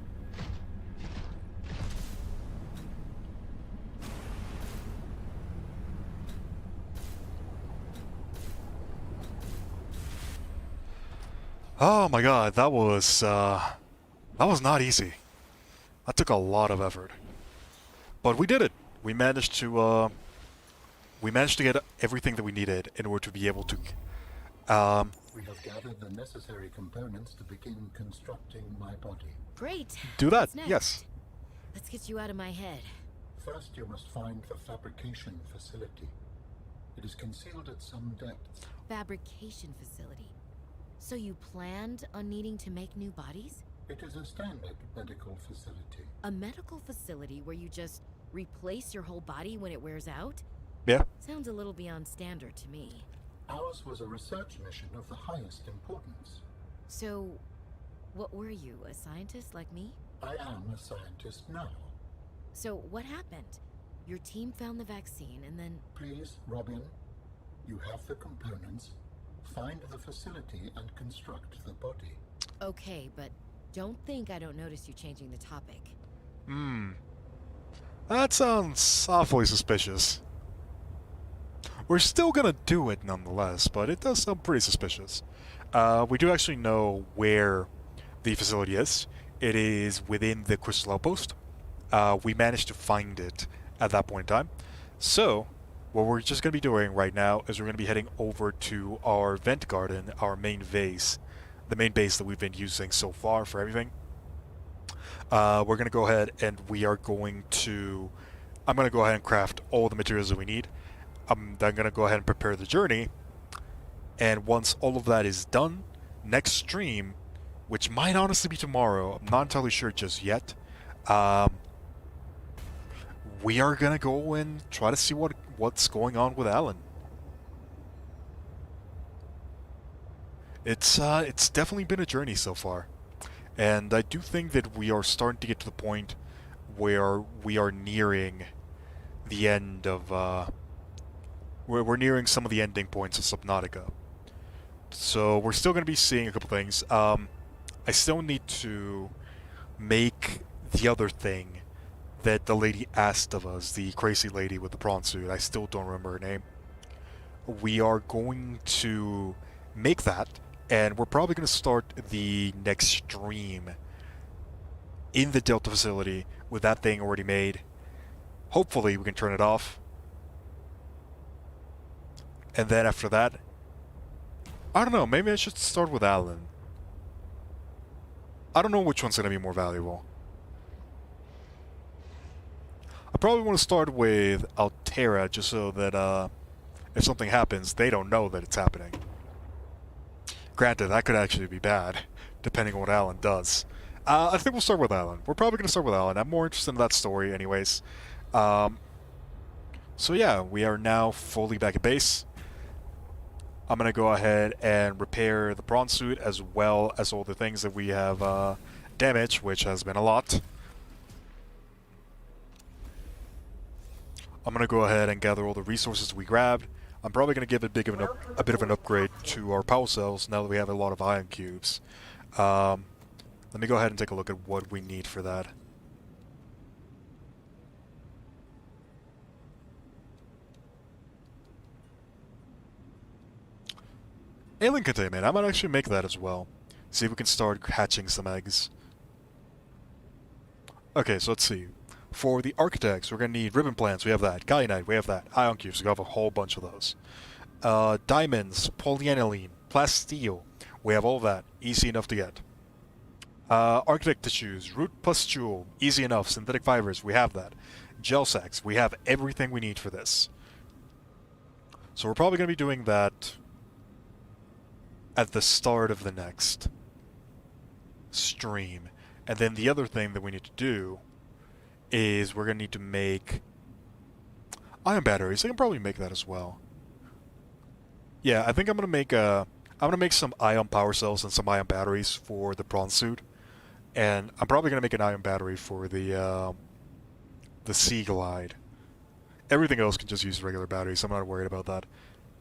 Oh my god, that was not easy. That took a lot of effort. But we did it! We managed to get everything that we needed in order to be able to, We have gathered the necessary components to begin constructing my body. Great. do that, What's next? yes. Let's get you out of my head. First, you must find the fabrication facility. It is concealed at some depth. Fabrication facility. So you planned on needing to make new bodies? It is a standard medical facility. A medical facility where you just replace your whole body when it wears out? Yeah. Sounds a little beyond standard to me. Ours was a research mission of the highest importance. So, what were you, a scientist like me? I am a scientist now. So, what happened? Your team found the vaccine and then... Please, Robin, you have the components. Find the facility and construct the body. Okay, but don't think I don't notice you changing the topic. That sounds awfully suspicious. We're still gonna do it nonetheless, but it does sound pretty suspicious. We do actually know where the facility is. It is within the Crystal Outpost. We managed to find it at that point in time. So, what we're just going to be doing right now is we're going to be heading over to our vent garden, our main base, the main base that we've been using so far for everything. We're going to go ahead and we are going to... I'm going to go ahead and craft all the materials that we need. I'm then going to go ahead and prepare the journey. And once all of that is done, next stream, which might honestly be tomorrow, I'm not entirely sure just yet, we are going to go and try to see what's going on with Alan. It's definitely been a journey so far. And I do think that we are starting to get to the point where we are nearing the end of... we're nearing some of the ending points of Subnautica. So we're still going to be seeing a couple things. I still need to make the other thing that the lady asked of us, the crazy lady with the prawn suit. I still don't remember her name. We are going to make that, and we're probably going to start the next stream in the Delta facility with that thing already made. Hopefully we can turn it off. And then after that, I don't know, maybe I should start with Alan. I don't know which one's going to be more valuable. I probably want to start with Altera just so that if something happens, they don't know that it's happening. Granted, that could actually be bad, depending on what Alan does. I think we'll start with Alan. We're probably going to start with Alan. I'm more interested in that story anyways. So yeah, we are now fully back at base. I'm going to go ahead and repair the prawn suit as well as all the things that we have damaged, which has been a lot. I'm going to go ahead and gather all the resources we grabbed. I'm probably going to give a bit of an upgrade to our power cells now that we have a lot of ion cubes. Let me go ahead and take a look at what we need for that. Alien containment. I might actually make that as well. See if we can start hatching some eggs. Okay, so let's see. For the architects, we're going to need ribbon plants. We have that. Kyanite, we have that. Ion cubes, we have a whole bunch of those. Diamonds, polyaniline, plasteel. We have all that. Easy enough to get. Architect tissues, root pustule. Easy enough. Synthetic fibers, we have that. Gel sacks, we have everything we need for this. So we're probably going to be doing that at the start of the next stream. And then the other thing that we need to do is we're going to need to make ion batteries. I can probably make that as well. Yeah, I think I'm going to make some ion power cells and some ion batteries for the prawn suit. And I'm probably gonna make an ion battery for the Sea Glide. Everything else can just use regular batteries, so I'm not worried about that.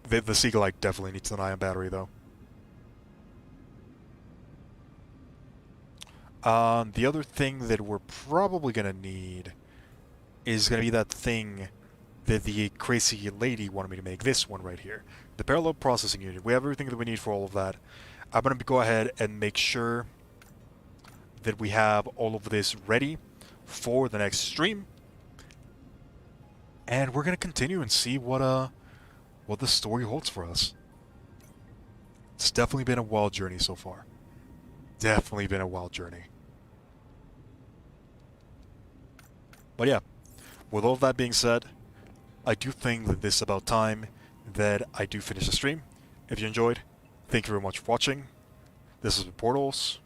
The Sea Glide definitely needs an ion battery, though. The other thing that we're probably gonna need is gonna be that thing that the crazy lady wanted me to make. This one right here. The parallel processing unit. We have everything that we need for all of that. I'm gonna go ahead and make sure that we have all of this ready for the next stream. And we're gonna continue and see what the story holds for us. It's definitely been a wild journey so far. Definitely been a wild journey. But yeah, with all of that being said, I do think that this is about time that I do finish the stream. If you enjoyed, thank you very much for watching. This has been Portals.